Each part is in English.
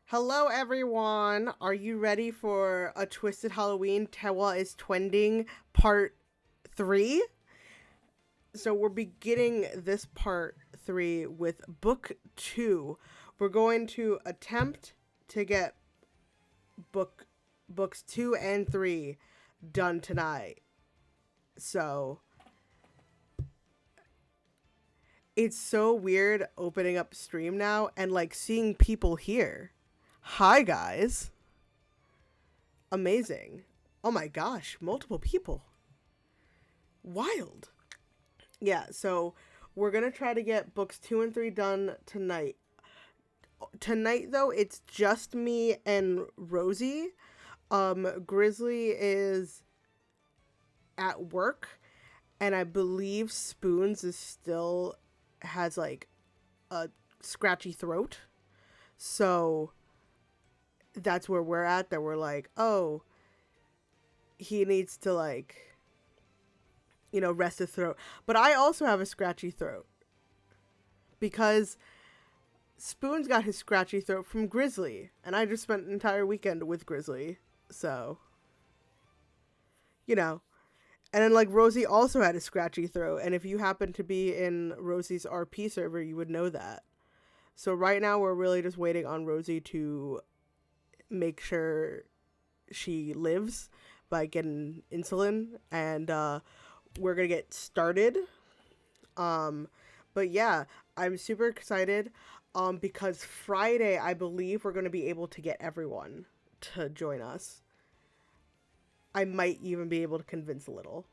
Hello, everyone. Are you ready for a Twisted Halloween? Tewa is Twending Part 3. So, we're beginning this Part 3 with Book 2. We're going to attempt to get books 2 and 3 done tonight. So, it's so weird opening up stream now and like seeing people here. Hi, guys. Amazing. Oh my gosh, multiple people. Wild. Yeah, so we're going to try to get books 2 and 3 done tonight. Tonight, though, it's just me and Rosie. Grizzly is at work, and I believe Spoons is still has like a scratchy throat. So that's where we're at. That we're like, oh, he needs to like, rest his throat. But I also have a scratchy throat because Spoons got his scratchy throat from Grizzly, and I just spent an entire weekend with Grizzly. So, you know. And then, like, Rosie also had a scratchy throat, and if you happen to be in Rosie's RP server, you would know that. So, right now, we're really just waiting on Rosie to make sure she lives by getting insulin, and we're gonna get started. But yeah, I'm super excited because Friday, I believe we're going to be able to get everyone to join us. I might even be able to convince a little.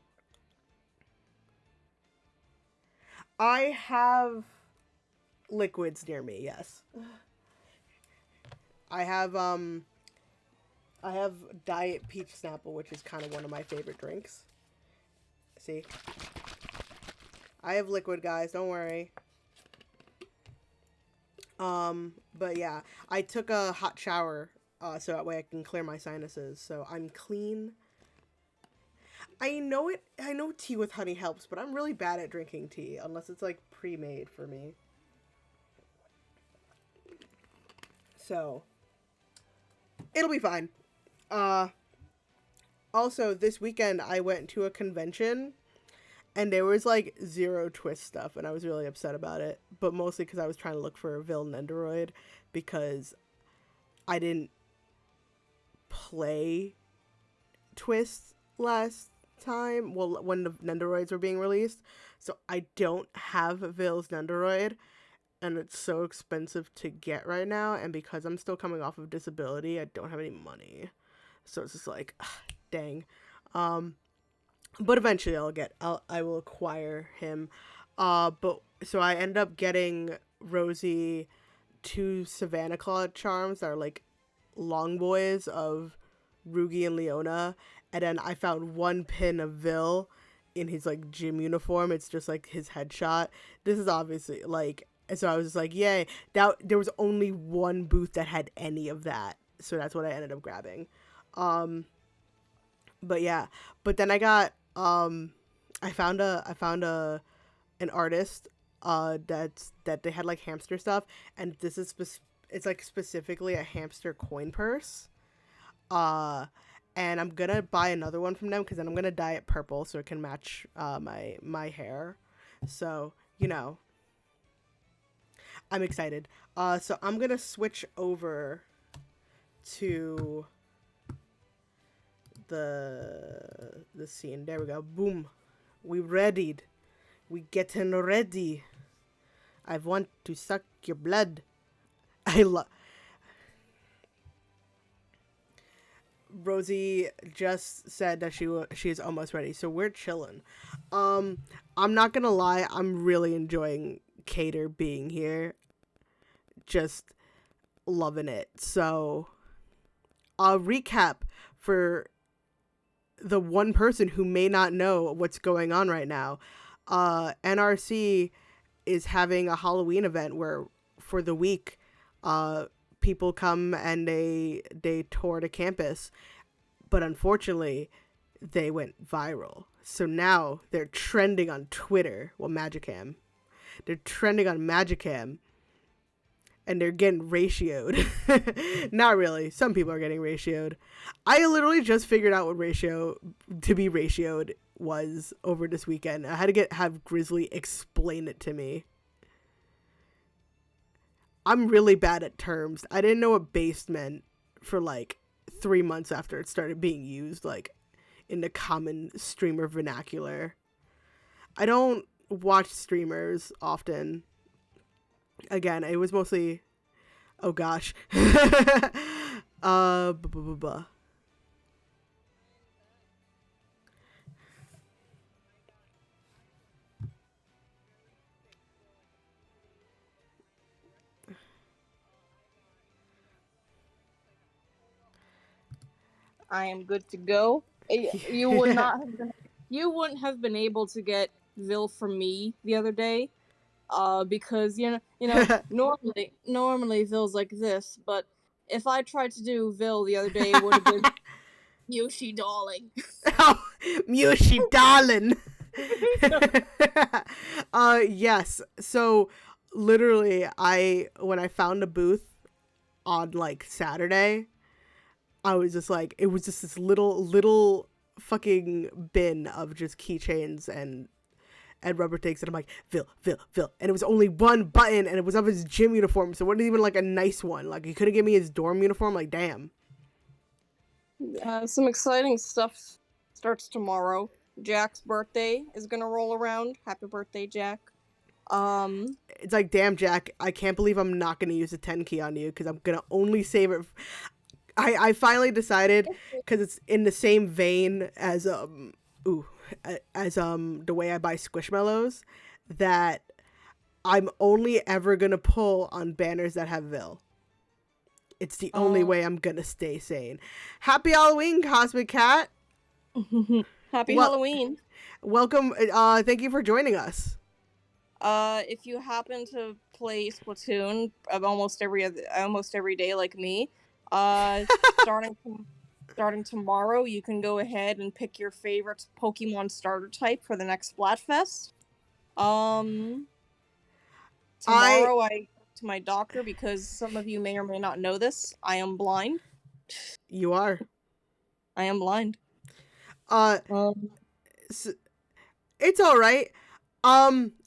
I have liquids near me, yes. I have I have Diet Peach Snapple, which is kind of one of my favorite drinks. See? I have liquid, guys, don't worry. But yeah, I took a hot shower so that way I can clear my sinuses. So I'm clean. I know it. I know tea with honey helps, but I'm really bad at drinking tea unless it's like pre-made for me. So it'll be fine. Uh, Also, this weekend I went to a convention and there was like zero twist stuff, and I was really upset about it. But mostly because I was trying to look for a Vil Nendoroid because I didn't play Twist last time. Well, when the Nendoroids were being released, so I don't have Vil's Nendoroid, and it's so expensive to get right now. And because I'm still coming off of disability, I don't have any money. So it's just like, dang. Um, but eventually I will acquire him. But so I end up getting Rosie two Savannah Claw charms that are like long boys of Rugi and Leona, and then I found one pin of Vil in his like gym uniform. It's just like his headshot. This is obviously like, so I was just like, yay! That there was only one booth that had any of that, so that's what I ended up grabbing. Um, but yeah, but then I found a an artist that they had like hamster stuff, and it's like specifically a hamster coin purse. Uh and I'm gonna buy another one from them because then I'm gonna dye it purple so it can match my hair. So I'm excited. So I'm gonna switch over to the scene. There we go. Boom. We readied. We getting ready. I want to suck your blood. I love. Rosie just said that she is almost ready, so we're chilling. I'm not gonna lie, I'm really enjoying Cater being here. Just loving it. So I'll recap for the one person who may not know what's going on right now. NRC is having a Halloween event where for the week, uh, people come and they tour the campus, but unfortunately, they went viral. So now they're trending on Twitter. Well, Magicam. They're trending on Magicam and they're getting ratioed. Not really. Some people are getting ratioed. I literally just figured out what to be ratioed was over this weekend. I had to have Grizzly explain it to me. I'm really bad at terms. I didn't know what based meant for like 3 months after it started being used, like in the common streamer vernacular. I don't watch streamers often. Again, it was mostly, oh gosh. Blah, blah, blah, blah. I am good to go. You would not have been, you wouldn't have been able to get Vil from me the other day, because normally Vil's like this, but if I tried to do Vil the other day, it would have been Yoshi darling. Oh, Mushi darling. Yes. So literally when I found a booth on like Saturday, I was just like, it was just this little fucking bin of just keychains and rubber takes, and I'm like, Vil. And it was only one button, and it was of his gym uniform, so it wasn't even like a nice one. Like, he couldn't give me his dorm uniform, like, damn. Some exciting stuff starts tomorrow. Jack's birthday is gonna roll around. Happy birthday, Jack. It's like, damn, Jack, I can't believe I'm not gonna use the 10 key on you, because I'm gonna only save it. I finally decided, because it's in the same vein as the way I buy Squishmallows, that I'm only ever gonna pull on banners that have Vil. It's the only way I'm gonna stay sane. Happy Halloween, Cosmic Cat. Happy Halloween. Welcome. Thank you for joining us. If you happen to play Splatoon almost every day like me, starting tomorrow, you can go ahead and pick your favorite Pokemon starter type for the next Splatfest. Tomorrow I to my doctor because some of you may or may not know this. I am blind. You are. I am blind. It's all right.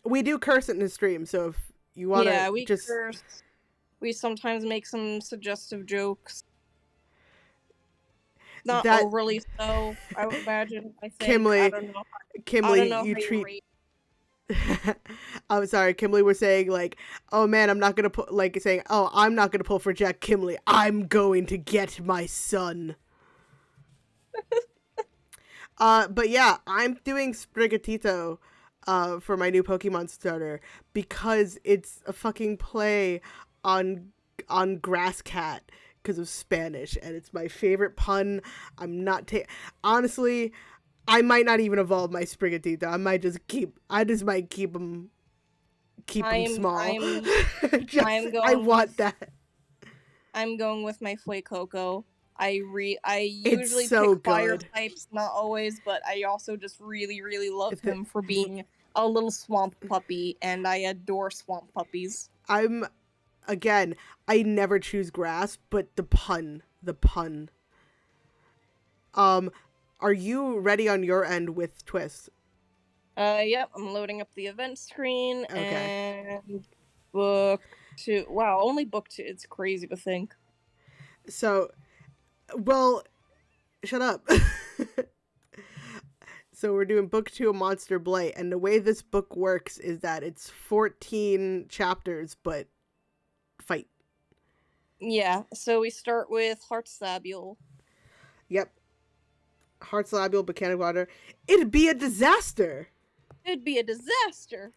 We do curse in the stream, so if you want to, we curse. We sometimes make some suggestive jokes. Not overly so, I would imagine. I think. Kimberly, I don't know you treat. I'm sorry, Kimberly was saying like, oh man, I'm not gonna pull, like saying, oh, I'm not gonna pull for Jack. Kimberly, I'm going to get my son. But yeah, I'm doing Sprigatito for my new Pokemon starter because it's a fucking play on Grass Cat because of Spanish, and it's my favorite pun. I'm not honestly, I might not even evolve my Sprigatito. I just might keep him small. I want that. I'm going with my Fuecoco. I usually pick fire types, not always, but I also just really, really love him for being a little swamp puppy, and I adore swamp puppies. I never choose grass, but the pun. Are you ready on your end with Twist? Yep, I'm loading up the event screen, and book 2. Wow, only book 2. It's crazy to think. So, well, shut up. So we're doing book 2 of Monster Blight, and the way this book works is that it's 14 chapters, but fight. Yeah, so we start with Heartslabule. Yep. Heartslabule, Volcanic Water. It'd be a disaster. It'd be a disaster.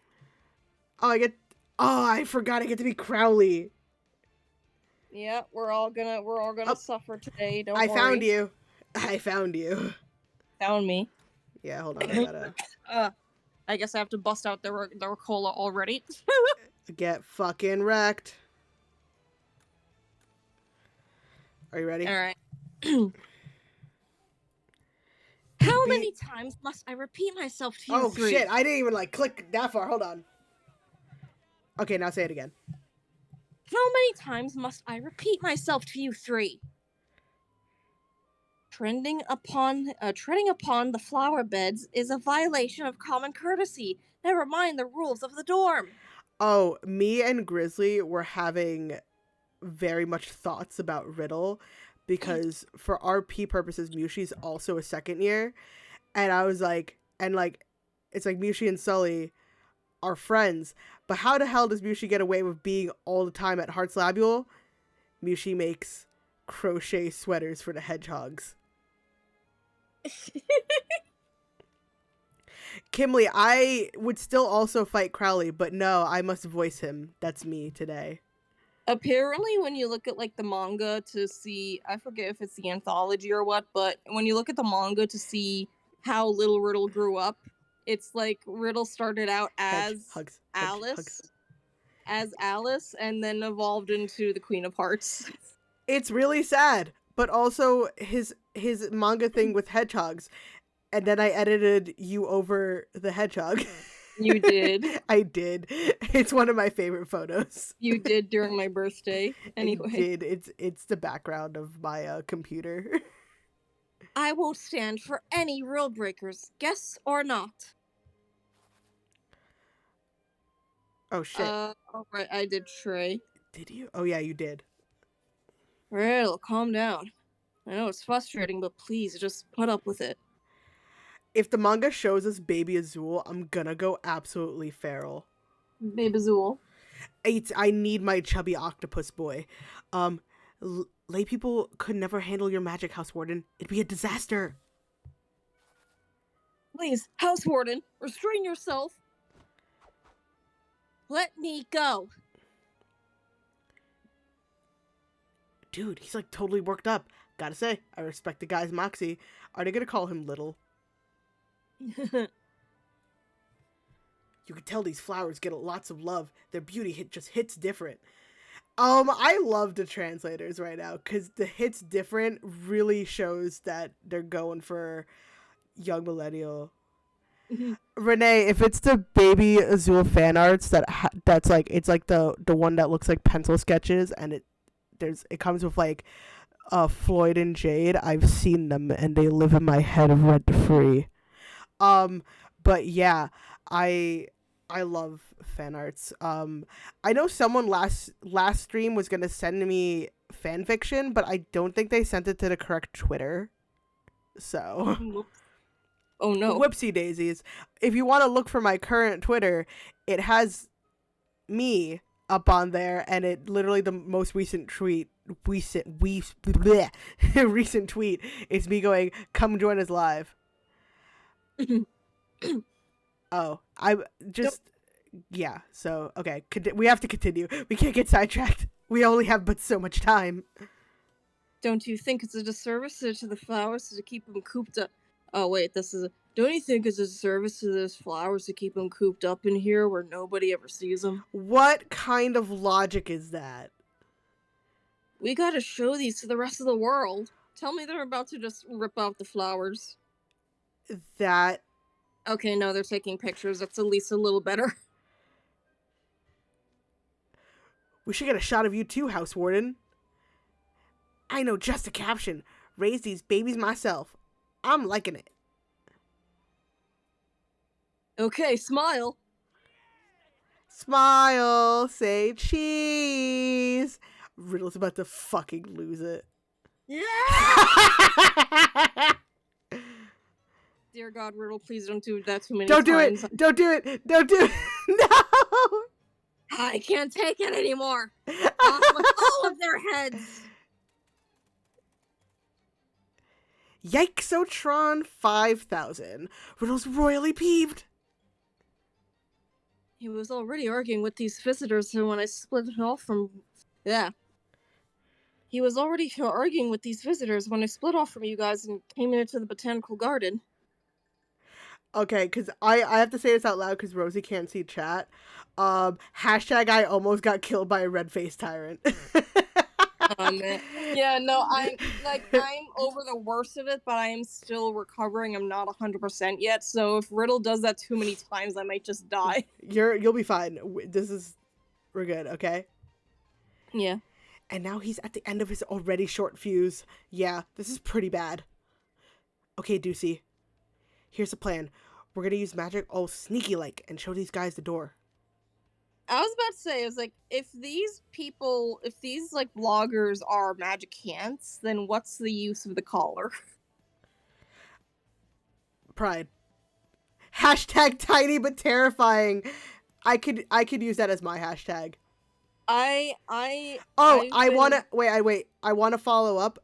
I forgot I get to be Crowley. Yeah, we're all gonna suffer today. Don't worry. I found you. Found me. Yeah, hold on. I gotta. I guess I have to bust out the Ricola already. Get fucking wrecked. Are you ready? All right. How many times must I repeat myself to you? Oh shit! I didn't even click that far. Hold on. Okay, now say it again. How many times must I repeat myself to you three? Treading upon the flower beds is a violation of common courtesy. Never mind the rules of the dorm. Oh, me and Grizzly were having very much thoughts about Riddle because for RP purposes, Mushi's also a second year. And I was like, it's like Mushi and Sully are friends. But how the hell does Mushi get away with being all the time at Hearts Labule? Mushi makes crochet sweaters for the hedgehogs. Kimley, I would still also fight Crowley, but no, I must voice him. That's me today. Apparently, when you look at like the manga to see, I forget if it's the anthology or what, but when you look at the manga to see how little Riddle grew up, it's like Riddle started out as Alice, and then evolved into the Queen of Hearts. It's really sad, but also his manga thing with hedgehogs, and then I edited you over the hedgehog. You did. I did. It's one of my favorite photos. You did during my birthday. Anyway. I did. It's the background of my computer. I won't stand for any rule breakers, guess or not. Oh shit. Alright, I did Trey. Did you? Oh yeah, you did. Riddle, calm down. I know it's frustrating, but please just put up with it. If the manga shows us Baby Azul, I'm gonna go absolutely feral. Baby Azul. I need my chubby octopus boy. Lay people could never handle your magic, House Warden. It'd be a disaster. Please, House Warden, restrain yourself. Let me go. Dude, he's like totally worked up. Gotta say, I respect the guy's moxie. Are they gonna call him Little? You can tell these flowers get lots of love. Their beauty just hits different. I love the translators right now because the hits different really shows that they're going for young millennial. Renee, if it's the Baby Azul fan arts that's like it's like the one that looks like pencil sketches and it comes with like Floyd and Jade. I've seen them and they live in my head rent free. But yeah, I love fan arts. I know someone last stream was gonna send me fan fiction, but I don't think they sent it to the correct Twitter. So, oh no, whoopsie daisies. If you want to look for my current Twitter, it has me up on there, and it literally the most recent tweet. Recent tweet is me going, "Come join us live." Oh, I just yeah. So okay, we have to continue. We can't get sidetracked. We only have but so much time. Don't you think it's a disservice to the flowers to keep them cooped up? Oh wait, don't you think it's a disservice to those flowers to keep them cooped up in here where nobody ever sees them? What kind of logic is that? We gotta show these to the rest of the world. Tell me they're about to just rip out the flowers. That. Okay, no, they're taking pictures. That's at least a little better. We should get a shot of you too, House Warden. I know just a caption. Raise these babies myself. I'm liking it. Okay, smile. Smile, say cheese. Riddle's about to fucking lose it. Yeah! Dear God, Riddle, please don't do that too many times. Don't do it! Don't do it! No! I can't take it anymore. Off with all of their heads. Yikesotron 5000. Riddle's royally peeved. He was already arguing with these visitors when I split off from... Yeah. He was already arguing with these visitors when I split off from you guys and came into the botanical garden. Okay, because I have to say this out loud because Rosie can't see chat. Hashtag I almost got killed by a red-faced tyrant. Yeah, no, I'm over the worst of it, but I am still recovering. I'm not 100% yet, so if Riddle does that too many times, I might just die. You'll be fine. We're good, okay? Yeah. And now he's at the end of his already short fuse. Yeah, this is pretty bad. Okay, Deucey. Here's the plan. We're gonna use magic all sneaky-like and show these guys the door. I was about to say, I was like, if these like bloggers are magic hands, then what's the use of the collar? Pride. Hashtag tiny but terrifying. I could use that as my hashtag. I wanna follow up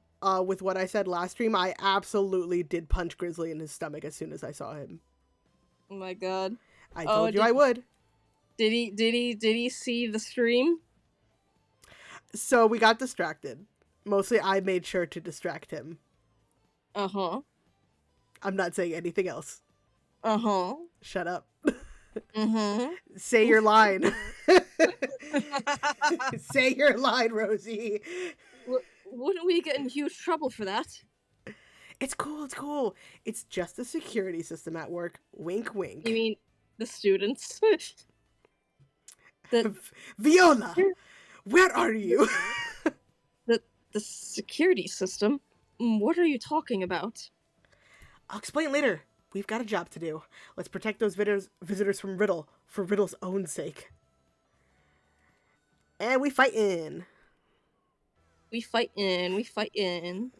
with what I said last stream. I absolutely did punch Grizzly in his stomach as soon as I saw him. Oh my god. I told you I would. Did he see the stream? So we got distracted. Mostly I made sure to distract him. Uh-huh. I'm not saying anything else. Uh-huh. Shut up. Mm-hmm. Say your line. Say your line, Rosie. Wouldn't we get in huge trouble for that? It's cool. It's just a security system at work. Wink, wink. You mean the students? Viola, where are you? The security system? What are you talking about? I'll explain later. We've got a job to do. Let's protect those visitors from Riddle, for Riddle's own sake. And we fight in. We fight in.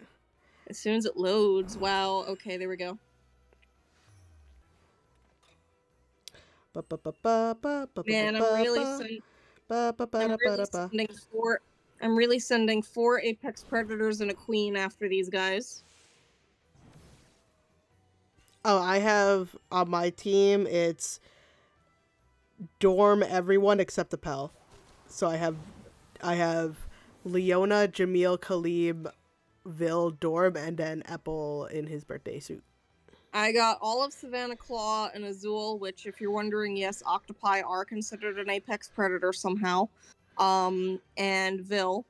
As soon as it loads. Wow, okay, there we go. Man, I'm really sending 4 Apex Predators and a Queen after these guys. Oh, I have on my team, it's Dorm everyone except the Pell. So I have Leona, Jamil, Khalib, Vil, Dorm, and then Apple in his birthday suit. I got all of Savannah Claw and Azul, which, if you're wondering, yes, octopi are considered an apex predator somehow. And Vil.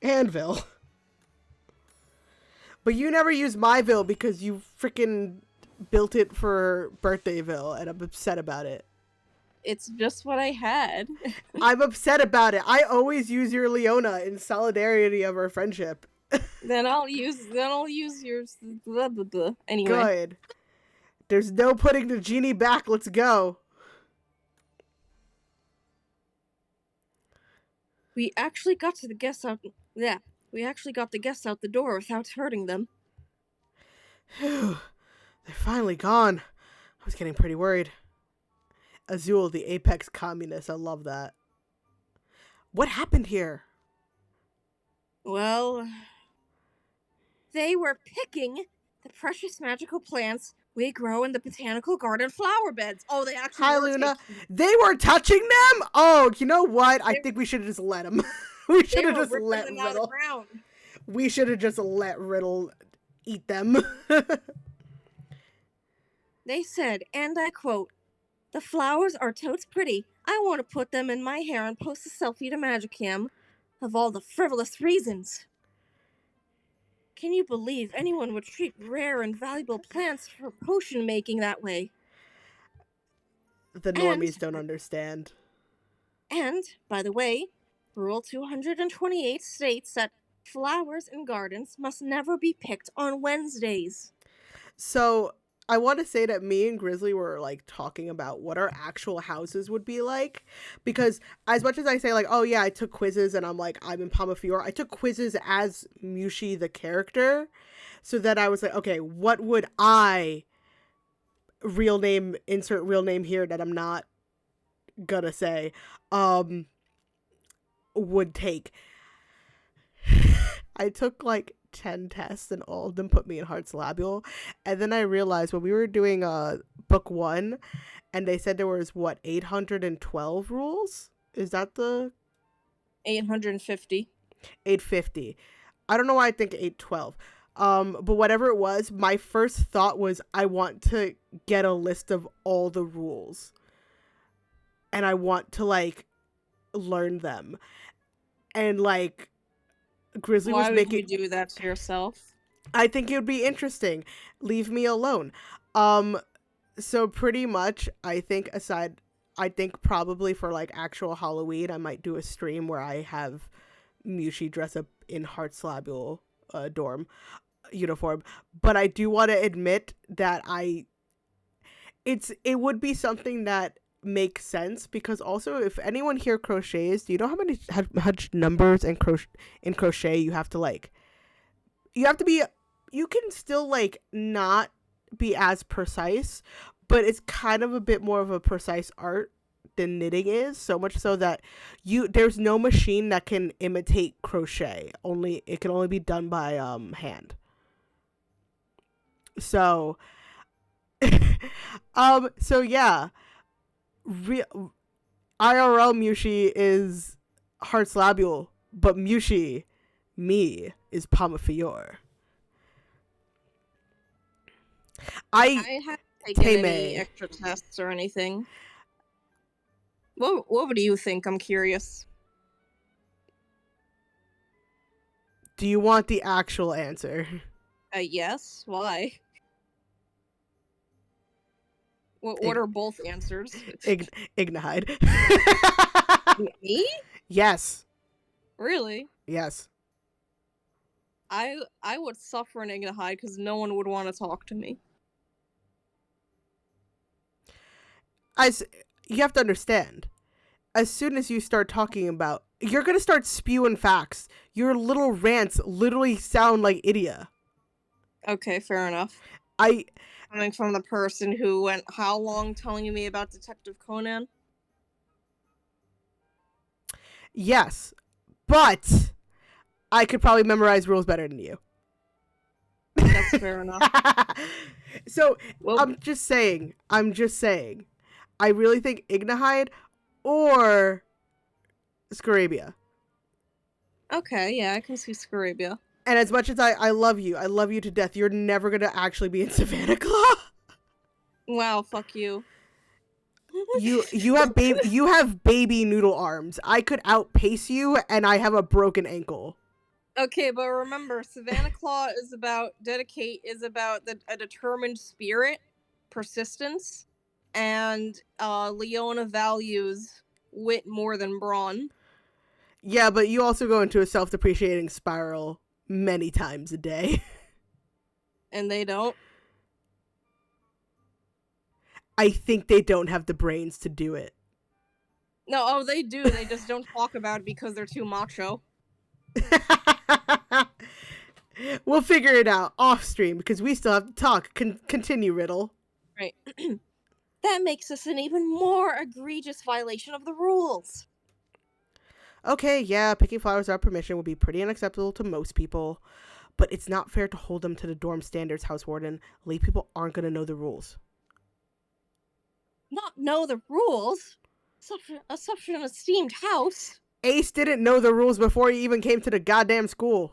And Vil. But you never use my Vil because you freaking built it for birthday Vil, and I'm upset about it. It's just what I had. I'm upset about it. I always use your Leona in solidarity of our friendship. Then I'll use yours. Blah, blah, blah. Anyway. Good. There's no putting the genie back. Let's go. We actually got the guests out the door without hurting them. They're finally gone. I was getting pretty worried. Azul, the apex communist. I love that. What happened here? Well, they were picking the precious magical plants we grow in the botanical garden flower beds. Oh, they actually Hi, Luna. They were touching them? Oh, you know what? I think we should have just let them. We should have just let Riddle. We should have just let Riddle eat them. They said, and I quote, "The flowers are totes pretty. I want to put them in my hair and post a selfie to Magicam. Of all the frivolous reasons. Can you believe anyone would treat rare and valuable plants for potion making that way?" The normies don't understand. And, by the way, Rule 228 states that flowers in gardens must never be picked on Wednesdays. So, I want to say that me and Grizzly were, like, talking about what our actual houses would be like. Because as much as I say, like, oh, yeah, I took quizzes and I'm in Palmafiore, I took quizzes as Mushi the character. So then I was like, okay, what would I, insert real name here that I'm not gonna say, would take. I took, like, 10 tests and all of them put me in Heart's Labule, and then I realized when we were doing book 1 and they said there was 812 rules, is that the 850? 850. I don't know why I think 812, but whatever it was, my first thought was I want to get a list of all the rules and I want to, like, learn them. And, like, Grizzly was making... Why would you do that to yourself? I think it would be interesting. Leave me alone. So pretty much, I think I think probably for like actual Halloween, I might do a stream where I have Mushi dress up in Heartslabule dorm uniform. But I do want to admit that it would be something that makes sense, because also if anyone here crochets, do you know how much numbers and in crochet you have to like, you have to be, you can still like not be as precise, but it's kind of a bit more of a precise art than knitting is, so much so that there's no machine that can imitate crochet. Only it can only be done by hand. So so yeah, IRL Mushi is Heartslabule, but Mushi me is Pomafior. I haven't taken any Teimei. extra tests or anything. What do you think? I'm curious. Do you want the actual answer? Yes. Why? What are both answers? Ignihide. Me? Yes. Really? Yes. I would suffer in Ignihide because no one would want to talk to me. You have to understand. As soon as you start talking about, you're gonna start spewing facts. Your little rants literally sound like Idia. Okay, fair enough. Coming from the person who went how long telling me about Detective Conan? Yes, but I could probably memorize rules better than you. That's fair enough. So, well, I'm just saying. I really think Ignihide or Scarabia. Okay, yeah, I can see Scarabia. And as much as I love you to death, you're never gonna actually be in Savannah Claw. Wow, fuck you. You have baby noodle arms. I could outpace you, and I have a broken ankle. Okay, but remember, Savannah Claw is about a determined spirit, persistence, and Leona values wit more than brawn. Yeah, but you also go into a self-depreciating spiral many times a day. And they don't? I think they don't have the brains to do it. No, oh, they do. They just don't talk about it because they're too macho. We'll figure it out off stream because we still have to talk. Continue, Riddle. Right. That makes us an even more egregious violation of the rules. Okay, yeah, picking flowers without permission would be pretty unacceptable to most people, but it's not fair to hold them to the dorm standards, House Warden. Lay people aren't going to know the rules. Not know the rules? Such an esteemed house. Ace didn't know the rules before he even came to the goddamn school.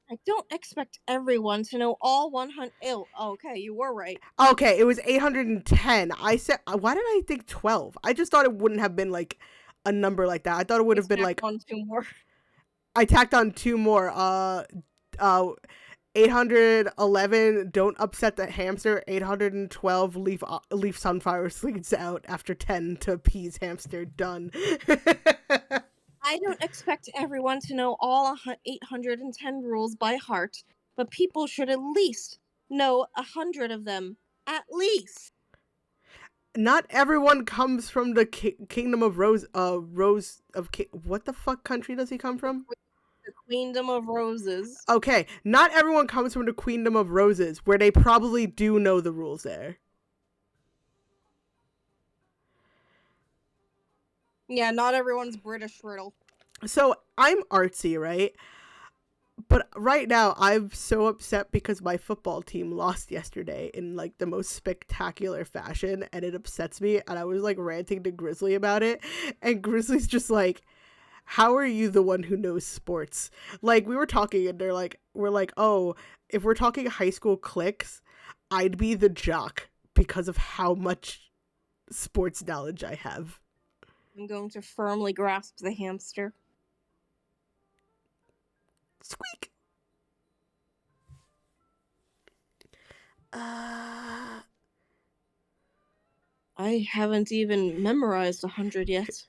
I don't expect everyone to know all 100. Oh, okay, you were right. Okay, it was 810. I said, why did I think 12? I just thought it wouldn't have been like a number like that. I thought it would have been like on 2 more. I tacked on 2 more. 811. Don't upset the hamster. 812. Leave sunflower seeds out after 10 to appease hamster. Done. I don't expect everyone to know all 810 rules by heart, but people should at least know 100 of them. At least. Not everyone comes from the kingdom of Rose. What the fuck country does he come from? The Queendom of Roses. Okay, not everyone comes from the Queendom of Roses, where they probably do know the rules there. Yeah, not everyone's British, Riddle. So, I'm artsy, right? But right now, I'm so upset because my football team lost yesterday in, like, the most spectacular fashion, and it upsets me, and I was, like, ranting to Grizzly about it, and Grizzly's just like, how are you the one who knows sports? Like, we were talking, and we're like, oh, if we're talking high school cliques, I'd be the jock because of how much sports knowledge I have. I'm going to firmly grasp the hamster. Squeak. I I haven't even memorized 100 yet.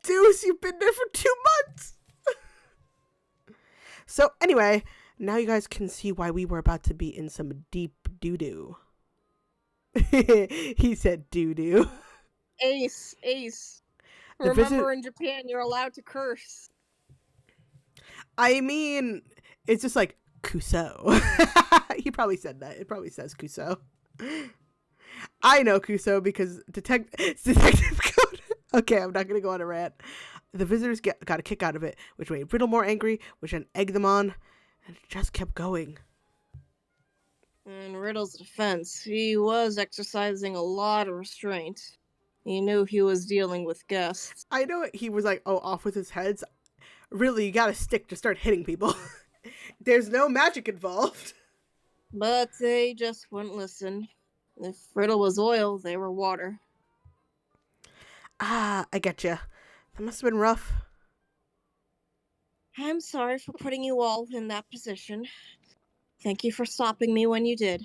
Deuce, you've been there for 2 months. So anyway, now you guys can see why we were about to be in some deep doo-doo. He said doo-doo. Ace. The Remember, in Japan, you're allowed to curse. I mean, it's just like Kuso. He probably said that. It probably says Kuso. I know Kuso because Detective Code. Okay, I'm not going to go on a rant. The visitors got a kick out of it, which made Riddle more angry, which then egged them on, and it just kept going. In Riddle's defense, he was exercising a lot of restraint. He knew he was dealing with guests. I know it. He was like, oh, off with his heads. Really, you got a stick to start hitting people. There's no magic involved. But they just wouldn't listen. If Riddle was oil, they were water. Ah, I get you. That must have been rough. I'm sorry for putting you all in that position. Thank you for stopping me when you did.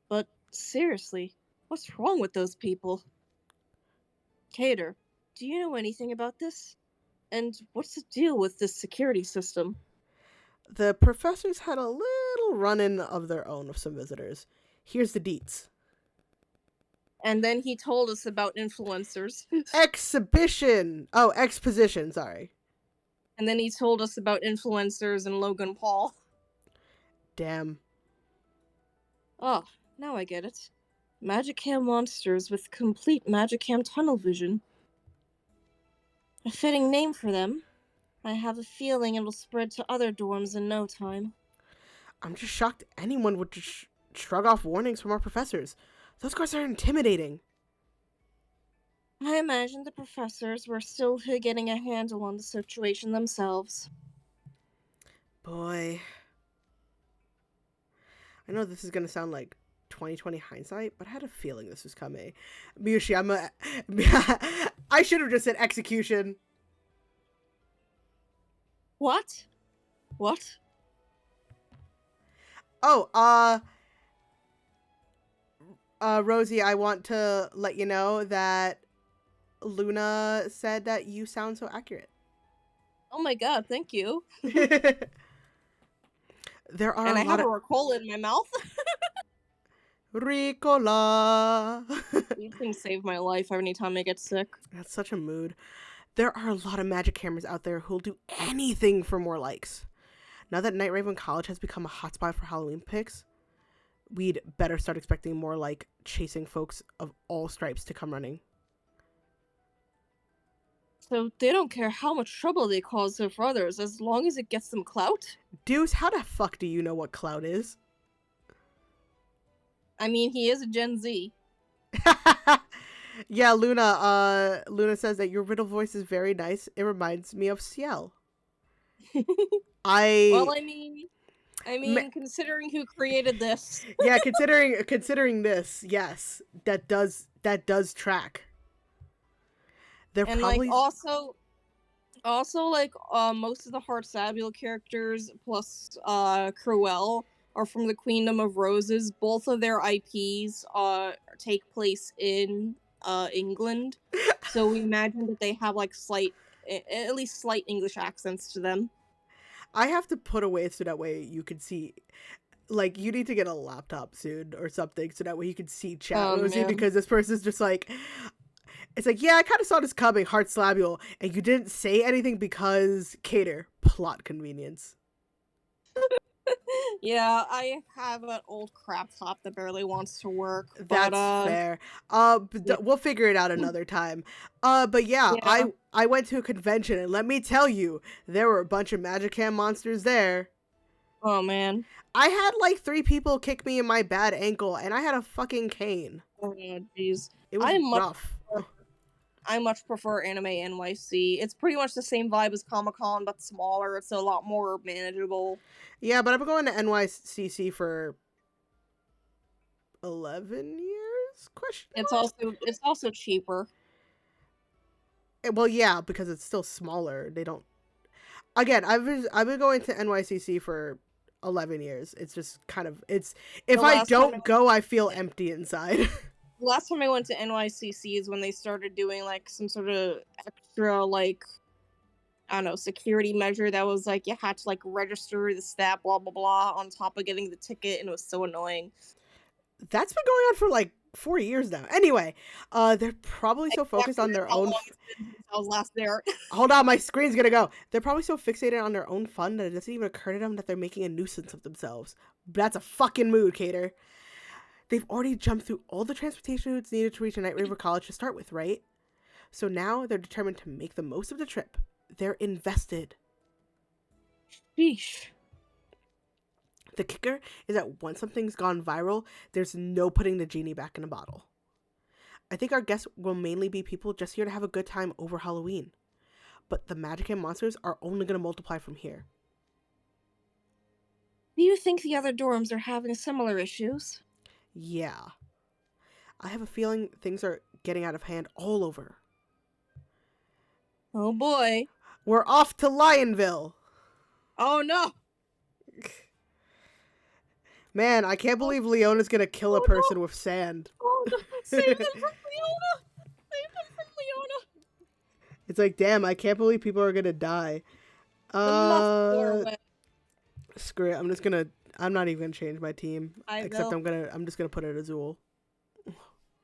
But seriously, what's wrong with those people? Cater, do you know anything about this? And what's the deal with this security system? The professors had a little run-in of their own with some visitors. Here's the deets. And then he told us about influencers. Exposition, sorry. And then he told us about influencers and Logan Paul. Damn. Oh, now I get it. Magicam monsters with complete Magicam tunnel vision. A fitting name for them. I have a feeling it'll spread to other dorms in no time. I'm just shocked anyone would just shrug off warnings from our professors. Those guys are intimidating. I imagine the professors were still getting a handle on the situation themselves. Boy. I know this is going to sound like 2020 hindsight, but I had a feeling this was coming. Miyushi, I should have just said execution. What? Oh, Rosie, I want to let you know that Luna said that you sound so accurate. Oh my god, thank you. There are and I have a Ricola in my mouth. Ricola. These things save my life every time I get sick. That's such a mood. There are a lot of magic cameras out there who'll do anything for more likes. Now that Night Raven College has become a hotspot for Halloween pics, we'd better start expecting more like chasing folks of all stripes to come running. So they don't care how much trouble they cause for others as long as it gets them clout? Deuce, how the fuck do you know what clout is? I mean, he is a Gen Z. Yeah, Luna says that your riddle voice is very nice. It reminds me of Ciel. Well, I mean, considering who created this. Yeah, considering this, yes, that does track. They're and probably also most of the Heartsabule characters plus Cruel are from the Queendom of Roses. Both of their IPs take place in England, so we imagine that they have like at least slight English accents to them. I have to put away so that way you can see. Like, you need to get a laptop soon or something so that way you can see chat, Rosie, because this person's just like, it's like, yeah, I kind of saw this coming, Heartsabule, and you didn't say anything because Cater, plot convenience. Yeah, I have an old crap top that barely wants to work. That's fair. We'll figure it out another time. But yeah, I went to a convention, and let me tell you, there were a bunch of Magicam monsters there. Oh, man. I had like 3 people kick me in my bad ankle, and I had a fucking cane. Oh, jeez. It was rough. I much prefer Anime NYC. It's pretty much the same vibe as Comic-Con, but smaller. It's a lot more manageable. Yeah, but I'm going to NYCC for 11 years? It's also cheaper. Well, yeah, because it's still smaller. They don't. Again, I've been going to NYCC for 11 years. It's just kind of if I don't go, I feel empty inside. last time I went to NYCC is when they started doing like some sort of extra like I don't know security measure that was like you had to like register the stat blah blah blah on top of getting the ticket, and it was so annoying. That's been going on for like 4 years now. Anyway, they're probably so focused on their How own. long it's been since I was last there. Hold on, my screen's gonna go. They're probably so fixated on their own fun that it doesn't even occur to them that they're making a nuisance of themselves. That's a fucking mood, Cater. They've already jumped through all the transportation routes needed to reach Night Raver College to start with, right? So now they're determined to make the most of the trip. They're invested. Sheesh. The kicker is that once something's gone viral, there's no putting the genie back in the bottle. I think our guests will mainly be people just here to have a good time over Halloween. But the magic and monsters are only going to multiply from here. Do you think the other dorms are having similar issues? Yeah. I have a feeling things are getting out of hand all over. Oh boy. We're off to Lionville. Oh no. Man, I can't believe Leona's gonna kill a person with sand. Oh no. Save them from Leona. Save them from Leona. It's like, damn, I can't believe people are gonna die. The muscular way. Screw it. I'm not even gonna change my team. I'm just gonna put it as Azul.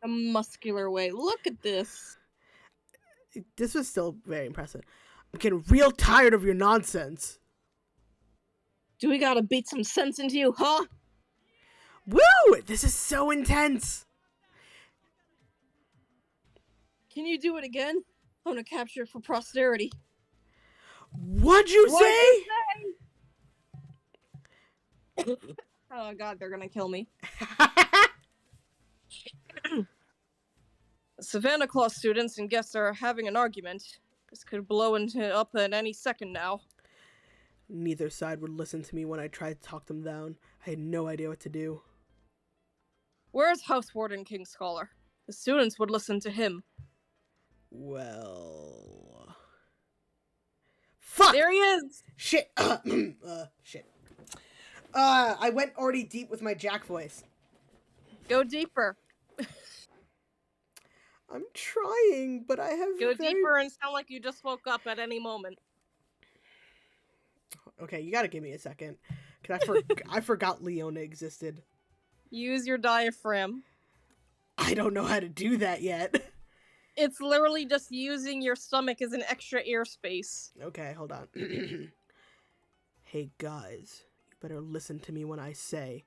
The muscular way. Look at this. This was still very impressive. I'm getting real tired of your nonsense. Do we gotta beat some sense into you, huh? Woo! This is so intense. Can you do it again? I'm gonna capture it for posterity. What'd you say? Oh god, they're gonna kill me. Savannah Claus students and guests are having an argument. This could blow up at any second now. Neither side would listen to me when I tried to talk them down. I had no idea what to do. Where's House Warden King Scholar? The students would listen to him. Well... Fuck! There he is! Shit! Shit. I went already deep with my Jack voice. Go deeper. I'm trying, but I have deeper and sound like you just woke up at any moment. Okay, you gotta give me a second. Cause I forgot Leona existed. Use your diaphragm. I don't know how to do that yet. It's literally just using your stomach as an extra airspace. Okay, hold on. Hey guys, you better listen to me when I say,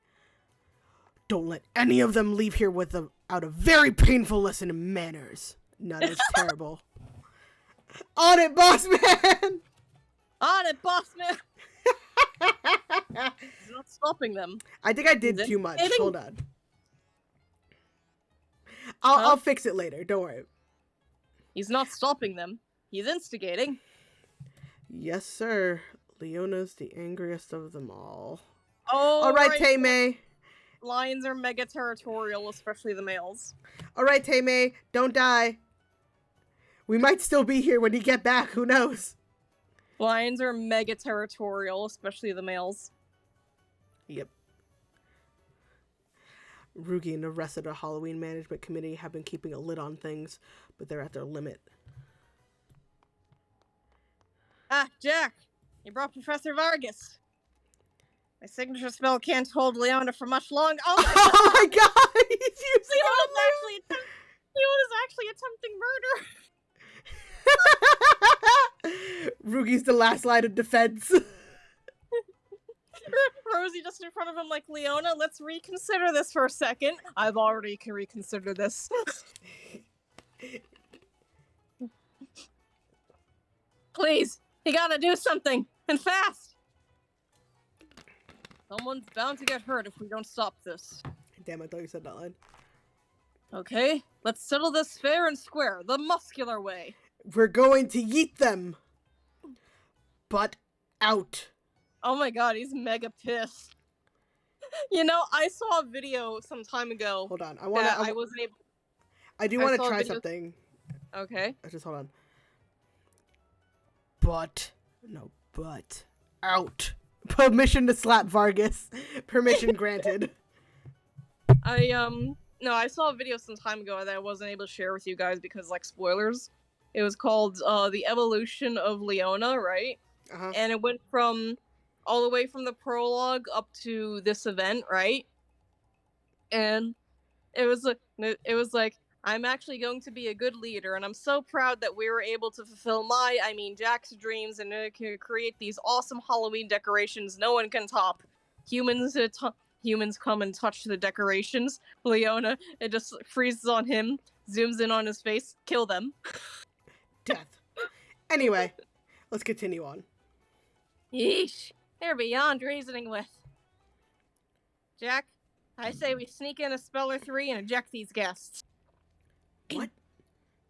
don't let any of them leave here without a very painful lesson in manners. No, that's terrible. On it, boss man! On it, boss man! He's not stopping them. I think I did too much. Hold on. Huh? I'll fix it later. Don't worry. He's not stopping them. He's instigating. Yes, sir. Leona's the angriest of them all. Oh, all right, Tay-Mei. Lions are mega territorial, especially the males. All right, Tay-Mei. Don't die. We might still be here when you get back. Who knows? Lions are mega territorial, especially the males. Yep. Rugi and the rest of the Halloween management committee have been keeping a lid on things, but they're at their limit. Ah, Jack! You brought Professor Vargas. My signature spell can't hold Leona for much longer. Oh my god! Oh my god! He's using Leona's actually attempting murder! Rugi's the last line of defense. Rosie just in front of him like, Leona, let's reconsider this for a second. I've already reconsidered this. Please, you gotta do something, and fast! Someone's bound to get hurt if we don't stop this. Damn, I thought you said that line. Okay, let's settle this fair and square, the muscular way. We're going to yeet them. Butt out. Oh my god, he's mega pissed. You know, I saw a video some time ago. Hold on, I do want to try something. Okay. Just hold on. Butt out. Permission to slap Vargas. Permission granted. No, I saw a video some time ago that I wasn't able to share with you guys because, like, spoilers. It was called The Evolution of Leona, right? Uh-huh. And it went from all the way from the prologue up to this event, right? And it was like I'm actually going to be a good leader, and I'm so proud that we were able to fulfill Jack's dreams and create these awesome Halloween decorations no one can top. Humans, humans come and touch the decorations. Leona, it just freezes on him, zooms in on his face, kill them. Death. Anyway, let's continue on. Yeesh, they're beyond reasoning with. Jack, I say we sneak in a Speller 3 and eject these guests. What?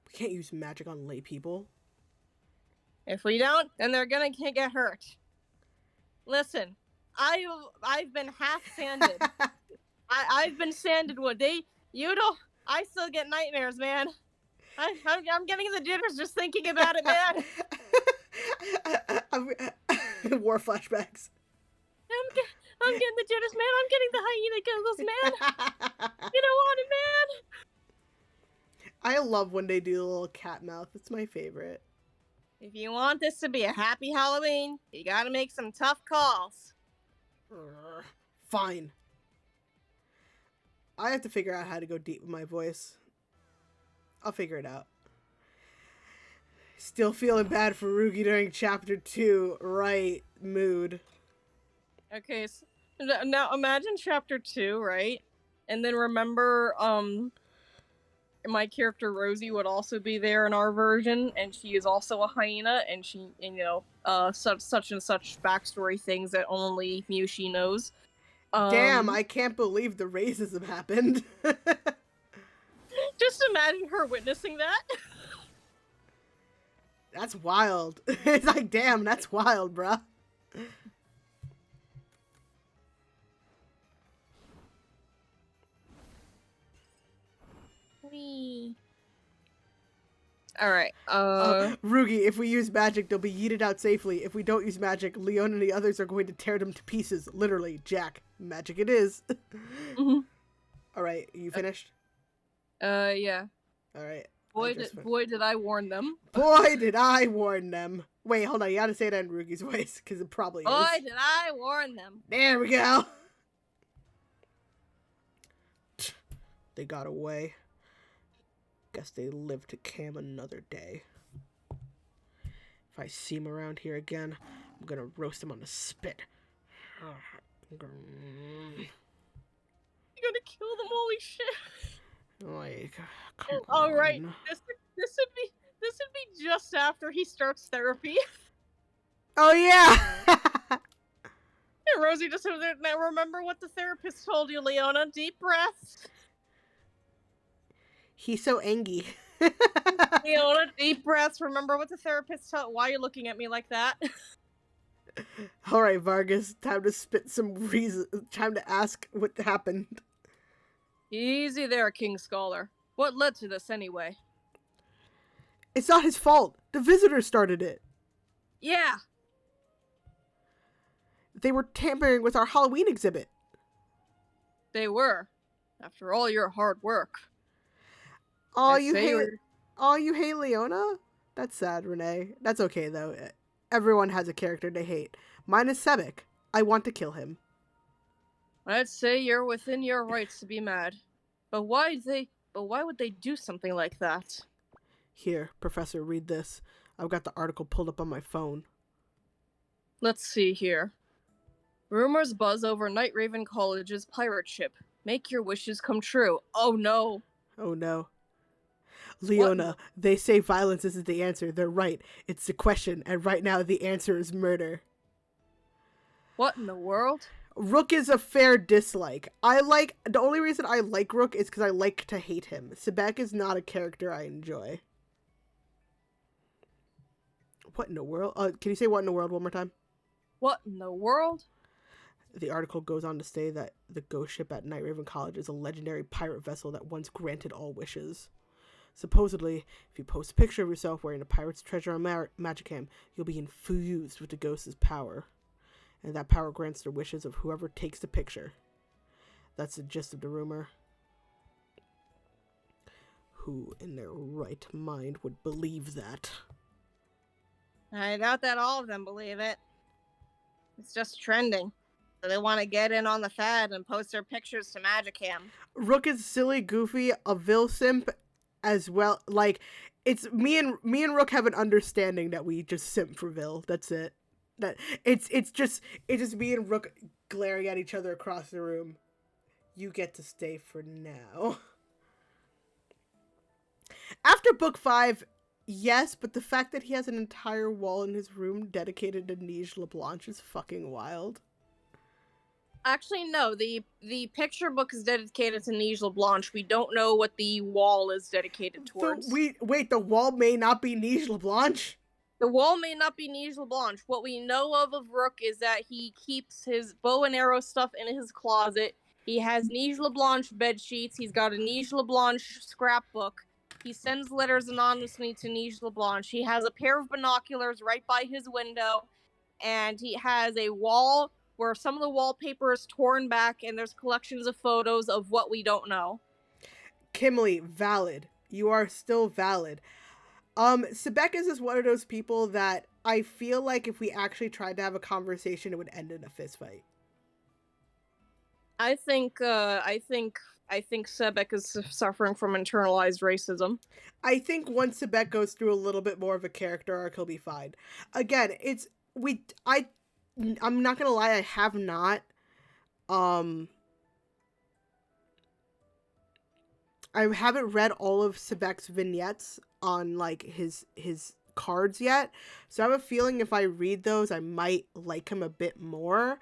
We can't use magic on lay people. If we don't, then they're gonna get hurt. Listen, I've been half sanded. I've been sanded wood. I still get nightmares, man. I'm getting the jitters just thinking about it, man. War flashbacks. I'm getting the jitters, man. I'm getting the hyena giggles, man. You don't want it, man. I love when they do the little cat mouth. It's my favorite. If you want this to be a happy Halloween, you gotta make some tough calls. Fine. I have to figure out how to go deep with my voice. I'll figure it out. Still feeling bad for Rugi during chapter 2. Right. Mood. Okay, so now imagine chapter 2, right? And then remember, my character Rosie would also be there in our version, and she is also a hyena, and such and such backstory things that only Mushi knows. Damn, I can't believe the racism happened. Just imagine her witnessing that. That's wild. It's like, damn, that's wild, bruh. Wee. Alright, Rugi, if we use magic, they'll be yeeted out safely. If we don't use magic, Leon and the others are going to tear them to pieces. Literally, Jack. Magic it is. Mm-hmm. Alright, you finished? Yeah. Alright. Boy, did I warn them. Boy, did I warn them. Wait, hold on. You gotta say that in Rugi's voice, because it probably is. Boy, did I warn them. There we go. They got away. Guess they live to cam another day. If I see him around here again, I'm gonna roast him on the spit. You gotta kill them, holy shit. Like, come on. All right, this would be just after he starts therapy. Oh yeah. And Rosie just now remember what the therapist told you, Leona. Deep breaths. He's so angry. Leona, deep breaths. Remember what the therapist told. Why are you looking at me like that? All right, Vargas. Time to spit some reason. Time to ask what happened. Easy there, King Scholar. What led to this anyway? It's not his fault. The visitors started it. Yeah. They were tampering with our Halloween exhibit. They were. After all your hard work. Oh, you hate Leona? That's sad, Renee. That's okay, though. Everyone has a character they hate. Mine is Sebek. I want to kill him. I'd say you're within your rights to be mad. But why would they do something like that? Here, Professor, read this. I've got the article pulled up on my phone. Let's see here. Rumors buzz over Night Raven College's pirate ship. Make your wishes come true. Oh no. Oh no. Leona, what? They say violence isn't the answer. They're right. It's the question, and right now the answer is murder. What in the world? Rook is a fair dislike. The only reason I like Rook is because I like to hate him. Sebek is not a character I enjoy. What in the world? Can you say what in the world one more time? What in the world? The article goes on to say that the ghost ship at Night Raven College is a legendary pirate vessel that once granted all wishes. Supposedly, if you post a picture of yourself wearing a pirate's treasure on Magicam, you'll be infused with the ghost's power. And that power grants the wishes of whoever takes the picture. That's the gist of the rumor. Who in their right mind would believe that? I doubt that all of them believe it. It's just trending. So they want to get in on the fad and post their pictures to Magicam. Rook is silly, goofy, a Vil simp as well. Like, it's me and Rook have an understanding that we just simp for Vil. That's it. That it's just me and Rook glaring at each other across the room. You get to stay for now. After book 5, yes, but the fact that he has an entire wall in his room dedicated to Nige LeBlanc is fucking wild. Actually, no. The picture book is dedicated to Nige LeBlanc. We don't know what the wall is dedicated towards. The wall may not be Nige LeBlanc? The wall may not be Nige LeBlanc. What we know of Rook is that he keeps his bow and arrow stuff in his closet. He has Nige LeBlanc bed sheets. He's got a Nige LeBlanc scrapbook. He sends letters anonymously to Nige LeBlanc. He has a pair of binoculars right by his window. And he has a wall where some of the wallpaper is torn back and there's collections of photos of what we don't know. Kimberly, valid. You are still valid. Sebek is one of those people that I feel like if we actually tried to have a conversation, it would end in a fist fight. I think Sebek is suffering from internalized racism. I think once Sebek goes through a little bit more of a character arc, he'll be fine. Again, I'm not gonna lie, I have not I haven't read all of Sebek's vignettes on like his cards yet, so I have a feeling if I read those I might like him a bit more.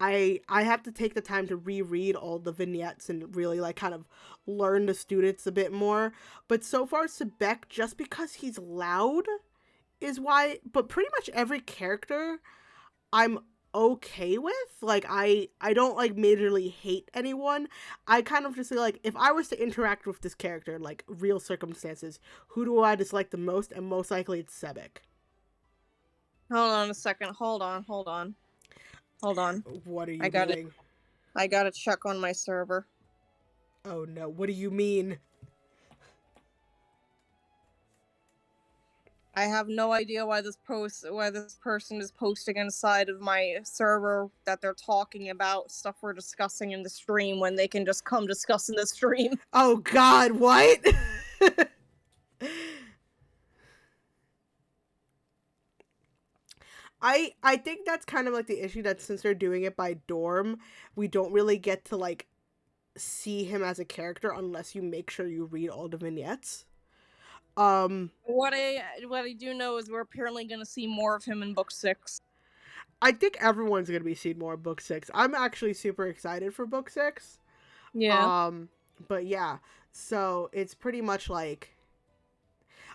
I have to take the time to reread all the vignettes and really like kind of learn the students a bit more, but so far Sebek, just because he's loud is why, but pretty much every character I'm okay with. Like, I don't like majorly hate anyone. I kind of just feel like if I was to interact with this character in like real circumstances, who do I dislike the most? And most likely it's Sebek. Hold on a second. Hold on. What are you doing? I gotta check on my server. Oh no, what do you mean? I have no idea why this person is posting inside of my server that they're talking about stuff we're discussing in the stream when they can just come discuss in the stream. Oh god, what? I think that's kind of like the issue, that since they're doing it by dorm, we don't really get to like see him as a character unless you make sure you read all the vignettes. What I do know is we're apparently gonna see more of him in book 6. I think everyone's gonna be seeing more of book 6. I'm actually super excited for book 6. Yeah. But yeah, so it's pretty much like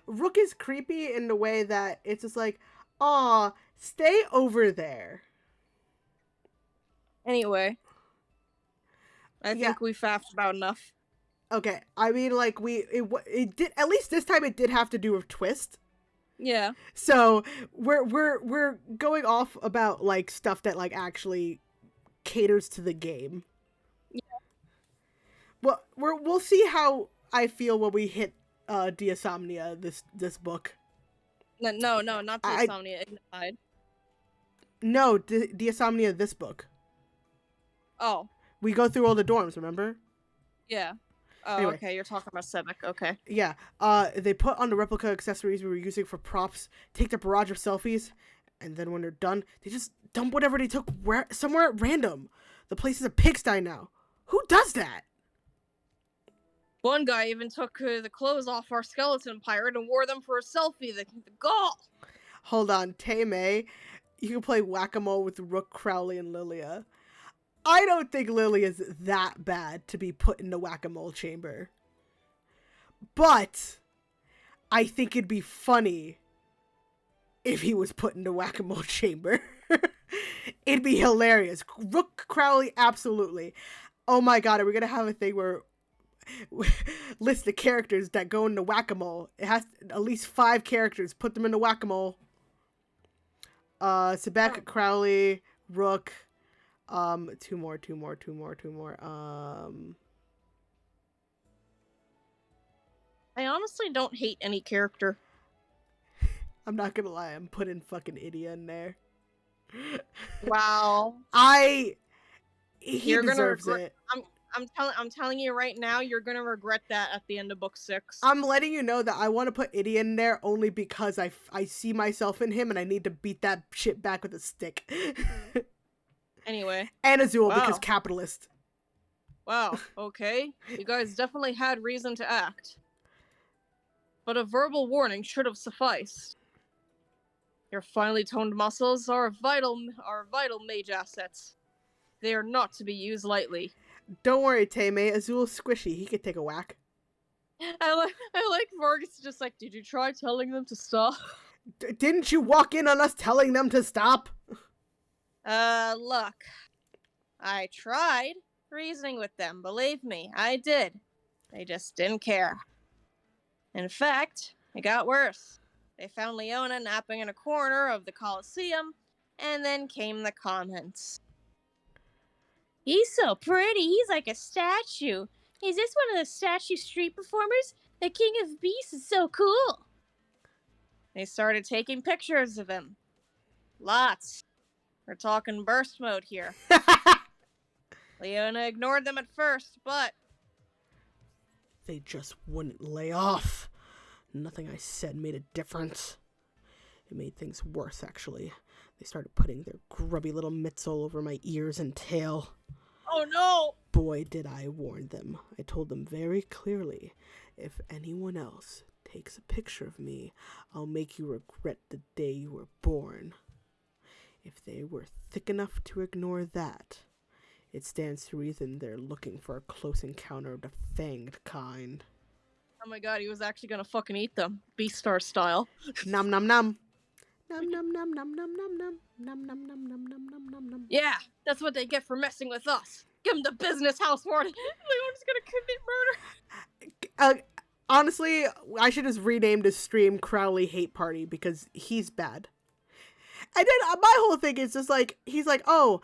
Rook is creepy in the way that it's just like, aw, stay over there. Anyway, I think we faffed about enough. Okay, I mean, like, it did, at least this time it did have to do with twist. Yeah. So we're going off about like stuff that like actually caters to the game. Yeah. Well, we'll see how I feel when we hit Diasomnia this book. No, not Diasomnia. Ignified. No, Diasomnia this book. Oh. We go through all the dorms, remember? Yeah. Oh, anyway. Okay, you're talking about Sebek, okay. Yeah, they put on the replica accessories we were using for props, take the barrage of selfies, and then when they're done, they just dump whatever they took somewhere at random. The place is a pigsty now. Who does that? One guy even took the clothes off our skeleton pirate and wore them for a selfie. The gall! Hold on, Tay-Mei, you can play whack-a-mole with Rook, Crowley, and Lilia. I don't think Lily is that bad to be put in the whack-a-mole chamber. But I think it'd be funny if he was put in the whack-a-mole chamber. It'd be hilarious. Rook, Crowley, absolutely. Oh my god, are we gonna have a thing where list the characters that go into whack-a-mole? It has at least 5 characters. Put them in the whack-a-mole. Sebek, Crowley, Rook. Two more. I honestly don't hate any character. I'm not gonna lie, I'm putting fucking Idia in there. Wow. He You're gonna deserves regret. it. I'm telling you right now, you're gonna regret that at the end of book 6. I'm letting you know that I want to put Idia in there only because I see myself in him and I need to beat that shit back with a stick. Anyway. And Azul Wow. because capitalist. Wow, okay. You guys definitely had reason to act. But a verbal warning should have sufficed. Your finely toned muscles are vital mage assets. They are not to be used lightly. Don't worry, Tame. Azul's squishy. He could take a whack. I like Vargas just like, did you try telling them to stop? Didn't you walk in on us telling them to stop? Look. I tried reasoning with them, believe me, I did. They just didn't care. In fact, it got worse. They found Leona napping in a corner of the Colosseum, and then came the comments. He's so pretty, he's like a statue. Is this one of the statue street performers? The King of Beasts is so cool. They started taking pictures of him. Lots. We're talking burst mode here. Leona ignored them at first, but... They just wouldn't lay off. Nothing I said made a difference. It made things worse, actually. They started putting their grubby little mitts all over my ears and tail. Oh no! Boy, did I warn them. I told them very clearly, if anyone else takes a picture of me, I'll make you regret the day you were born. If they were thick enough to ignore that, it stands to reason they're looking for a close encounter of the fanged kind. Oh my god, he was actually gonna fucking eat them. Beastar style. Nom nom nom. Nom nom nom nom nom nom nom. Nom nom nom nom nom nom nom nom. Yeah, that's what they get for messing with us. Give him the business, house warden. Leona's gonna commit murder. Honestly, I should have renamed his stream Crowley Hate Party because he's bad. And then my whole thing is just like, he's like, oh,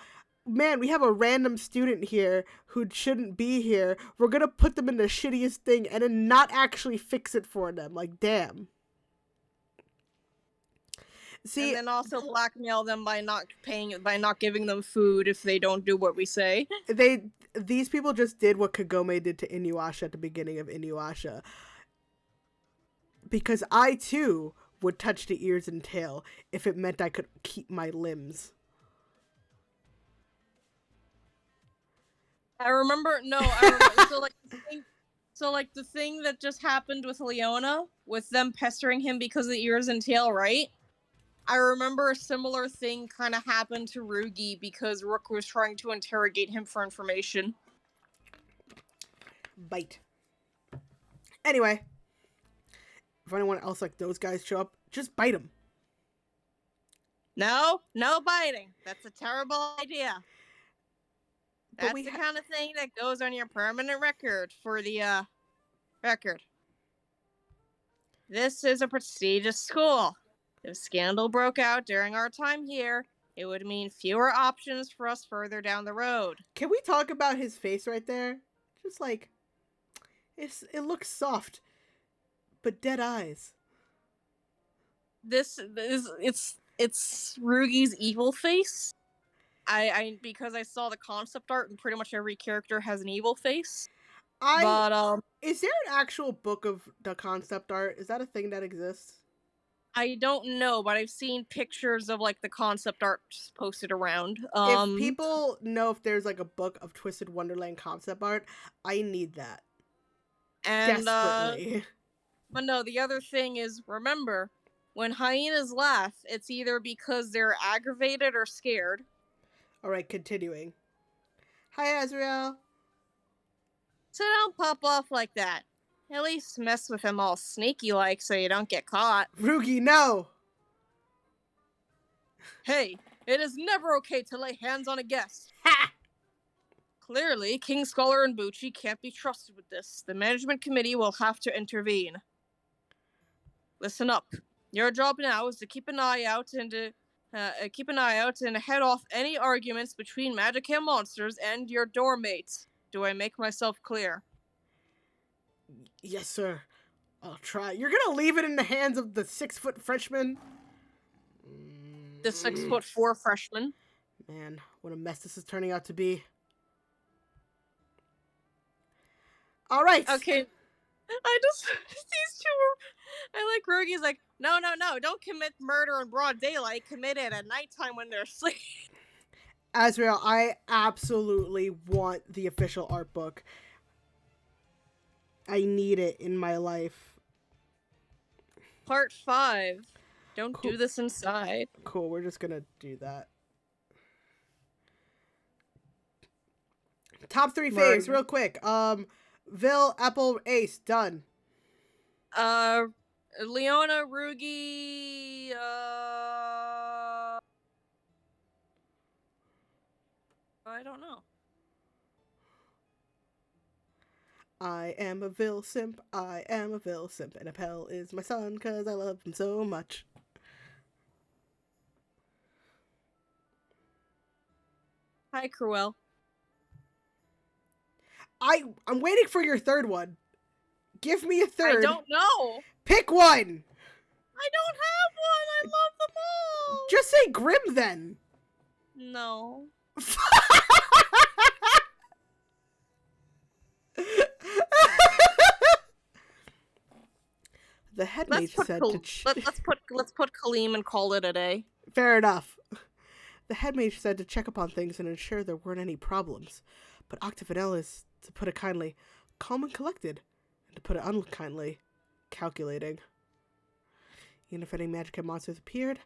man, we have a random student here who shouldn't be here. We're gonna put them in the shittiest thing and then not actually fix it for them. Like, damn. See, and then also blackmail them by not giving them food if they don't do what we say. These people just did what Kagome did to Inuyasha at the beginning of Inuyasha. Because I too would touch the ears and tail if it meant I could keep my limbs. I remember so the thing that just happened with Leona, with them pestering him because of the ears and tail, right? I remember a similar thing kind of happened to Rugi because Rook was trying to interrogate him for information. Bite. Anyway, if anyone else like those guys show up, just bite them. No biting. That's a terrible idea. That's the kind of thing that goes on your permanent record for the record. This is a prestigious school. If scandal broke out during our time here, it would mean fewer options for us further down the road. Can we talk about his face right there? Just like, it looks soft, but dead eyes. It's Rugi's evil face. Because I saw the concept art and pretty much every character has an evil face. Is there an actual book of the concept art? Is that a thing that exists? I don't know, but I've seen pictures of like the concept art posted around. If people know if there's like a book of Twisted Wonderland concept art, I need that. And desperately. But no, the other thing is, remember, when hyenas laugh, it's either because they're aggravated or scared. Alright, continuing. Hi, Azrael. So don't pop off like that. At least mess with him all sneaky-like so you don't get caught. Rugi, no! Hey, it is never okay to lay hands on a guest. Ha! Clearly, King Scholar and Bucci can't be trusted with this. The management committee will have to intervene. Listen up. Your job now is to keep an eye out and head off any arguments between Magicka monsters and your dorm mates. Do I make myself clear? Yes, sir. I'll try. You're gonna leave it in the hands of the 6-foot freshman? The 6'4" freshman. Man, what a mess this is turning out to be. All right. Okay. These two were, I like Rogi's like, no, don't commit murder in broad daylight, commit it at nighttime when they're asleep. Azrael, I absolutely want the official art book. I need it in my life. Part 5. Don't Cool. do this inside. Cool, we're just gonna do that. Top 3 faves, real quick. Vil, Apple, Ace, done. Leona, Rugi, I don't know. I am a Vil simp, I am a Vil simp, and Appel is my son because I love him so much. Hi, Cruel. I'm waiting for your third one. Give me a third. I don't know. Pick one. I don't have one. I love them all. Just say Grim then. No. The head mage said to let's put Kaleem and call it a day. Fair enough. The head mage said to check upon things and ensure there weren't any problems. But Octavanel is, to put it kindly, calm and collected, and to put it unkindly, calculating. Even if any magic monsters appeared,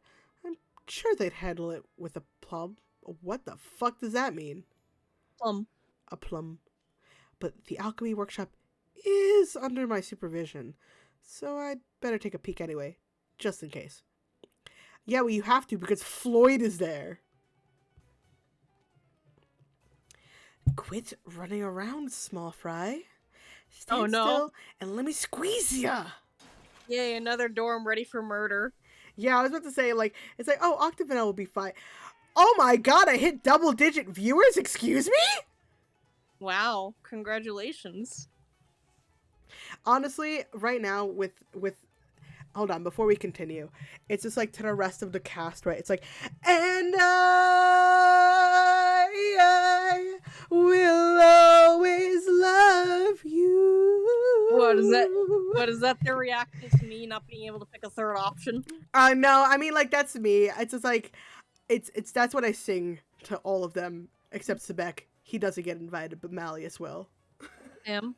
I'm sure they'd handle it with a plum. What the fuck does that mean? Plum. A plum. But the alchemy workshop is under my supervision, so I'd better take a peek anyway, just in case. Yeah, well, you have to because Floyd is there. Quit running around, small fry. Stand still and let me squeeze ya. Yay, another dorm ready for murder. Yeah, I was about to say, like, it's like, oh, Octavanel will be fine. Oh my god, I hit double-digit viewers? Excuse me? Wow, congratulations. Honestly, right now, with hold on, before we continue, it's just like to the rest of the cast, right? It's like, and I will always love you. What is that their reaction to me not being able to pick a third option? No, I mean, like, that's me. It's just like, it's that's what I sing to all of them, except Sebek. He doesn't get invited, but Malleus will. Damn.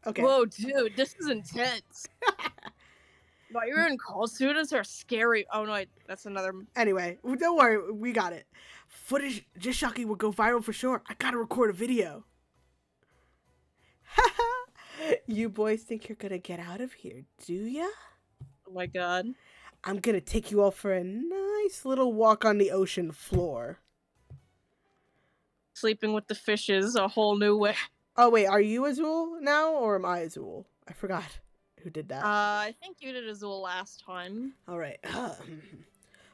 Okay. Whoa, dude, this is intense. But you're in call students are scary. Oh no, that's another. Anyway, don't worry, we got it. Footage just shocking will go viral for sure. I gotta record a video. You boys think you're gonna get out of here, do ya? Oh my god. I'm gonna take you all for a nice little walk on the ocean floor. Sleeping with the fishes a whole new way. Oh wait, are you Azul now, or am I Azul? I forgot who did that. I think you did Azul last time. All right.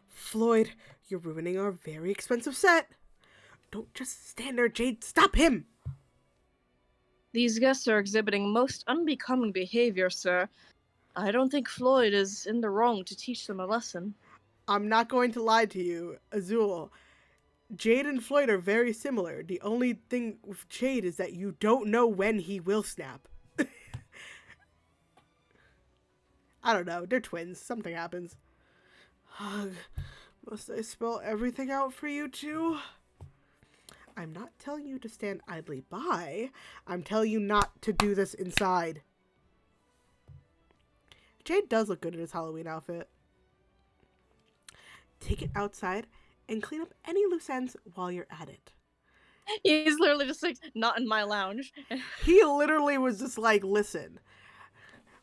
Floyd, you're ruining our very expensive set. Don't just stand there, Jade. Stop him! These guests are exhibiting most unbecoming behavior, sir. I don't think Floyd is in the wrong to teach them a lesson. I'm not going to lie to you, Azul. Jade and Floyd are very similar. The only thing with Jade is that you don't know when he will snap. I don't know. They're twins. Something happens. Must I spell everything out for you two? I'm not telling you to stand idly by. I'm telling you not to do this inside. Jade does look good in his Halloween outfit. Take it outside and clean up any loose ends while you're at it. He's literally just like, not in my lounge. He literally was just like, listen,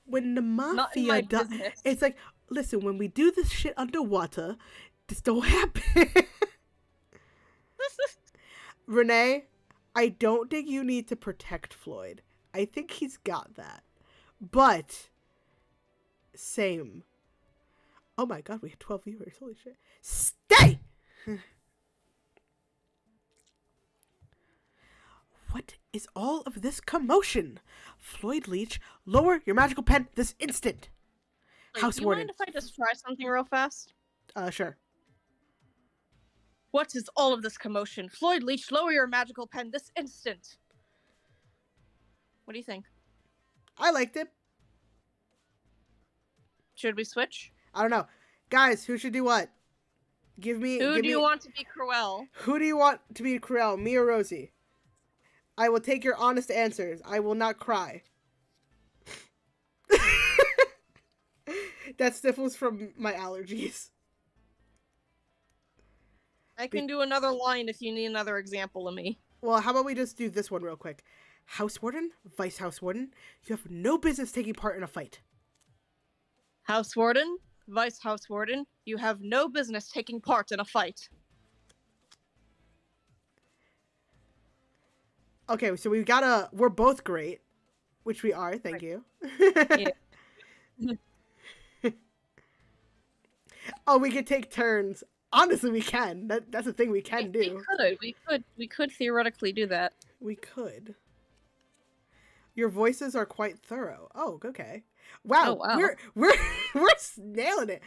when the mafia does, it's like, listen, when we do this shit underwater, this don't happen. Renee, I don't think you need to protect Floyd. I think he's got that. But, same. Oh my god, we had 12 viewers. Holy shit. Stay! What is all of this commotion? Floyd Leach, lower your magical pen this instant. Wait, House do you Warden. mind if I just try something real fast? Sure. What is all of this commotion? Floyd Leach, lower your magical pen this instant. What do you think? I liked it. Should we switch? I don't know. Guys, who should do what? Who Who do you want to be Cruel? Who do you want to be Cruel, me or Rosie? I will take your honest answers. I will not cry. That sniffles from my allergies. I can do another line if you need another example of me. Well, how about we just do this one real quick? House Warden, Vice House Warden, you have no business taking part in a fight. House Warden, Vice House Warden, you have no business taking part in a fight. Okay, so we're both great, which we are, thank you. Yeah. Oh, we could take turns. Honestly, we can. That's a thing we can do. We could theoretically do that. We could. Your voices are quite thorough. Oh, okay. Wow, Oh, wow. we're nailing it.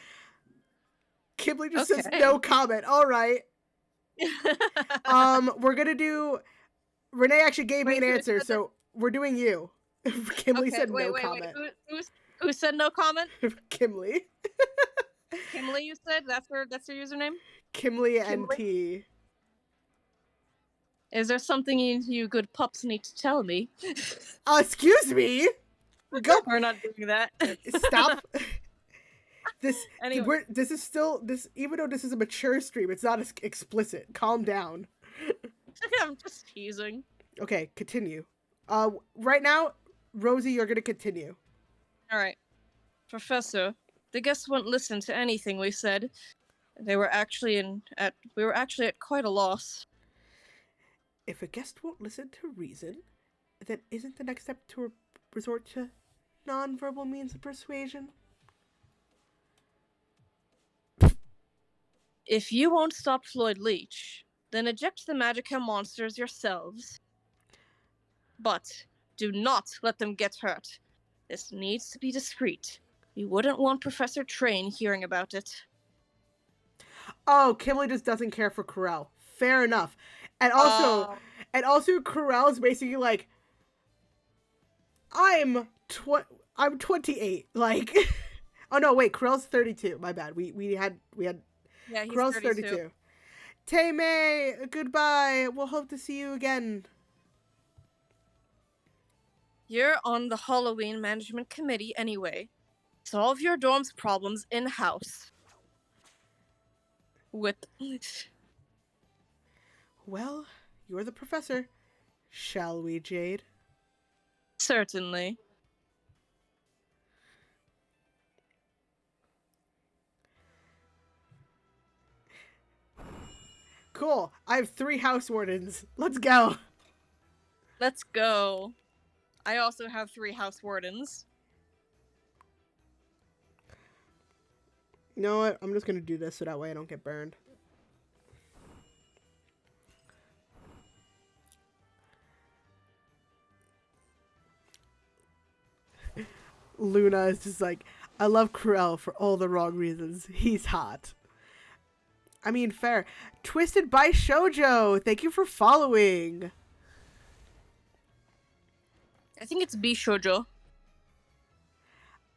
Kimberly just says Okay. no comment. All right. We're gonna do. Renee actually gave me Wait, an who answer, said so we're doing you. Kimberly said wait, no wait, comment. wait. Who said no comment? Kimberly. Kimberly, you said that's your username. Kimberly Kimberly? NT. Is there something you good pups need to tell me? Excuse me. Go. We're not doing that. Stop. This. Anyway. This is still this. Even though this is a mature stream, it's not as explicit. Calm down. I'm just teasing. Okay, continue. Right now, Rosie, you're gonna continue. All right, Professor. The guests wouldn't listen to anything we said. We were actually at quite a loss. If a guest won't listen to reason, then isn't the next step to resort to non-verbal means of persuasion? If you won't stop Floyd Leach, then eject the Magicka monsters yourselves. But do not let them get hurt. This needs to be discreet. We wouldn't want Professor Train hearing about it. Oh, Kimberly just doesn't care for Corel. Fair enough. And also, Corel's basically like, I'm 28. Like, oh no, wait, Corel's 32. My bad. We had. Yeah, he's Corel's 32. Tay-May, goodbye. We'll hope to see you again. You're on the Halloween Management Committee anyway. Solve your dorm's problems in-house. Well, you're the professor. Shall we, Jade? Certainly. Cool. I have 3 house wardens. Let's go. Let's go. I also have 3 house wardens. You know what? I'm just gonna do this so that way I don't get burned. Luna is just like, I love Cruel for all the wrong reasons. He's hot. I mean, fair. Twisted by Shoujo, thank you for following. I think it's Bishojo.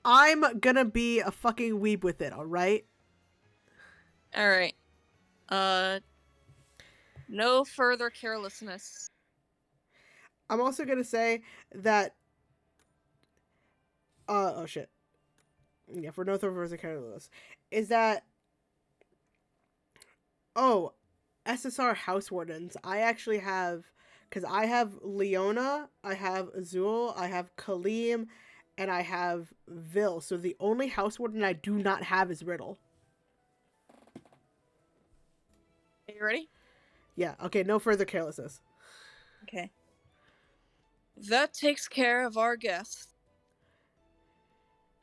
I'm gonna be a fucking weeb with it, alright? Alright. No further carelessness. I'm also gonna say that oh shit. Yeah, for no further careless. Is that SSR house wardens. I actually have, because I have Leona, I have Azul, I have Kaleem, and I have Vil. So the only house warden I do not have is Riddle. Are you ready? Yeah, okay, no further carelessness. Okay. That takes care of our guests.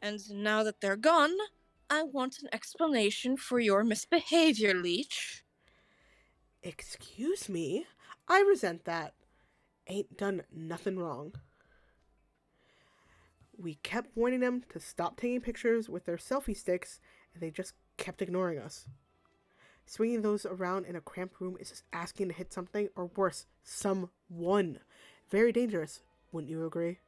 And now that they're gone, I want an explanation for your misbehavior, Leech. Excuse me? I resent that. ain't done nothing wrong. We kept warning them to stop taking pictures with their selfie sticks, and they just kept ignoring us. Swinging those around in a cramped room is just asking to hit something, or worse, someone. Very dangerous, wouldn't you agree?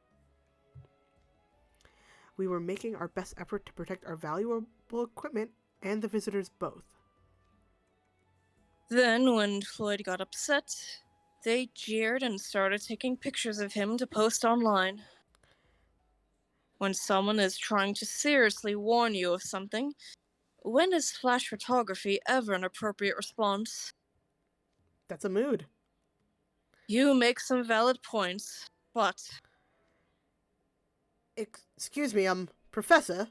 We were making our best effort to protect our valuable equipment and the visitors both. Then, when Floyd got upset, they jeered and started taking pictures of him to post online. When someone is trying to seriously warn you of something, when is flash photography ever an appropriate response? That's a mood. You make some valid points, but... Excuse me, Professor.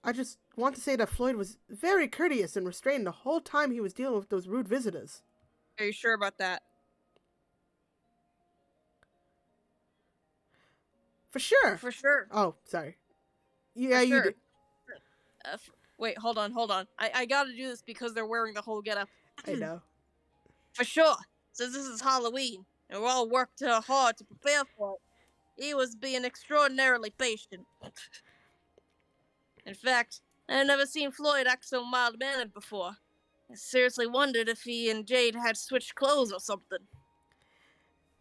I just want to say that Floyd was very courteous and restrained the whole time he was dealing with those rude visitors. Are you sure about that? For sure. For sure. Oh, sorry. Yeah, For you sure. do. Wait, hold on. I gotta do this because they're wearing the whole getup. I know. For sure. Since this is Halloween, and we all worked hard to prepare for it, he was being extraordinarily patient. In fact, I had never seen Floyd act so mild-mannered before. I seriously wondered if he and Jade had switched clothes or something.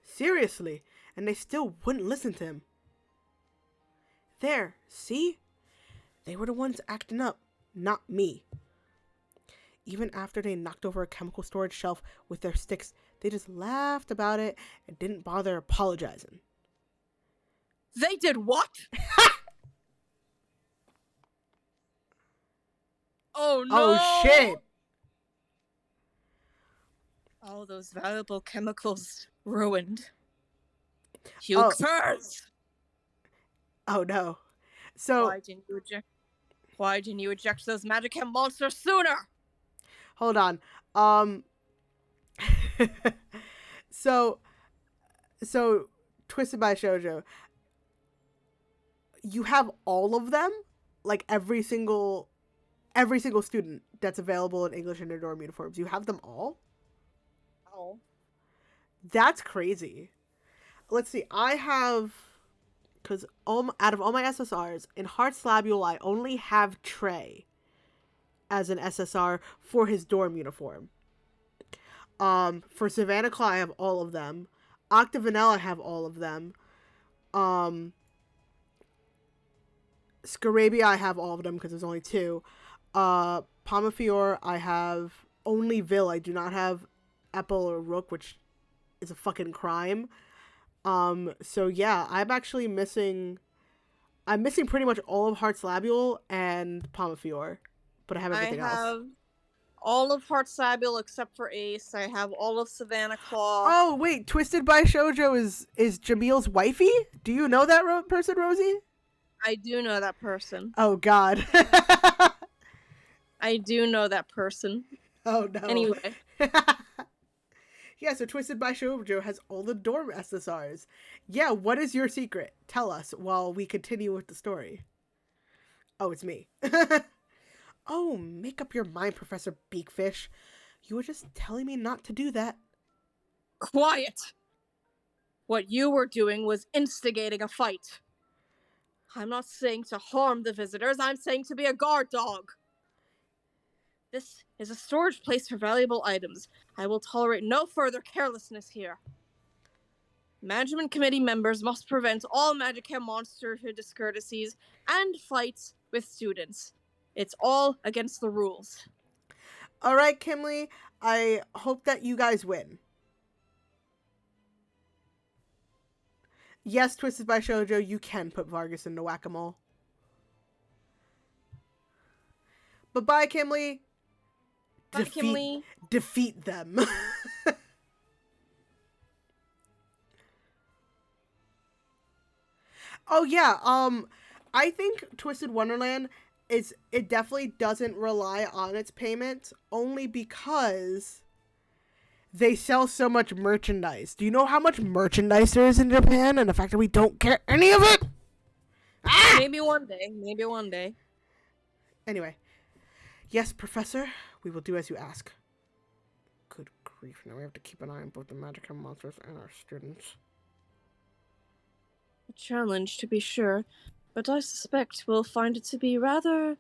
Seriously, and they still wouldn't listen to him. There, see? They were the ones acting up, not me. Even after they knocked over a chemical storage shelf with their sticks, they just laughed about it and didn't bother apologizing. They did what? Oh no! Oh shit! All those valuable chemicals ruined. You curse! Oh no. So Why didn't you eject those Magicam monsters sooner? Hold on. So Twisted by Shoujo, you have all of them? Like every single student that's available in English in their dorm uniforms. You have them all? Oh. That's crazy. Let's see. I have, because out of all my SSRs, in Hearts Labule, I only have Trey as an SSR for his dorm uniform. For Savannah Claw, I have all of them. Octavanel, I have all of them. Scarabia, I have all of them because there's only 2. Pomafior, I have only Vil. I do not have Apple or Rook, which is a fucking crime. So yeah, I'm missing pretty much all of Hearts Labule and Pomafior, but I have everything else. I have all of Hearts Labule except for Ace. I have all of Savannah Claw. Oh wait, Twisted by Shoujo is Jamil's wifey? Do you know that person, Rosie? I do know that person. Oh god. I do know that person. Oh no. Anyway. Yeah, so Twisted by Shoujo has all the dorm SSRs. Yeah, what is your secret? Tell us while we continue with the story. Oh, it's me. Oh, make up your mind, Professor Beakfish. You were just telling me not to do that. Quiet! What you were doing was instigating a fight. I'm not saying to harm the visitors, I'm saying to be a guard dog. This is a storage place for valuable items. I will tolerate no further carelessness here. Management committee members must prevent all Magicam monster discourtesies and fights with students. It's all against the rules. Alright, Kimley, I hope that you guys win. Yes, Twisted by Shoujo, you can put Vargas into Whack-A-Mole. But bye, Kimley. Bye, Kimley. Defeat them. Oh yeah, I think Twisted Wonderland it definitely doesn't rely on its payment only because they sell so much merchandise. Do you know how much merchandise there is in Japan and the fact that we don't get any of it? Ah! Maybe one day. Anyway. Yes, Professor, we will do as you ask. Good grief. Now we have to keep an eye on both the magic and monsters and our students. A challenge, to be sure, but I suspect we'll find it to be rather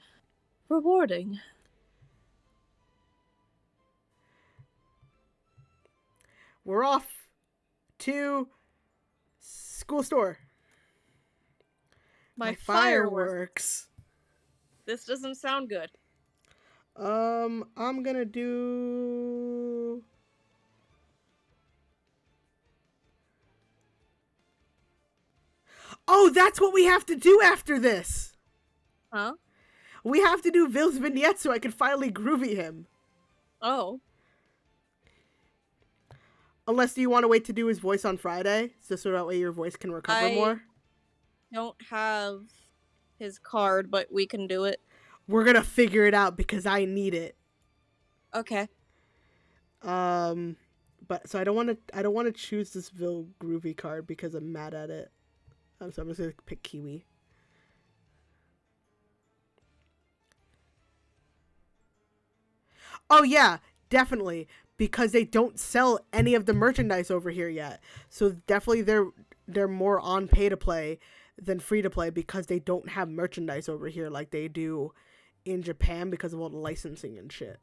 rewarding. We're off to school store. My fireworks. This doesn't sound good. I'm gonna do... Oh, that's what we have to do after this! Huh? We have to do Ville's vignette so I can finally groovy him. Oh. Unless, do you want to wait to do his voice on Friday? So that way your voice can recover more? Don't have his card, but we can do it. We're gonna figure it out because I need it. Okay. But so I don't want to choose this Ville Groovy card because I'm mad at it. So I'm just gonna pick Kiwi. Oh yeah, definitely, because they don't sell any of the merchandise over here yet. So definitely they're more on pay to play than free to play because they don't have merchandise over here like they do in Japan because of all the licensing and shit.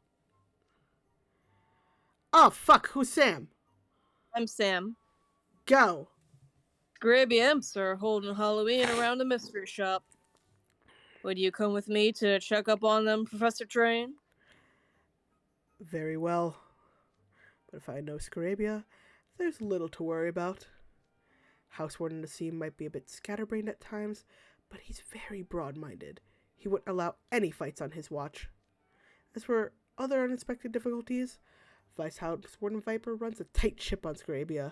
Oh fuck, who's Sam? I'm Sam. Go. Grabby Imps are holding Halloween around the mystery shop. Would you come with me to check up on them, Professor Train? Very well. But if I know Scarabia, there's little to worry about. House Warden Nassim might be a bit scatterbrained at times, but he's very broad-minded. He wouldn't allow any fights on his watch. As for other unexpected difficulties, Vice House Warden Viper runs a tight ship on Scarabia.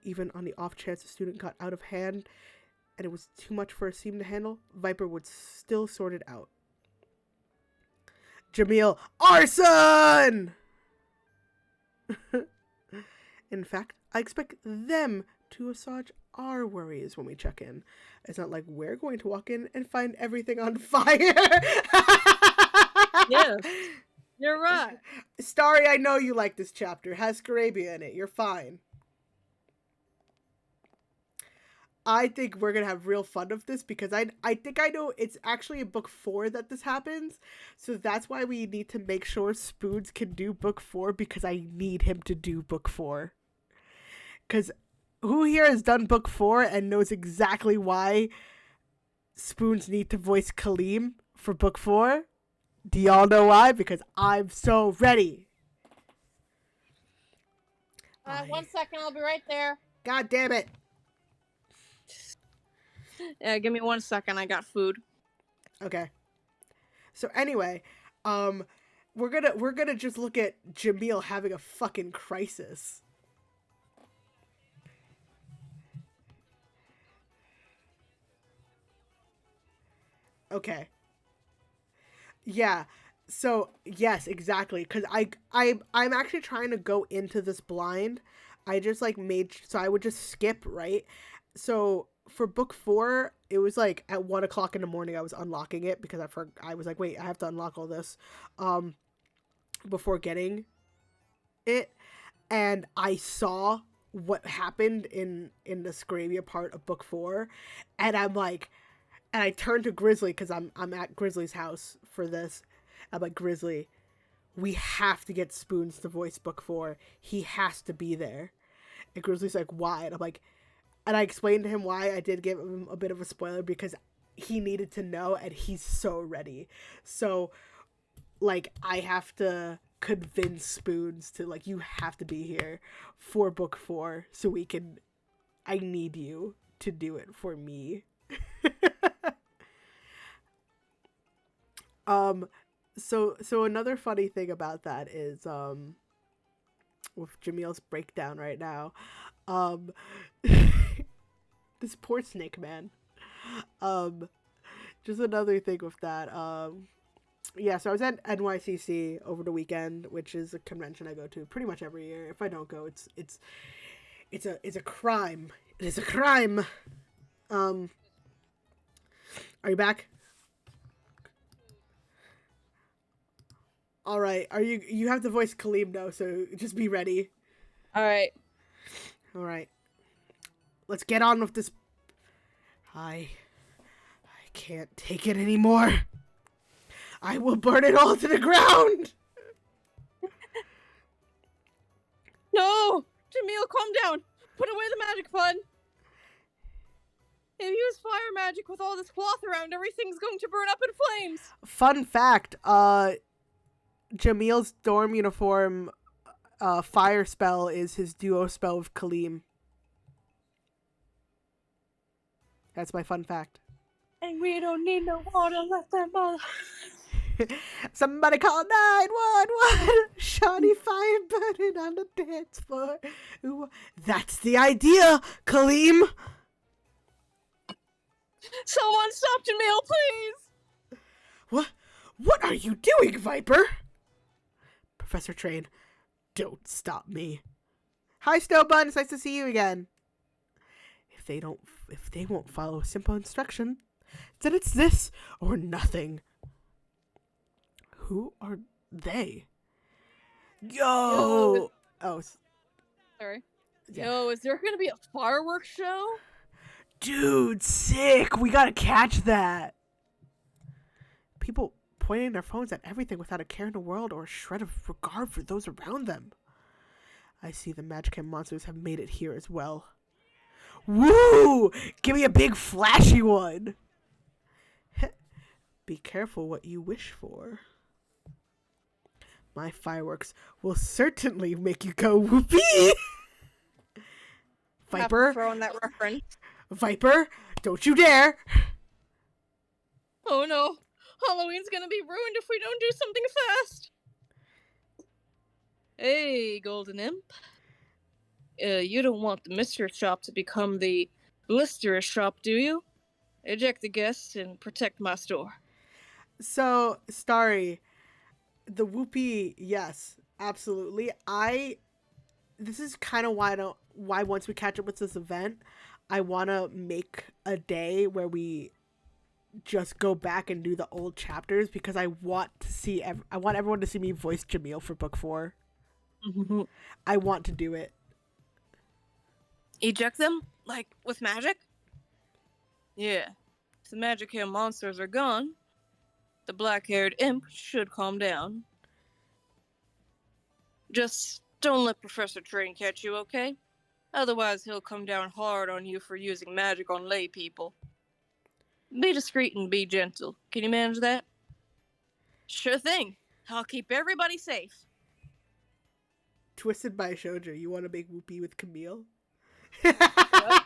Even on the off chance a student got out of hand and it was too much for Nassim to handle, Viper would still sort it out. Jamil, arson! In fact, I expect them to assuage our worries when we check in. It's not like we're going to walk in and find everything on fire. Yes, you're right. Starry, I know you like this chapter. It has Scarabia in it. You're fine. I think we're going to have real fun with this because I think I know it's actually in book 4 that this happens. So that's why we need to make sure Spoons can do book 4 because I need him to do book 4. Because who here has done book 4 and knows exactly why Spoons need to voice Kaleem for book 4? Do y'all know why? Because I'm so ready. 1 second, I'll be right there. God damn it. Yeah, give me 1 second. I got food. Okay. So anyway, we're gonna just look at Jamil having a fucking crisis. Okay. Yeah. So yes, exactly. Cause I'm actually trying to go into this blind. I just like so I would just skip, right? So for book 4, it was like at 1 o'clock in the morning I was unlocking it because I was like, wait, I have to unlock all this before getting it, and I saw what happened in the Scarabia part of book 4, and I'm like, and I turned to Grizzly because I'm at Grizzly's house for this. I'm like, Grizzly, we have to get Spoons to voice book 4. He has to be there. And Grizzly's like, why? And I'm like, and I explained to him why. I did give him a bit of a spoiler because he needed to know and he's so ready. So, like, I have to convince Spoons to, like, you have to be here for book 4 so I need you to do it for me. So another funny thing about that is, with Jamil's breakdown right now, this poor snake man. Just another thing with that. Yeah, so I was at NYCC over the weekend, which is a convention I go to pretty much every year. If I don't go, it's a crime. It is a crime. Are you back? All right. You have to voice Kaleem now, so just be ready. All right. All right. Let's get on with this. I can't take it anymore. I will burn it all to the ground. No! Jamil, calm down. Put away the magic fun. If you use fire magic with all this cloth around, everything's going to burn up in flames. Fun fact, Jamil's dorm uniform fire spell is his duo spell with Kaleem. That's my fun fact. And we don't need no water, let them all. Somebody call 911. Shawty fire burning on the dance floor. Ooh, that's the idea, Kaleem. Someone stop Jamil, please. What are you doing, Viper? Professor Train, don't stop me. Hi, Snowbun. It's nice to see you again. If they won't follow a simple instruction, then it's this or nothing. Who are they? Yo! Oh, sorry. yeah. Yo, is there gonna be a fireworks show? Dude, sick! We gotta catch that! People pointing their phones at everything without a care in the world or a shred of regard for those around them. I see the Magicam monsters have made it here as well. Woo! Give me a big flashy one! Be careful what you wish for. My fireworks will certainly make you go whoopee! Viper? Throwing that reference. Viper, don't you dare! Oh no, Halloween's gonna be ruined if we don't do something fast. Hey, Golden Imp. You don't want the mystery shop to become the blisterous shop, do you? Eject the guests and protect my store. So, Starry, the whoopee, yes, absolutely. This is kind of why once we catch up with this event, I want to make a day where we just go back and do the old chapters because I want everyone to see me voice Jamil for book 4. Mm-hmm. I want to do it. Eject them? Like, with magic? Yeah. If the magic hair monsters are gone, the black-haired imp should calm down. Just don't let Professor Train catch you, okay? Otherwise, he'll come down hard on you for using magic on lay people. Be discreet and be gentle. Can you manage that? Sure thing. I'll keep everybody safe. Twisted by Shoujo, you want to make whoopee with Camille? Yep.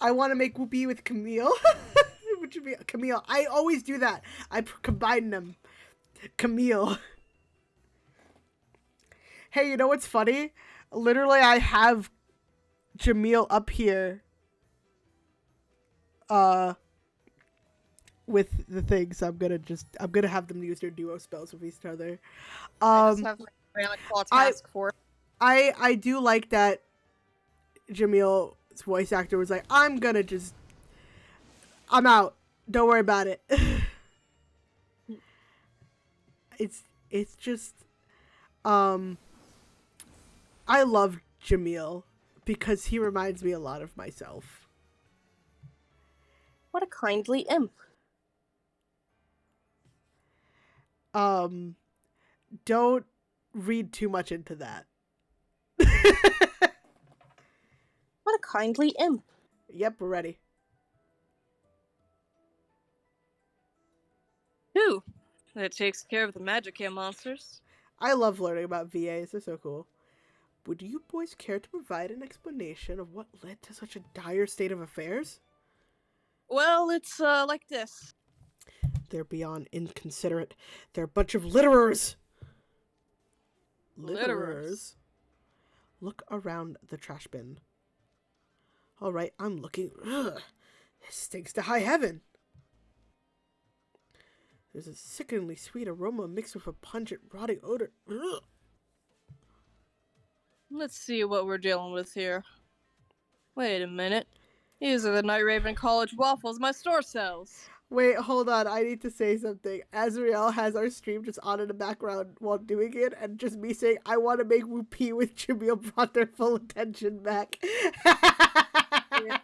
I want to make whoopee with Camille. Which would be Camille. I always do that. I combine them. Camille. Hey, you know what's funny? Literally, I have Jamil up here. With the thing, so I'm gonna have them use their duo spells with each other. I just have my claw task force. I do like that Jamil's voice actor was like, I'm out. Don't worry about it. It's just I love Jamil because he reminds me a lot of myself. What a kindly imp. Don't read too much into that. What a kindly imp. Yep, we're ready. Who? That takes care of the magic hair monsters. I love learning about VAs. They're so cool. Would you boys care to provide an explanation of what led to such a dire state of affairs? Well, it's like this. They're beyond inconsiderate. They're a bunch of litterers. Litterers? Look around the trash bin. All right, I'm looking. Ugh, this stinks to high heaven. There's a sickeningly sweet aroma mixed with a pungent, rotting odor. Ugh. Let's see what we're dealing with here. Wait a minute. These are the Night Raven College waffles my store sells. Wait, hold on. I need to say something. Azrael has our stream just on in the background while doing it, and just me saying, I want to make Whoopee with Jamil brought their full attention back. Yeah.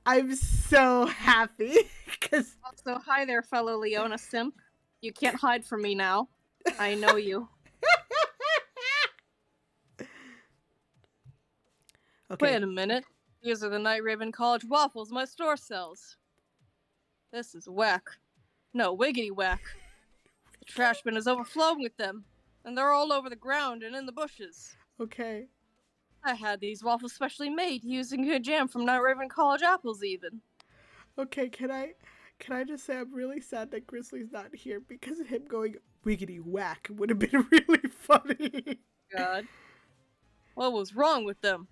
I'm so happy because Also, hi there, fellow Leona simp. You can't hide from me now. I know you. okay. Wait a minute. These are the Night Raven College waffles my store sells. This is whack. No, wiggity whack. The trash bin is overflowing with them, and they're all over the ground and in the bushes. Okay. I had these waffles specially made using good jam from Night Raven College apples even. Okay, can I just say I'm really sad that Grizzly's not here because him going wiggity whack would have been really funny. God. What was wrong with them?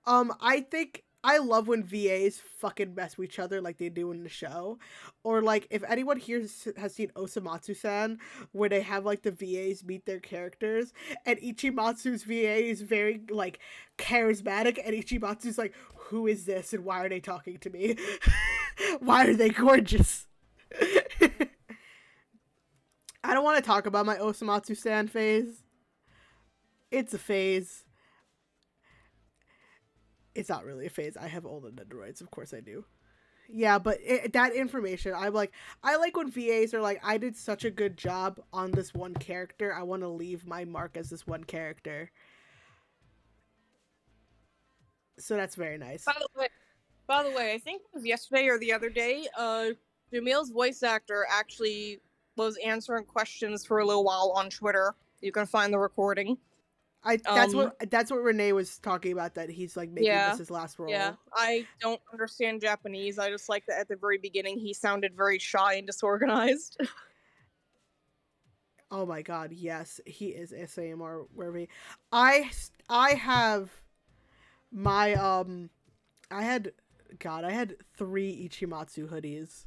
I think I love when VAs fucking mess with each other like they do in the show. Or like if anyone here has seen Osamatsu-san, where they have like the VAs meet their characters, and Ichimatsu's VA is very like charismatic, and Ichimatsu's like, who is this and why are they talking to me? Why are they gorgeous? I don't want to talk about my Osamatsu-san phase. It's a phase. It's not really a phase. I have older Nendoroids, of course I do. Yeah, but that information, I like when VAs are like, I did such a good job on this one character. I want to leave my mark as this one character. So that's very nice. By the way, I think it was yesterday or the other day, Jamil's voice actor actually was answering questions for a little while on Twitter. You can find the recording. That's what Renee was talking about, that he's like making this his last role. Yeah, I don't understand Japanese. I just like that at the very beginning he sounded very shy and disorganized. Oh my god, yes, he is SAMR worthy. I have my I had 3 Ichimatsu hoodies.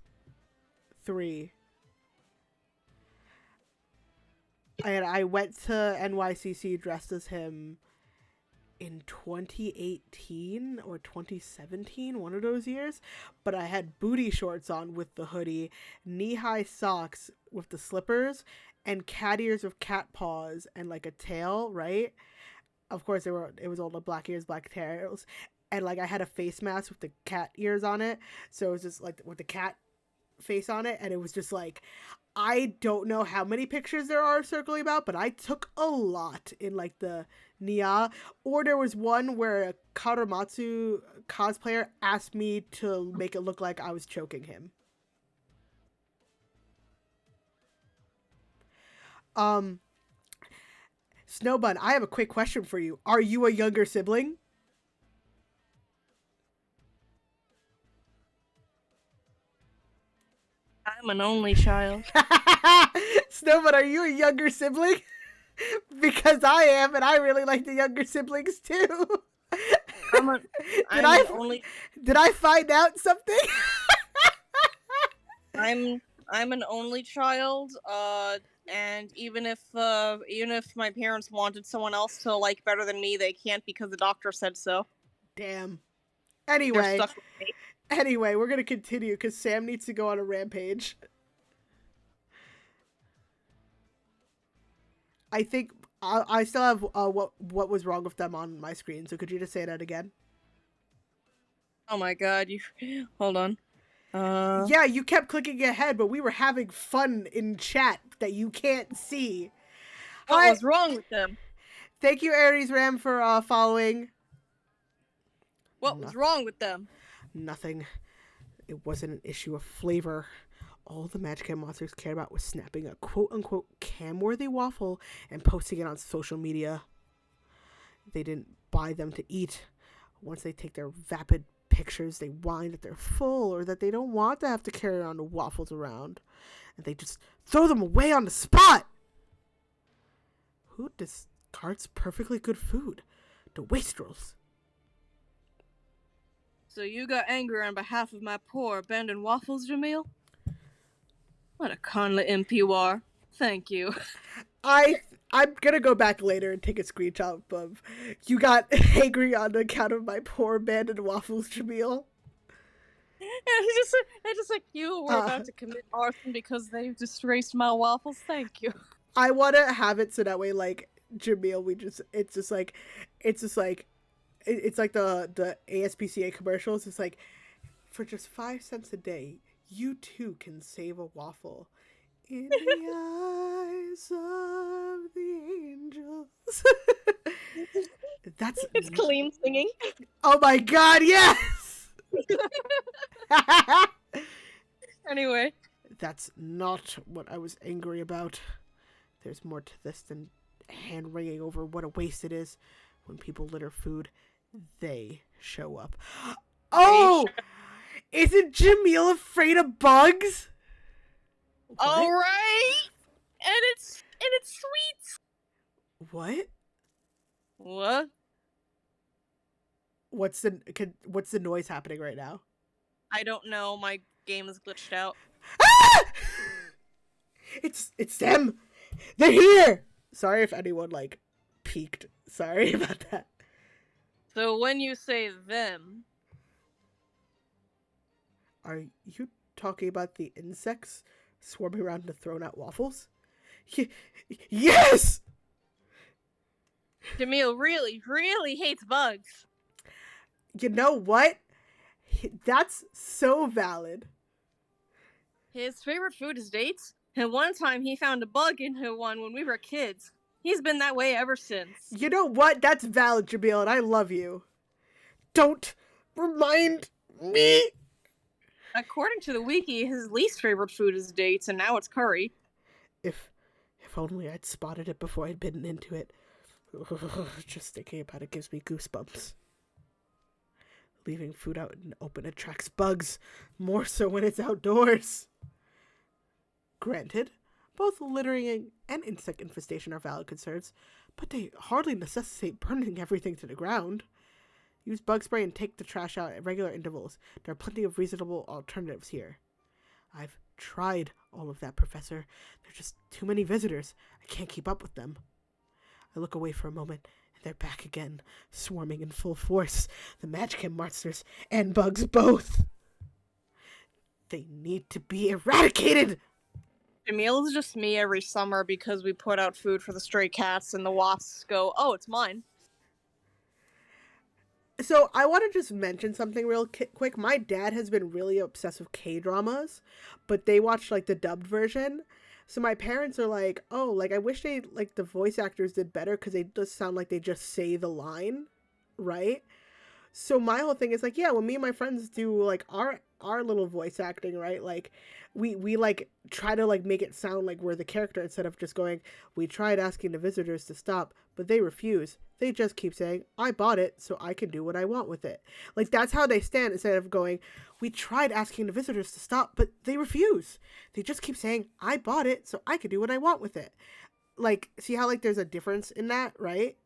3. And I went to NYCC dressed as him in 2018 or 2017, one of those years. But I had booty shorts on with the hoodie, knee-high socks with the slippers, and cat ears with cat paws and like a tail, right? Of course, it was all the black ears, black tails. And like I had a face mask with the cat ears on it. So it was just like with the cat face on it. And it was just like, I don't know how many pictures there are circling about, but I took a lot in like the Nia. Or there was one where a Karamatsu cosplayer asked me to make it look like I was choking him. Snowbun, I have a quick question for you. Are you a younger sibling? I'm an only child. Snowbun, are you a younger sibling? Because I am, and I really like the younger siblings too. Did I find out something? I'm an only child, and even if my parents wanted someone else to like better than me, they can't because the doctor said so. Damn. They're stuck with me. Anyway, we're gonna continue because Sam needs to go on a rampage. I think I still have what was wrong with them on my screen. So could you just say that again? Oh my god! Hold on. Yeah, you kept clicking ahead, but we were having fun in chat that you can't see. What was wrong with them? Thank you, Aries Ram, for following. What was wrong with them? Nothing. It wasn't an issue of flavor. All the Magic Cam monsters cared about was snapping a quote-unquote cam-worthy waffle and posting it on social media. They didn't buy them to eat. Once they take their vapid pictures, they whine that they're full or that they don't want to have to carry on the waffles around. And they just throw them away on the spot! Who discards perfectly good food? The wastrels. So you got angry on behalf of my poor abandoned waffles, Jamil? What a kindly imp you are. Thank you. I'm gonna go back later and take a screenshot of you got angry on account of my poor abandoned waffles, Jamil. it's just like you were Uh, about to commit arson because they disgraced my waffles. Thank you. I want to have it so that way, like Jamil, it's just like, it's like the ASPCA commercials. It's like, for just 5 cents a day, you too can save a waffle in the eyes of the angels. That's It's clean singing. oh my god, yes. Anyway, That's not what I was angry about. There's more to this than hand wringing over what a waste it is. When people litter food, they show up. Oh! Isn't Jamil afraid of bugs? all right, and it's sweet. What? What? What's the noise happening right now? I don't know. My game is glitched out. Ah! It's them. They're here. Sorry if anyone like peeked. Sorry about that. So when you say them, Are you talking about the insects swarming around to throw out waffles? Yes! Jamil really, really hates bugs. You know what? That's so valid. His favorite food is dates, and one time he found a bug in one when we were kids. He's been that way ever since. You know what? That's valid, Jamil, and I love you. Don't remind me. According to the wiki, his least favorite food is dates, and now it's curry. If only I'd spotted it before I'd bitten into it. Just thinking about it gives me goosebumps. Leaving food out in the open attracts bugs, more so when it's outdoors. Granted, both littering and insect infestation are valid concerns, but they hardly necessitate burning everything to the ground. Use bug spray and take the trash out at regular intervals. There are plenty of reasonable alternatives here. I've tried all of that, Professor. There are just too many visitors. I can't keep up with them. I look away for a moment, and they're back again, swarming in full force. The Magicam monsters and bugs both. They need to be eradicated! Jamil is just me every summer because we put out food for the stray cats, and the wasps go, oh, it's mine. So I want to just mention something real quick. My dad has been really obsessed with K-dramas, but they watch like the dubbed version. So my parents are like, oh, like I wish they like the voice actors did better because they just sound like they just say the line, right? So my whole thing is like, yeah, when me and my friends do like our little voice acting, right? Like we like try to like make it sound like we're the character instead of just going, we tried asking the visitors to stop, but they refuse. They just keep saying, I bought it, so I can do what I want with it. Like, that's how they stand instead of going, we tried asking the visitors to stop, but they refuse. They just keep saying, I bought it, so I can do what I want with it. Like, see how, like, there's a difference in that, right?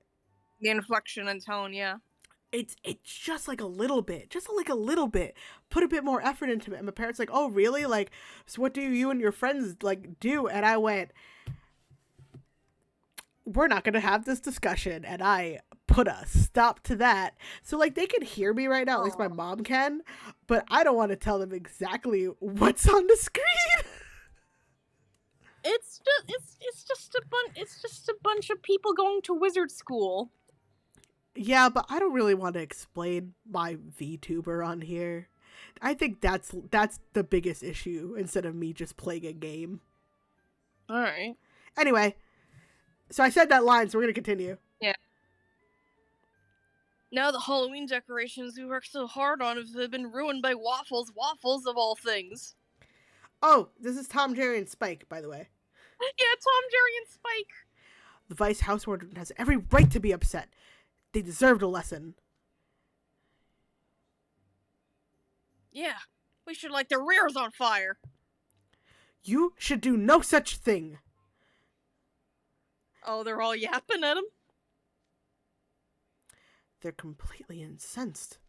The inflection and tone, yeah. It's just like a little bit. Just like a little bit. Put a bit more effort into it. And my parents like, oh, really? Like, so what do you and your friends, like, do? And I went, we're not going to have this discussion. And I put a stop to that. So, like, they can hear me right now. At least my mom can. But I don't want to tell them exactly what's on the screen. It's just a bunch of people going to wizard school. Yeah, but I don't really want to explain my VTuber on here. I think that's the biggest issue instead of me just playing a game. All right. Anyway, so I said that line, so we're going to continue. Yeah. Now the Halloween decorations we worked so hard on have been ruined by waffles of all things. Oh, this is Tom, Jerry, and Spike, by the way. Yeah, Tom, Jerry, and Spike. The Vice House Warden has every right to be upset. They deserved a lesson. Yeah, we should light their rears on fire. You should do no such thing. Oh, they're all yapping at him? They're completely incensed.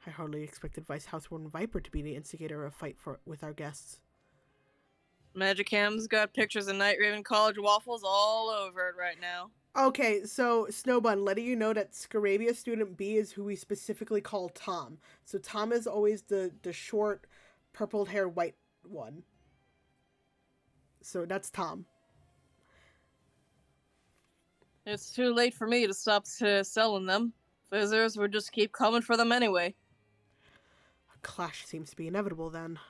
I hardly expected Vice House Warden Viper to be the instigator of a fight with our guests. Magicam's got pictures of Night Raven College waffles all over it right now. Okay, so Snowbun, letting you know that Scarabia student B is who we specifically call Tom. So Tom is always the short, purpled hair, white one. So that's Tom. It's too late for me to stop selling them. Visitors would just keep coming for them anyway. A clash seems to be inevitable then.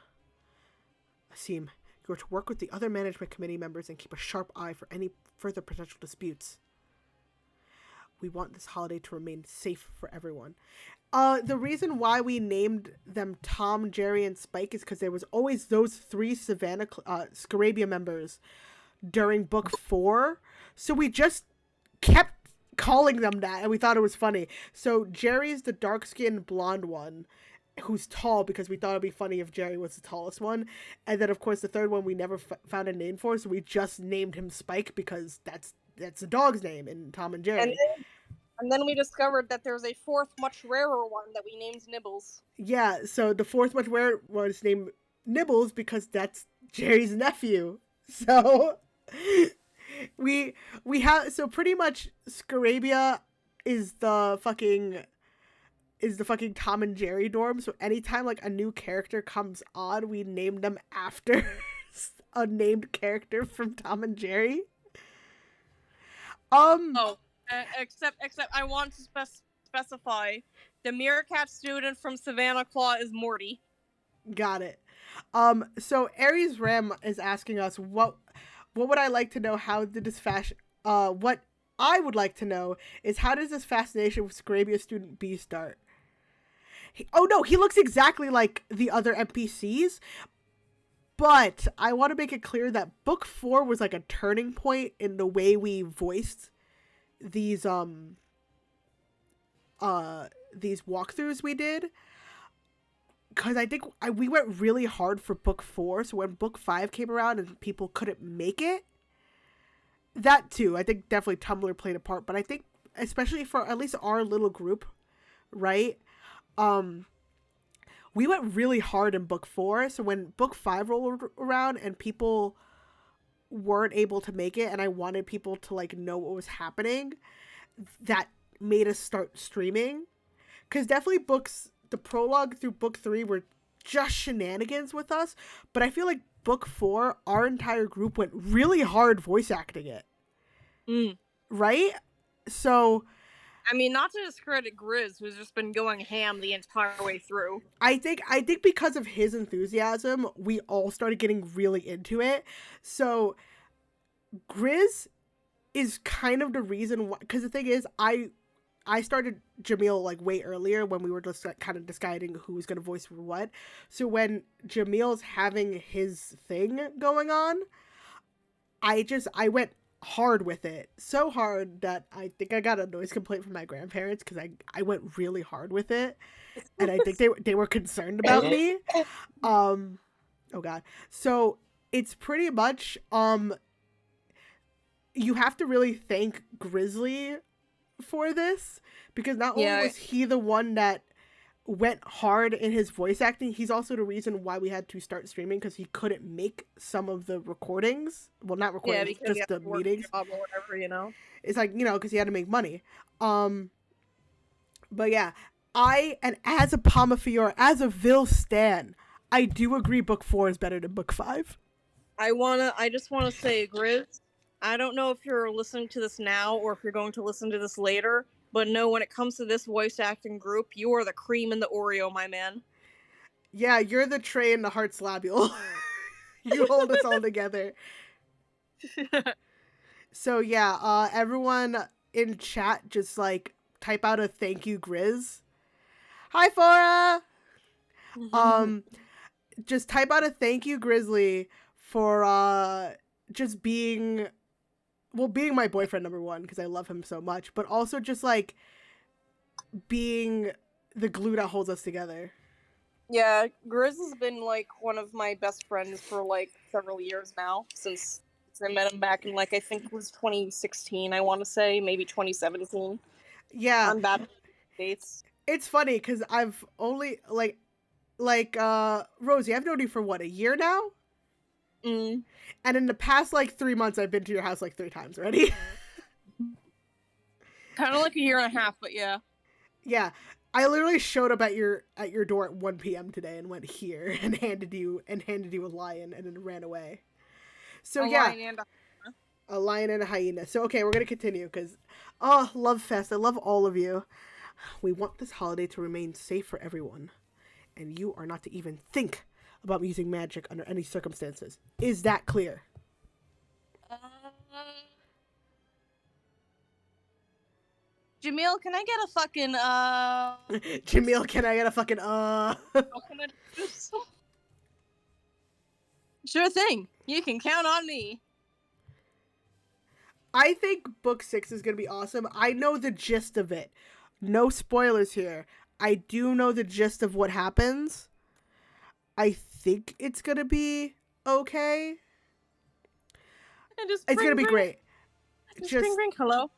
Asim, you are to work with the other management committee members and keep a sharp eye for any further potential disputes. We want this holiday to remain safe for everyone. The reason why we named them Tom, Jerry, and Spike is because there was always those 3 Scarabia members during book 4. So we just kept calling them that, and we thought it was funny. So Jerry's the dark-skinned blonde one who's tall, because we thought it'd be funny if Jerry was the tallest one. And then, of course, the third one we never found a name for, so we just named him Spike because that's the dog's name in Tom and Jerry. And then we discovered that there's a 4th, much rarer one that we named Nibbles. Yeah, so the 4th much rarer one is named Nibbles because that's Jerry's nephew. So we have, so pretty much Scarabia is the fucking Tom and Jerry dorm. So anytime like a new character comes on, we name them after a named character from Tom and Jerry. Except I want to specify the Meerkat student from Savannah Claw is Morty. Got it. So Aries Ram is asking us what would I like to know? How did this what I would like to know is how does this fascination with Scarabia student B start? He looks exactly like the other NPCs. But I want to make it clear that book 4 was like a turning point in the way we voiced these walkthroughs we did. Because I think we went really hard for book 4. So when book 5 came around and people couldn't make it, that too, I think definitely Tumblr played a part. But I think especially for at least our little group, right? We went really hard in book 4, so when book 5 rolled around and people weren't able to make it, and I wanted people to like know what was happening, that made us start streaming. Because definitely the prologue through book 3 were just shenanigans with us, but I feel like book 4, our entire group went really hard voice acting it. Right? So I mean, not to discredit Grizz, who's just been going ham the entire way through. I think because of his enthusiasm, we all started getting really into it. So Grizz is kind of the reason why, because the thing is, I started Jamil like way earlier when we were just like, kind of deciding who was going to voice for what. So when Jamil's having his thing going on, I went hard with it, so hard that I think I got a noise complaint from my grandparents because I went really hard with it, and I think they were concerned about me. Oh god. So it's pretty much you have to really thank Grizzly for this, because not only was he the one that went hard in his voice acting, he's also the reason why we had to start streaming, because he couldn't make some of the recordings. Well, not recordings, just the meetings. Or whatever, It's like, because he had to make money. But yeah, as a Pomafior, as a Vil stan, I do agree book 4 is better than book 5. I just wanna say, Grizz, I don't know if you're listening to this now or if you're going to listen to this later, but no, when it comes to this voice acting group, you are the cream in the Oreo, my man. Yeah, you're the tray in the heart's labule. You hold us all together. So yeah, everyone in chat just like type out a thank you, Grizz. Hi, Fora! Just type out a thank you, Grizzly, for just being my boyfriend, number one, because I love him so much, but also just like being the glue that holds us together. Yeah, Grizz has been like one of my best friends for like several years now, since I met him back in like, I think it was 2016, I want to say, maybe 2017. Yeah. On bad dates. It's funny because I've only Rosie, I've known you for what, a year now? Mm. And in the past, like, 3 months, I've been to your house, like, 3 times already. Kind of like a year and a half, but yeah. Yeah. I literally showed up at your door at 1 p.m. today and went here and handed you a lion and then ran away. So A yeah, lion and a lion and a hyena. So okay, we're gonna continue because, oh, Love Fest. I love all of you. We want this holiday to remain safe for everyone, and you are not to even think about using magic under any circumstances. Is that clear? uh, Jamil, can I get a fucking Jamil, can I get a fucking coconut juice? Sure thing. You can count on me. I think book 6 is gonna be awesome. I know the gist of it. No spoilers here. I do know the gist of what happens. I think it's gonna be okay. And just It's gonna be great. Just bring hello.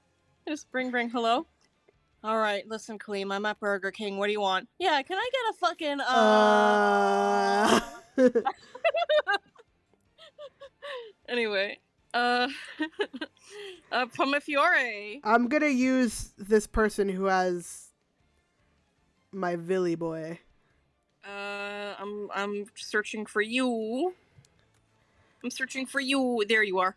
Just bring hello. All right, listen, Kaleem, I'm at Burger King. What do you want? Yeah, can I get a fucking Anyway, Pomifiore. I'm gonna use this person who has my Villy boy. I'm searching for you. I'm searching for you. There you are.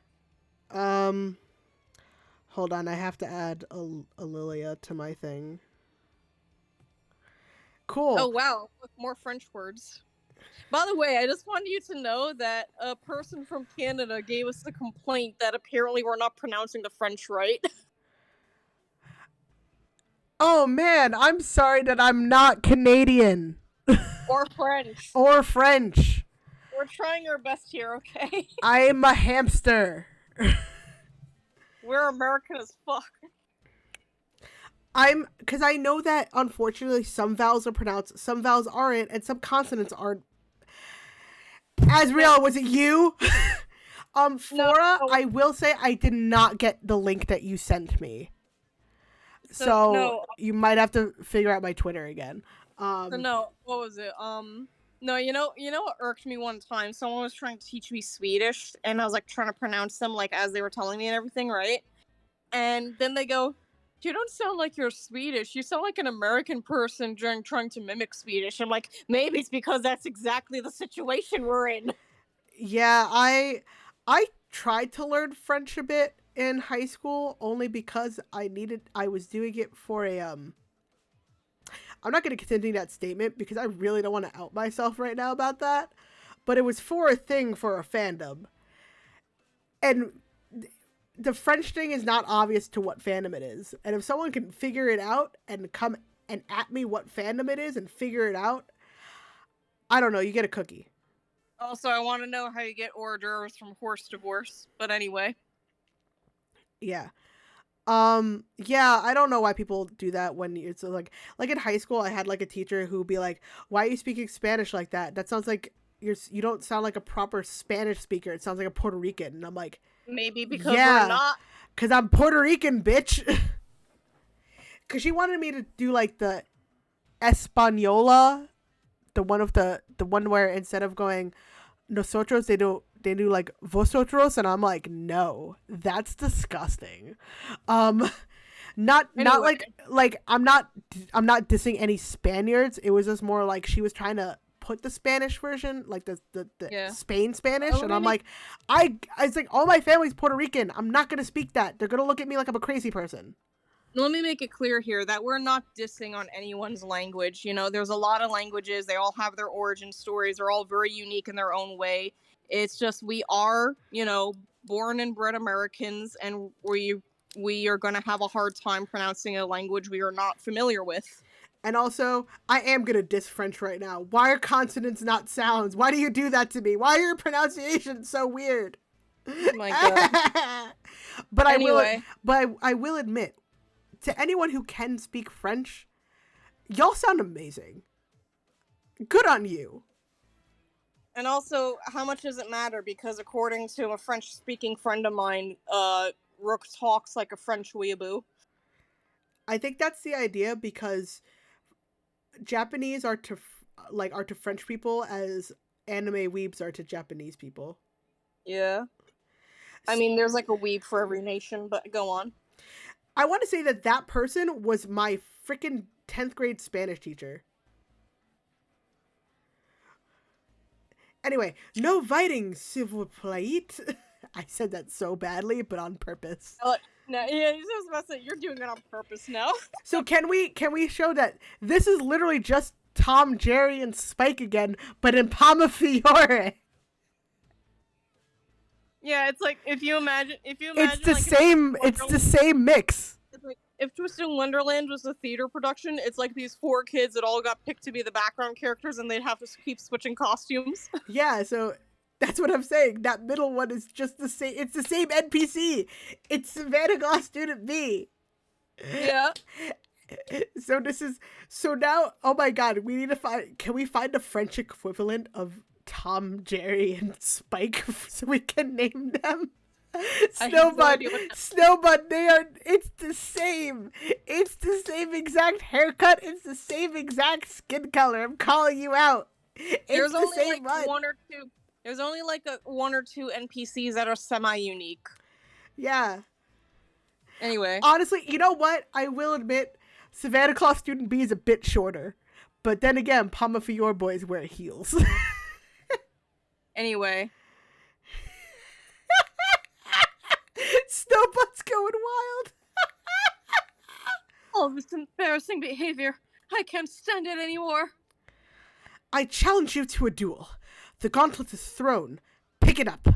Hold on, I have to add a Lilia to my thing. Cool. Oh wow, with more French words. By the way, I just wanted you to know that a person from Canada gave us a complaint that apparently we're not pronouncing the French right. Oh man, I'm sorry that I'm not Canadian. Or French. Or French. We're trying our best here, okay? I'm a hamster. We're American as fuck. Because I know that unfortunately some vowels are pronounced, some vowels aren't, and some consonants aren't. Azriel, was it you? Flora, no. I will say I did not get the link that you sent me. So no. You might have to figure out my Twitter again. No, what was it? No, you know what irked me one time? Someone was trying to teach me Swedish, and I was like trying to pronounce them like as they were telling me and everything, right? And then they go, "You don't sound like you're Swedish. You sound like an American person trying to mimic Swedish." I'm like, maybe it's because that's exactly the situation we're in. Yeah, I tried to learn French a bit in high school only because I was doing it for a I'm not going to continue that statement because I really don't want to out myself right now about that, but it was for a thing for a fandom. And the French thing is not obvious to what fandom it is. And if someone can figure it out and come and at me what fandom it is and figure it out, I don't know, you get a cookie. Also, I want to know how you get hors d'oeuvres from horse divorce. But anyway. Yeah. Yeah, I don't know why people do that when it's like in high school I had like a teacher who'd be like, "Why are you speaking Spanish like that? That sounds like you don't sound like a proper Spanish speaker. It sounds like a Puerto Rican." And I'm like, maybe because we're not. Cuz I'm Puerto Rican, bitch. Cuz she wanted me to do like the Española, the one where instead of going nosotros they do like vosotros, and I'm like, no, that's disgusting. Not like I'm not dissing any Spaniards. It was just more like she was trying to put the Spanish version, like the Spain Spanish, and I'm like, it's like all my family's Puerto Rican. I'm not gonna speak that. They're gonna look at me like I'm a crazy person. Let me make it clear here that we're not dissing on anyone's language. You know, there's a lot of languages. They all have their origin stories. They're all very unique in their own way. It's just we are, born and bred Americans, and we are going to have a hard time pronouncing a language we are not familiar with. And also, I am going to diss French right now. Why are consonants not sounds? Why do you do that to me? Why are your pronunciations so weird? Oh my God. But I will admit, to anyone who can speak French, y'all sound amazing. Good on you. And also, how much does it matter? Because according to a French-speaking friend of mine, Rook talks like a French weeaboo. I think that's the idea, because Japanese are to French people as anime weebs are to Japanese people. Yeah. I mean, there's like a weeb for every nation, but go on. I want to say that that person was my freaking 10th grade Spanish teacher. Anyway, no fighting, s'il vous plaît. I said that so badly, but on purpose. No, yeah, I was about to say, you're doing it on purpose now. So can we show that this is literally just Tom, Jerry, and Spike again, but in Palma Fiore? Yeah, it's like if you imagine It's the like, same. It's the same mix. It's like if Twisted Wonderland was a theater production, it's like these 4 kids that all got picked to be the background characters, and they'd have to keep switching costumes. Yeah, so that's what I'm saying. That middle one is just the same. It's the same NPC. It's Savannah Glass Student B. Yeah. So now, oh my god, we need to find. Can we find a French equivalent of Tom, Jerry, and Spike so we can name them? Snowbud, it's the same. It's the same exact haircut. It's the same exact skin color. I'm calling you out. There's only like one or two. There's only like one or two NPCs that are semi-unique. Yeah. Anyway. Honestly, you know what? I will admit, Savannah Claus Student B is a bit shorter. But then again, Palma Fiore boys wear heels. Anyway. Snowbud's going wild. All this embarrassing behavior. I can't stand it anymore. I challenge you to a duel. The gauntlet is thrown. Pick it up.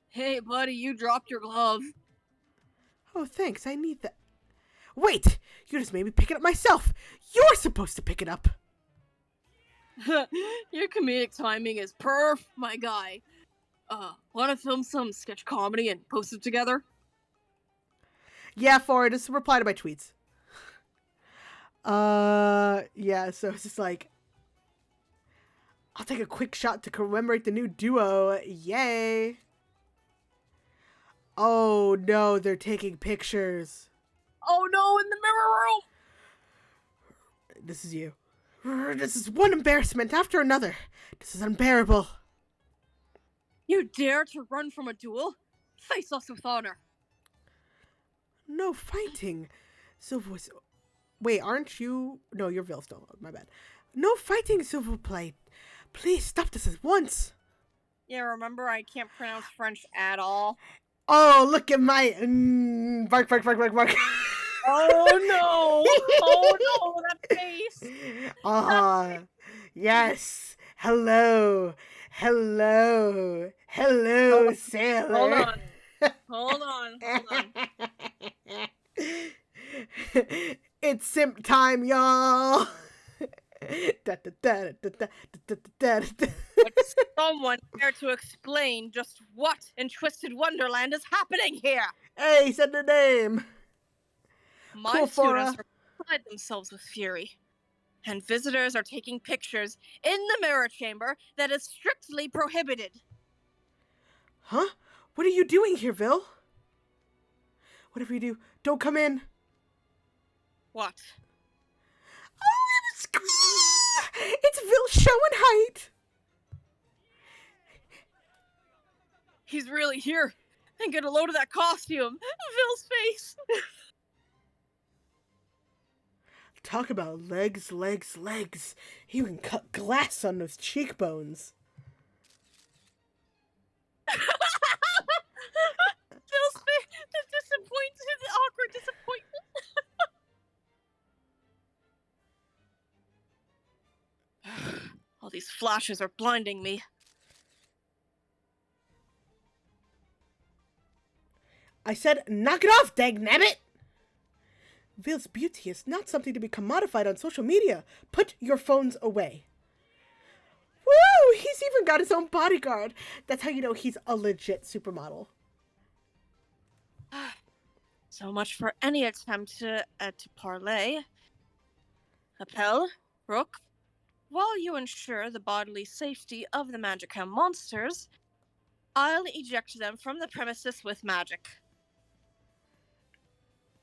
Hey, buddy, you dropped your glove. Oh, thanks. I need that. Wait! You just made me pick it up myself. You're supposed to pick it up. Your comedic timing is perf, my guy. Want to film some sketch comedy and post it together? Yeah, forward. Just reply to my tweets. Yeah, so it's just like, I'll take a quick shot to commemorate the new duo. Yay. Oh no, they're taking pictures. Oh no, in the mirror room! This is you. This is one embarrassment after another. This is unbearable. You dare to run from a duel? Face us with honor. No fighting. Silver's. Wait, aren't you? No, you're Vilstone. My bad. No fighting, Silverplate. Please stop this at once. Yeah, remember I can't pronounce French at all. Oh, look at my bark, bark, bark, bark, bark. Oh no! Oh no! That face. Yes. Hello, hello, hello, sailor. Hold on. It's simp time, y'all. Would someone care to explain just what in Twisted Wonderland is happening here? Hey, said the name. My Cool, students are beside themselves with fury, and visitors are taking pictures in the mirror chamber that is strictly prohibited. Huh? What are you doing here, Vil? Whatever you do, don't come in. What? Oh, it's Vil Schoenheit. He's really here. And get a load of that costume. Vil's face. Talk about legs. He can cut glass on those cheekbones. Vil's face. The awkward disappointment. All these flashes are blinding me. I said, knock it off, dagnabbit! Vil's beauty is not something to be commodified on social media. Put your phones away. Woo! He's even got his own bodyguard. That's how you know he's a legit supermodel. So much for any attempt to parlay. Appel, Rook, while you ensure the bodily safety of the Magicka monsters, I'll eject them from the premises with magic.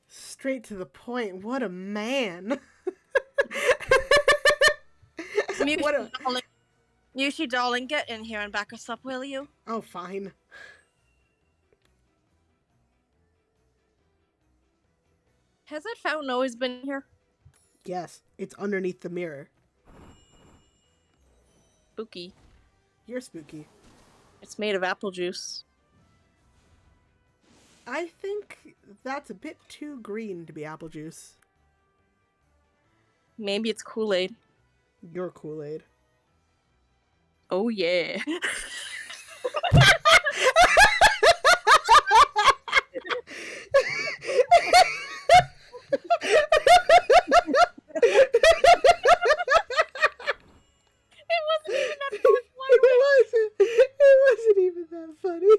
Straight to the point. What a man. Yushi, darling, get in here and back us up, will you? Oh, fine. Has that fountain always been here? Yes, it's underneath the mirror. Spooky. You're spooky. It's made of apple juice. I think that's a bit too green to be apple juice. Maybe it's Kool-Aid. You're Kool-Aid. Oh, yeah. It wasn't even that funny.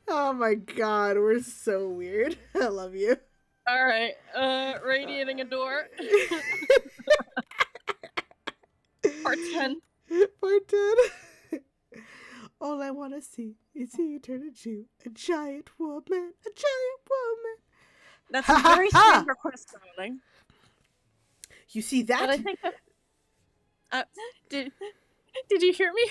Oh my god, we're so weird. I love you. Alright, radiating a door. Part 10. Part 10. All I want to see is you turn into a giant woman. A giant woman. That's a very strange request, darling. You see that? But I think that... did you hear me?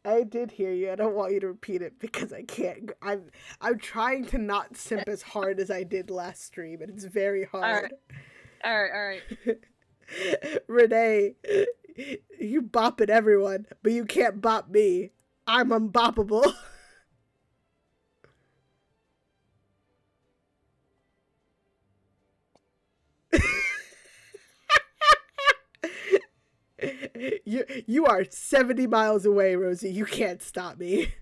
I did hear you. I don't want you to repeat it because I can't. I'm trying to not simp as hard as I did last stream, and it's very hard. Alright. Renee, you bopping everyone, but you can't bop me. I'm unboppable. You are 70 miles away, Rosie. You can't stop me.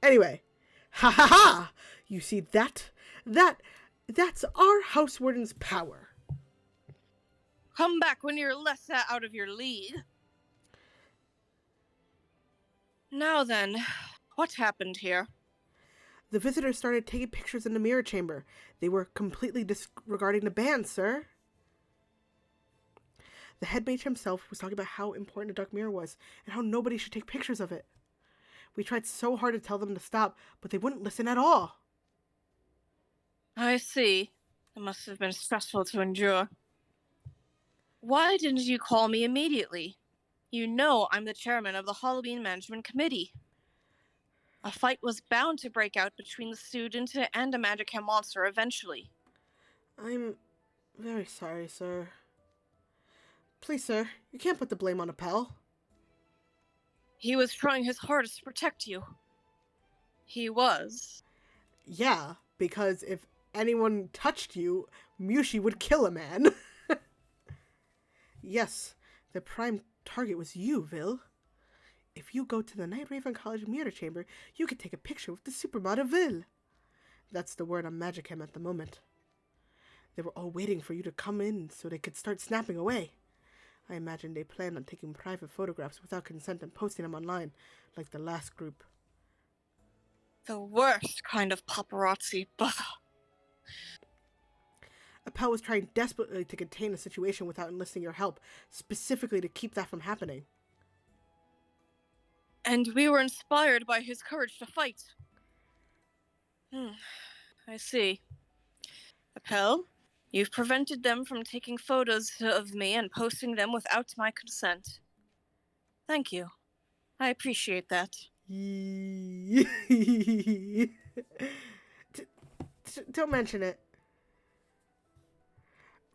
Anyway, ha ha ha! You see that's our house warden's power. Come back when you're less out of your league. Now then, what happened here? The visitors started taking pictures in the mirror chamber. They were completely disregarding the ban, sir. The head mage himself was talking about how important the dark mirror was and how nobody should take pictures of it. We tried so hard to tell them to stop, but they wouldn't listen at all. I see. It must have been stressful to endure. Why didn't you call me immediately? You know I'm the chairman of the Halloween Management Committee. A fight was bound to break out between the student and a Magicam monster eventually. I'm very sorry, sir. Please, sir, you can't put the blame on Appel. He was trying his hardest to protect you. He was. Yeah, because if anyone touched you, Mushi would kill a man. Yes, the prime target was you, Vil. If you go to the Night Raven College mirror chamber, you could take a picture with the supermodel Vil. That's the word on Magicam at the moment. They were all waiting for you to come in so they could start snapping away. I imagine they planned on taking private photographs without consent and posting them online, like the last group. The worst kind of paparazzi, but... Appel was trying desperately to contain the situation without enlisting your help, specifically to keep that from happening. And we were inspired by his courage to fight. I see. Appel, you've prevented them from taking photos of me and posting them without my consent. Thank you. I appreciate that. Don't mention it.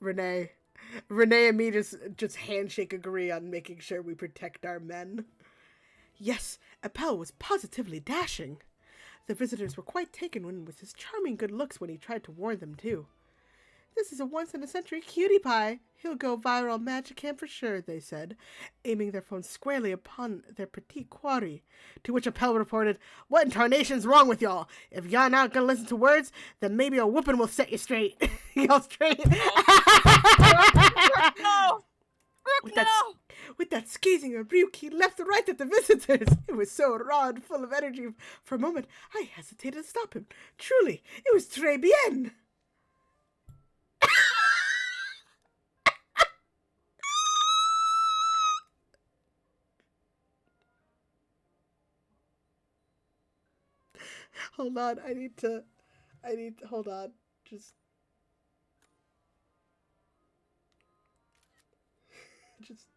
Renee and me just handshake agree on making sure we protect our men. Yes, Appel was positively dashing. The visitors were quite taken with his charming good looks when he tried to warn them too. This is a once-in-a-century cutie pie. He'll go viral on Magicam for sure, they said, aiming their phones squarely upon their petite quarry. To which Appel reported, "What in tarnation's wrong with y'all? If y'all not gonna listen to words, then maybe a whooping will set you straight." Y'all straight. No! With that scathing rebuke, he left and right at the visitors. It was so raw and full of energy. For a moment, I hesitated to stop him. Truly, it was très bien. Hold on, I need to, hold on, just. just,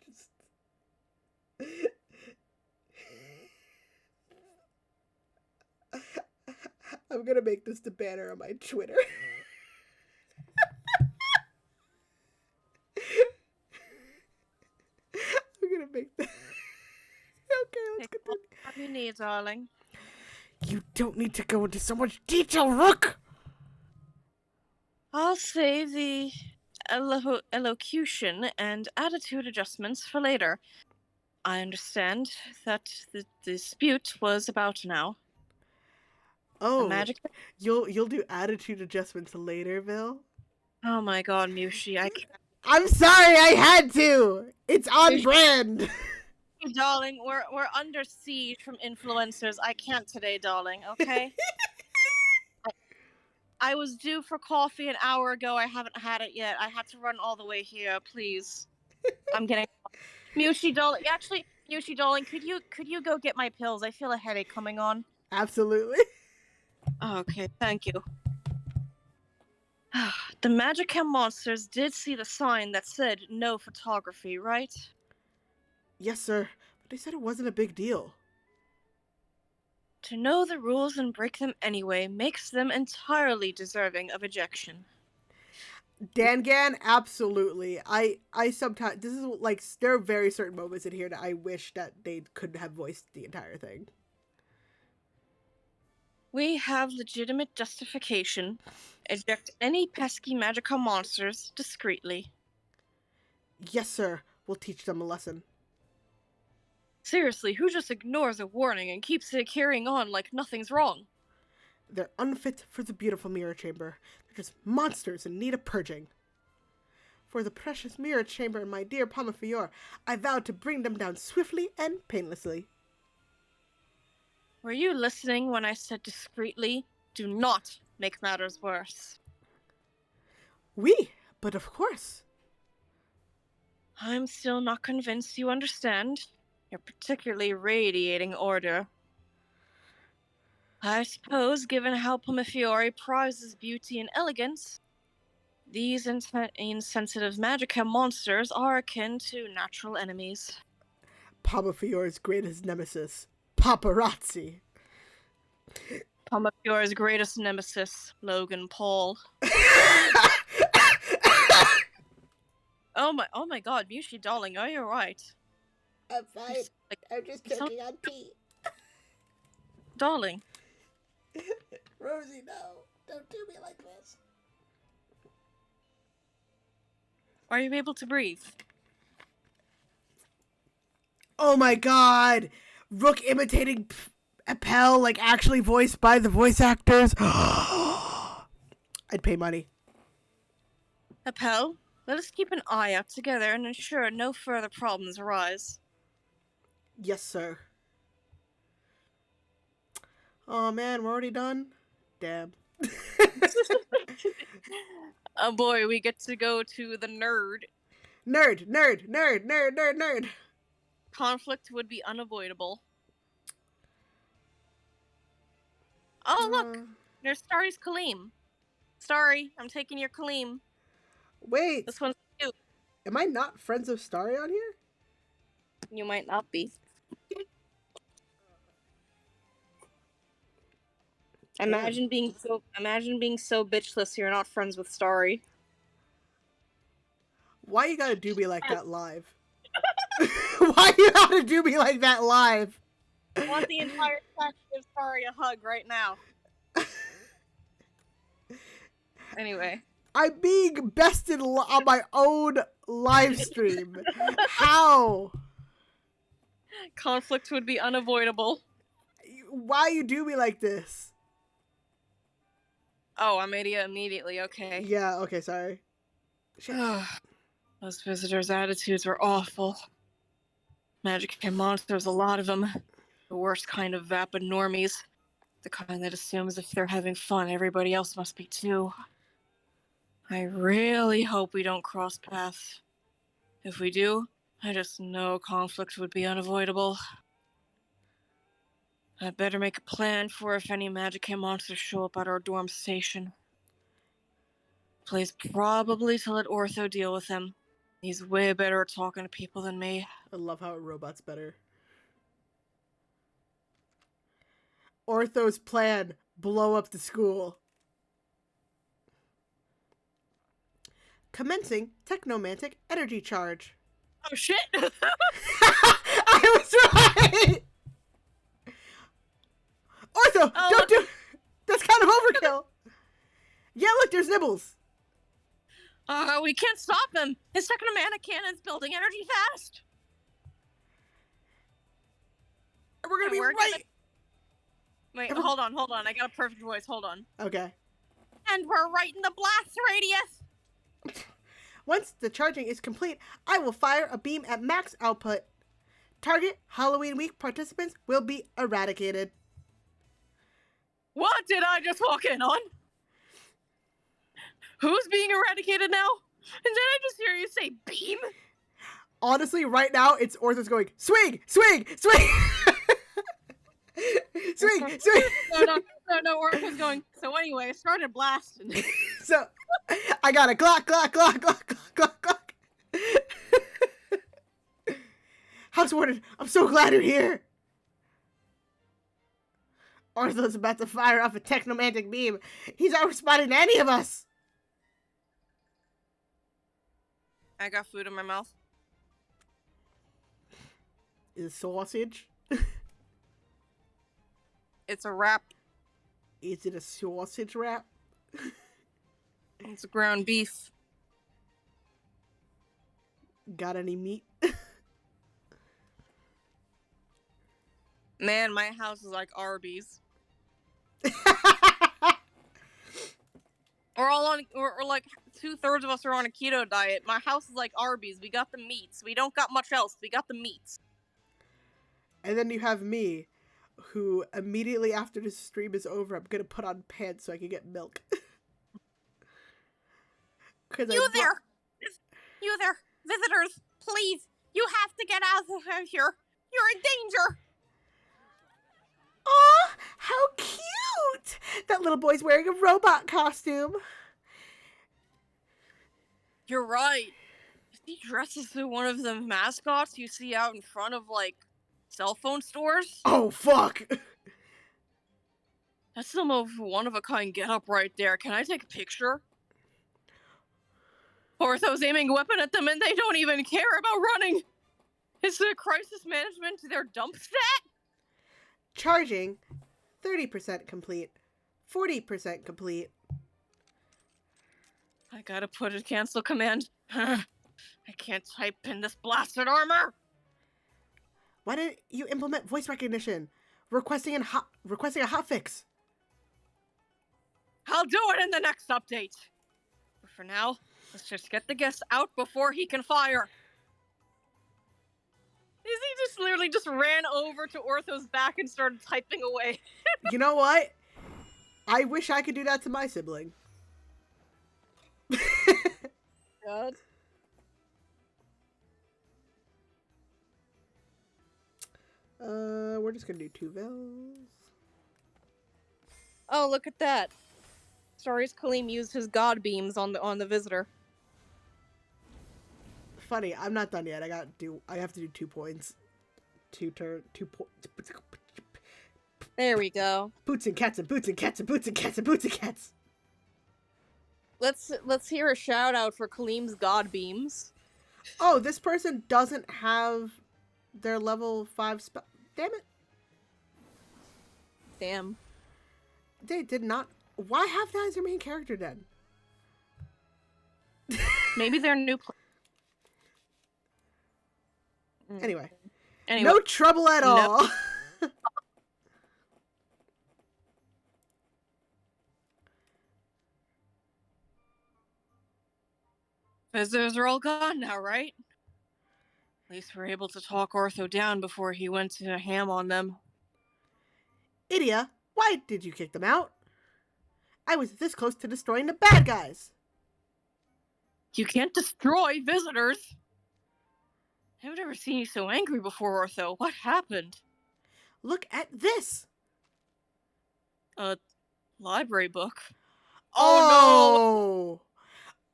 just. I'm gonna make this the banner on my Twitter. I'm gonna make that. Okay, let's Take all continue. the time you need, darling. You don't need to go into so much detail, Rook! I'll save the elocution and attitude adjustments for later. I understand that the dispute was about now. The Oh, magic. you'll do attitude adjustments later, Bill? Oh my god, Mushi, I can't. I'm sorry, I had to! It's on Mushi, brand! darling, we're under siege from influencers. I can't today, darling, okay? I was due for coffee an hour ago. I haven't had it yet. I had to run all the way here, please. I'm getting Mushi, darling. Actually, Mushi, darling, could you go get my pills? I feel a headache coming on. Absolutely. Okay, thank you. The Magicam monsters did see the sign that said no photography, right? Yes, sir. But they said it wasn't a big deal. To know the rules and break them anyway makes them entirely deserving of ejection. Dangan, absolutely. I sometimes this is like there are very certain moments in here that I wish that they could have voiced the entire thing. We have legitimate justification. Eject any pesky magical monsters discreetly. Yes, sir. We'll teach them a lesson. Seriously, who just ignores a warning and keeps it carrying on like nothing's wrong? They're unfit for the beautiful mirror chamber. They're just monsters in need of purging. For the precious mirror chamber and my dear Pomafior, I vow to bring them down swiftly and painlessly. Were you listening when I said discreetly? Do not make matters worse. Oui, but of course. I'm still not convinced you understand. You're particularly radiating order. I suppose, given how Pomafiore prizes beauty and elegance, these insensitive Magicka monsters are akin to natural enemies. Pomafior's greatest nemesis, paparazzi. Pomafiore's greatest nemesis, Logan Paul. Oh my god, Mushi darling, are you alright? I'm fine. I'm just choking on tea. Darling. Rosie, no. Don't do me like this. Are you able to breathe? Oh my god! Rook imitating Appel, like actually voiced by the voice actors. I'd pay money. Appel, let us keep an eye out together and ensure no further problems arise. Yes, sir. Oh man, we're already done? Damn. Oh boy, we get to go to the nerd. Nerd. Conflict would be unavoidable. Oh look! There's Starry's Kaleem. Starry, I'm taking your Kaleem. Wait. This one's cute. Am I not friends of Starry on here? You might not be. Imagine being so bitchless you're not friends with Starry. Why you gotta do me like that live? Why you gotta do me like that live? I want the entire chat to give Starry a hug right now. Anyway. I'm being bested on my own live stream. How? Conflict would be unavoidable. Why you do me like this? Oh, I'm immediately, okay. Yeah, okay, sorry. Those visitors' attitudes were awful. Magic and monsters, a lot of them. The worst kind of vapid normies. The kind that assumes if they're having fun, everybody else must be too. I really hope we don't cross paths. If we do, I just know conflict would be unavoidable. I'd better make a plan for if any Magicka monsters show up at our dorm station. Place probably to let Ortho deal with him. He's way better at talking to people than me. I love how a robot's better. Ortho's plan, blow up the school. Commencing technomantic energy charge. Oh shit! I was right! Ortho, don't do... That's kind of overkill. Yeah, look, there's Nibbles. We can't stop him. His technomantic cannon's building energy fast. We're gonna be right. Wait, hold on. I got a perfect voice. Hold on. Okay. And we're right in the blast radius. Once the charging is complete, I will fire a beam at max output. Target Halloween week participants will be eradicated. What did I just walk in on? Who's being eradicated now? And did I just hear you say beam? Honestly, right now, it's Ortho's going, swing, swing, swing! Swing, swing! No, Ortho's going, so anyway, I started blasting. So, I got a glock, glock, glock, glock, glock, glock, glock. House Warden, I'm so glad you're here. Ortho's about to fire off a technomantic beam. He's not responding to any of us. I got food in my mouth. Is it sausage? It's a wrap. Is it a sausage wrap? It's ground beef. Got any meat? Man, my house is like Arby's. We're like 2/3 of us are on a keto diet. My house is like Arby's. We got the meats. We don't got much else. We got the meats. And then you have me, who immediately after this stream is over, I'm gonna put on pants so I can get milk. You there, visitors, please, you have to get out of here. You're in danger. Aw, how cute! That little boy's wearing a robot costume. You're right. He dresses as one of the mascots you see out in front of, like, cell phone stores. Oh, fuck! That's some of one-of-a-kind getup right there. Can I take a picture? Ortho's aiming a weapon at them and they don't even care about running. Is the crisis management their dump stat? Charging 30% complete. 40% complete. I gotta put a cancel command. I can't type in this blasted armor. Why didn't you implement voice recognition? Requesting a hotfix. I'll do it in the next update. But for now, let's just get the guest out before he can fire. He just literally just ran over to Ortho's back and started typing away. You know what? I wish I could do that to my sibling. God. We're just gonna do 2 vills. Oh, look at that. Stories Kaleem used his god beams on the visitor. Funny, I'm not done yet. I have to do 2 points. 2 points. There we go. Boots and cats and boots and cats and boots and cats and boots and cats. Let's hear a shout out for Kaleem's god beams. Oh, this person doesn't have their level 5 spell. Damn it. Damn. They did not. Why have that as your main character then? Maybe they're new. Anyway. Anyway. No trouble at all. Visitors are all gone now, right? At least we're able to talk Ortho down before he went to ham on them. Idia, why did you kick them out? I was this close to destroying the bad guys. You can't destroy visitors. I've never seen you so angry before, Ortho. What happened? Look at this. A library book. Oh no!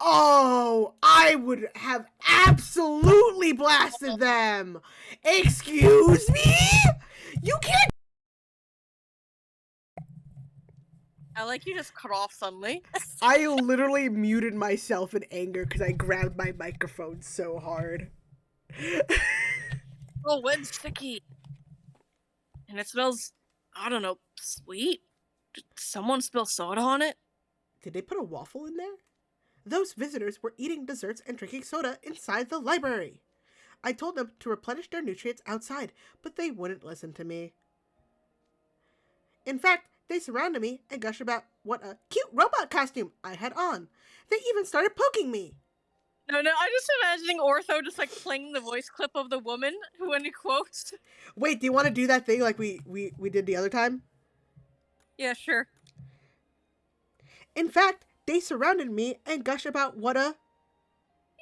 Oh, I would have absolutely blasted them. Excuse me? You can't. I like you just cut off suddenly. I literally muted myself in anger because I grabbed my microphone so hard. Oh, wet's sticky. And it smells, I don't know, sweet? Did someone spill soda on it? Did they put a waffle in there? Those visitors were eating desserts and drinking soda inside the library. I told them to replenish their nutrients outside, but they wouldn't listen to me. In fact, they surrounded me and gushed about what a cute robot costume I had on. They even started poking me. No, I'm just imagining Ortho just like playing the voice clip of the woman when he quotes. Wait, do you want to do that thing like we did the other time? Yeah, sure. In fact, they surrounded me and gushed about what a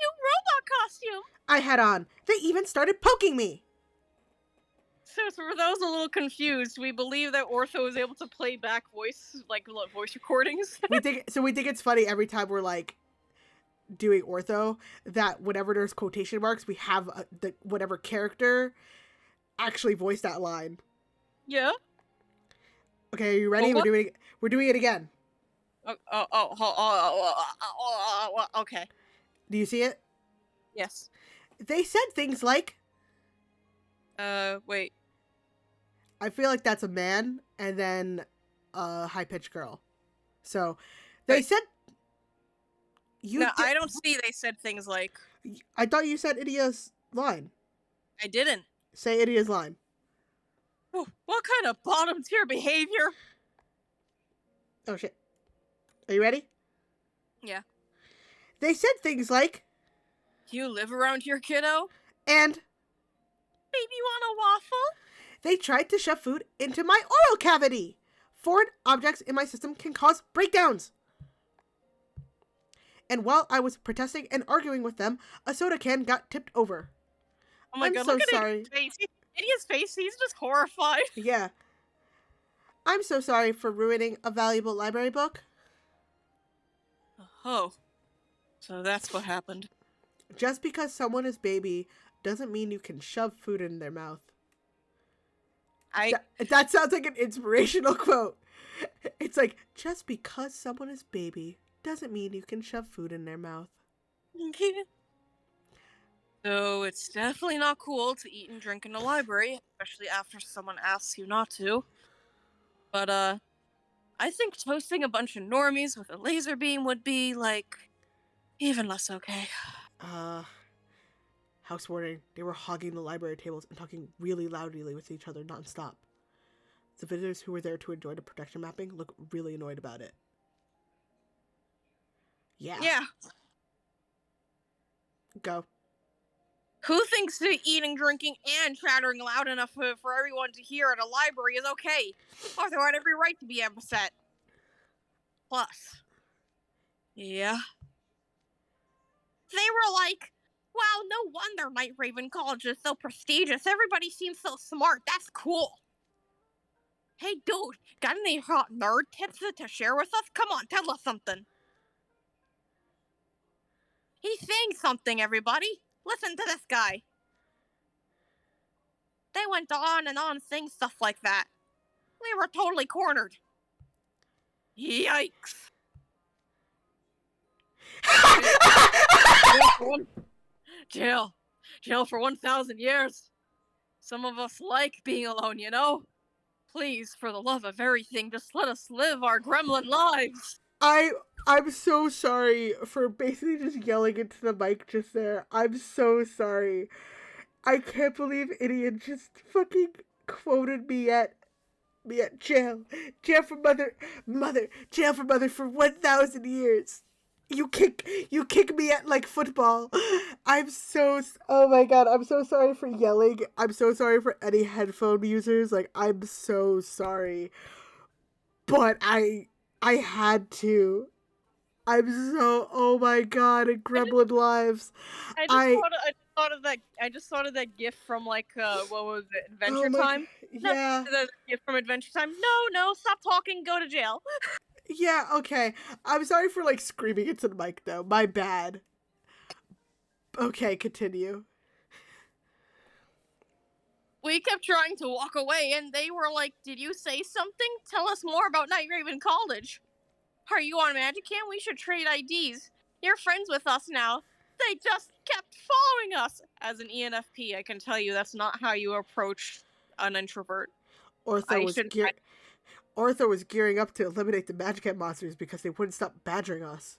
You robot costume! I had on. They even started poking me. So for those a little confused, we believe that Ortho is able to play back voice recordings. we think it's funny every time we're like doing Ortho that whenever there's quotation marks, we have the whatever character actually voiced that line. Yeah. Okay, are you ready? Well, we're doing it again. Okay. Do you see it? Yes. They said things like, wait. I feel like that's a man and then a high-pitched girl. So, they said... I don't see they said things like... I thought you said Idia's line. I didn't. Say Idia's line. Oh, what kind of bottom tier behavior? Oh, shit. Are you ready? Yeah. They said things like... You live around here, kiddo? And... Maybe you want a waffle? They tried to shove food into my oral cavity. Foreign objects in my system can cause breakdowns. And while I was protesting and arguing with them, a soda can got tipped over. Oh my God, so look at sorry. Idiot's face. Idiot's face, he's just horrified. Yeah. I'm so sorry for ruining a valuable library book. Oh. So that's what happened. Just because someone is baby doesn't mean you can shove food in their mouth. That sounds like an inspirational quote. It's like, just because someone is baby doesn't mean you can shove food in their mouth. So it's definitely not cool to eat and drink in the library, especially after someone asks you not to. But, I think toasting a bunch of normies with a laser beam would be, like, even less okay. House warning. They were hogging the library tables and talking really loudly with each other nonstop. The visitors who were there to enjoy the protection mapping look really annoyed about it. Yeah. Go. Who thinks that eating, drinking, and chattering loud enough for everyone to hear at a library is okay? Arthur had every right to be upset. Plus, yeah. They were like, wow, no wonder Night Raven College is so prestigious. Everybody seems so smart. That's cool. Hey, dude, got any hot nerd tips to share with us? Come on, tell us something. He's saying something, everybody. Listen to this guy. They went on and on saying stuff like that. We were totally cornered. Yikes. Jail. Jail for 1,000 years. Some of us like being alone, you know? Please, for the love of everything, just let us live our gremlin lives. I'm so sorry for basically just yelling into the mic just there. I'm so sorry. I can't believe Idiot just fucking quoted me at jail. Jail for jail for mother for 1,000 years. You kick me at like football. Oh my God, I'm so sorry for yelling. I'm so sorry for any headphone users. Like, I'm so sorry. But I had to. Oh my God, Gremlin Lives. I just thought of that GIF from like what was it, Adventure Time? Yeah. No, the GIF from Adventure Time. No, stop talking, go to jail. Yeah, okay. I'm sorry for like screaming into the mic though. My bad. Okay, continue. We kept trying to walk away, and they were like, "Did you say something? Tell us more about Night Raven College. Are you on Magicam? We should trade IDs. You're friends with us now." They just kept following us. As an ENFP, I can tell you that's not how you approach an introvert. Ortho I was should. gear Ortho was gearing up to eliminate the Magic monsters because they wouldn't stop badgering us.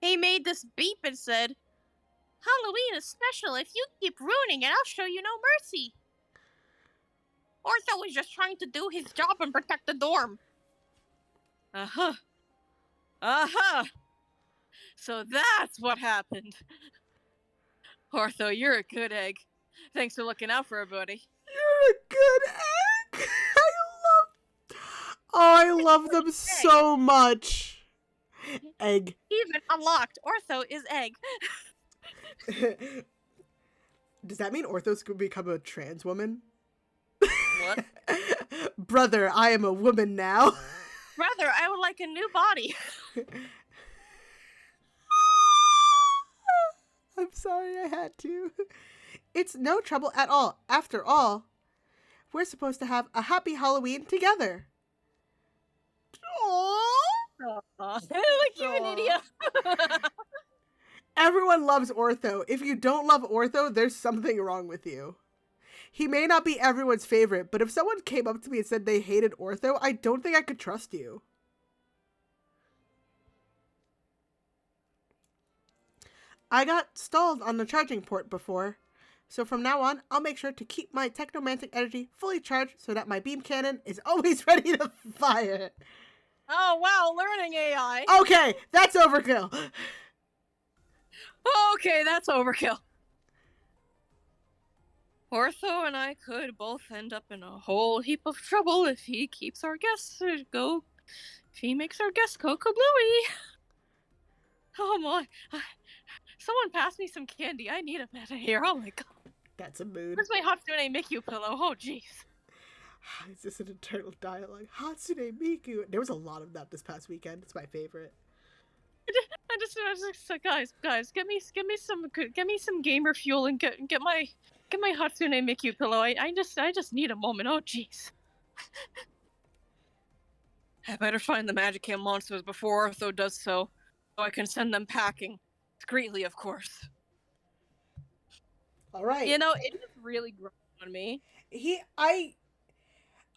He made this beep and said, "Halloween is special. If you keep ruining it, I'll show you no mercy." Ortho was just trying to do his job and protect the dorm. Uh-huh. Uh-huh. So that's what happened. Ortho, you're a good egg. Thanks for looking out for everybody. You're a good egg. I love them so much. Egg. Even unlocked, Ortho is egg. Does that mean Ortho's gonna become a trans woman? What? Brother, I am a woman now. Brother, I would like a new body. I'm sorry I had to. It's no trouble at all. After all, we're supposed to have a happy Halloween together. Aww. Like you an idiot. Everyone loves Ortho. If you don't love Ortho, there's something wrong with you. He may not be everyone's favorite, but if someone came up to me and said they hated Ortho, I don't think I could trust you. I got stalled on the charging port before, so from now on, I'll make sure to keep my technomantic energy fully charged so that my beam cannon is always ready to fire. Oh, wow, learning AI. Okay, that's overkill. Okay, that's overkill. Ortho and I could both end up in a whole heap of trouble if he keeps our guests if he makes our guests go kablooey. Oh my. Someone pass me some candy. I need a minute here. Oh my god. That's a mood. Where's my Hatsune Miku pillow? Oh jeez. Is this an internal dialogue? Hatsune Miku. There was a lot of that this past weekend. It's my favorite. I just guys, get me some gamer fuel and get my Hatsune Miku pillow. I just need a moment. Oh jeez. I better find the Magicam monsters before Ortho does so I can send them packing. Discreetly, of course. All right. You know, it is really growing on me.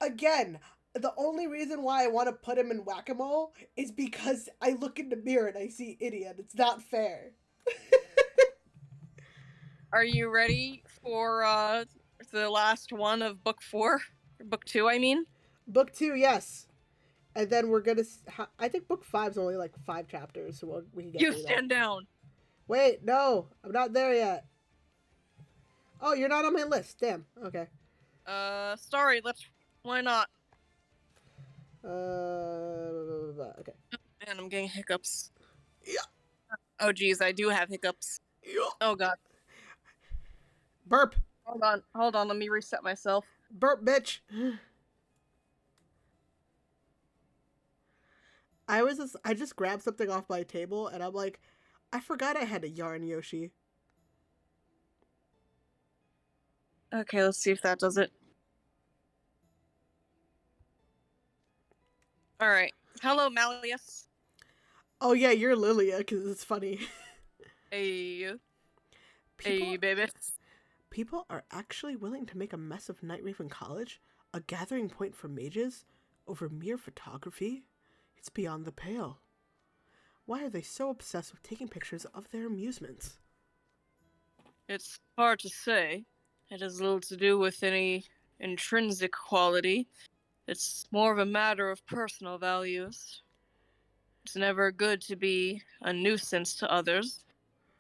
Again, the only reason why I want to put him in Whack-A-Mole is because I look in the mirror and I see idiot. It's not fair. Are you ready for the last one of book 4? Book 2, I mean? Book 2, yes. And then we're gonna. I think book 5 is only like 5 chapters, so we can get. You stand down. Wait, no, I'm not there yet. Oh, you're not on my list. Damn. Okay. Sorry. Why not? Okay. Man, I'm getting hiccups. Yeah. Oh, geez, I do have hiccups. Yeah. Oh god. Burp. Hold on. Let me reset myself. Burp, bitch. I just grabbed something off my table and I'm like, I forgot I had a yarn, Yoshi. Okay, let's see if that does it. Alright. Hello, Malleus. Oh yeah, you're Lilia, because it's funny. Hey, baby. People are actually willing to make a mess of Night Raven College? A gathering point for mages? Over mere photography? It's beyond the pale. Why are they so obsessed with taking pictures of their amusements? It's hard to say. It has little to do with any intrinsic quality. It's more of a matter of personal values. It's never good to be a nuisance to others,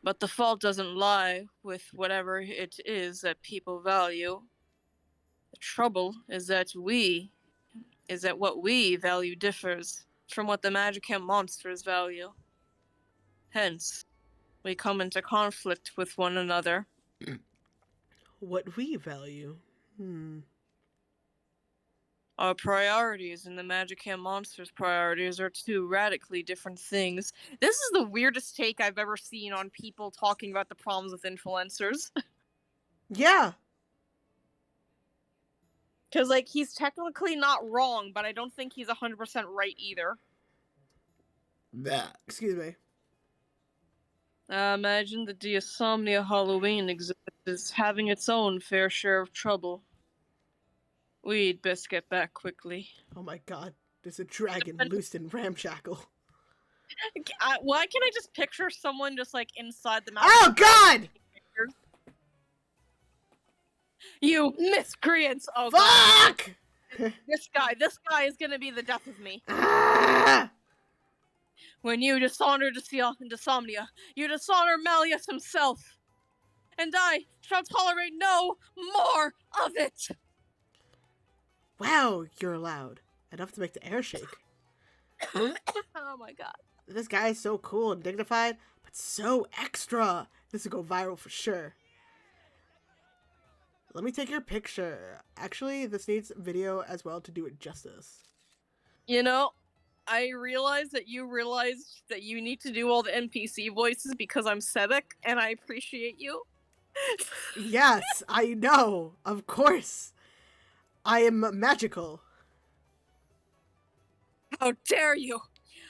but the fault doesn't lie with whatever it is that people value. The trouble is that what we value differs from what the Magicam monsters value. Hence, we come into conflict with one another. What we value? Our priorities and the Magicam monster's priorities are two radically different things. This is the weirdest take I've ever seen on people talking about the problems with influencers. Yeah. Because, like, he's technically not wrong, but I don't think he's 100% right either. Excuse me. Imagine the Diasomnia Halloween exhibit is having its own fair share of trouble. We'd best get back quickly. Oh my god. There's a dragon loosed in Ramshackle. Why can't I just picture someone just, like, inside the mouth? Oh god! You miscreants! Oh Fuck! god. This guy is gonna be the death of me. Ah! When you dishonor Disomnia, you dishonor Malleus himself. And I shall tolerate no more of it! Wow, you're loud. Enough to make the air shake. Oh my god. This guy is so cool and dignified, but so extra. This will go viral for sure. Let me take your picture. Actually, this needs video as well to do it justice. You know, I realize that you realized that you need to do all the NPC voices because I'm Sebek, and I appreciate you. Yes, I know. Of course. I am magical. How dare you!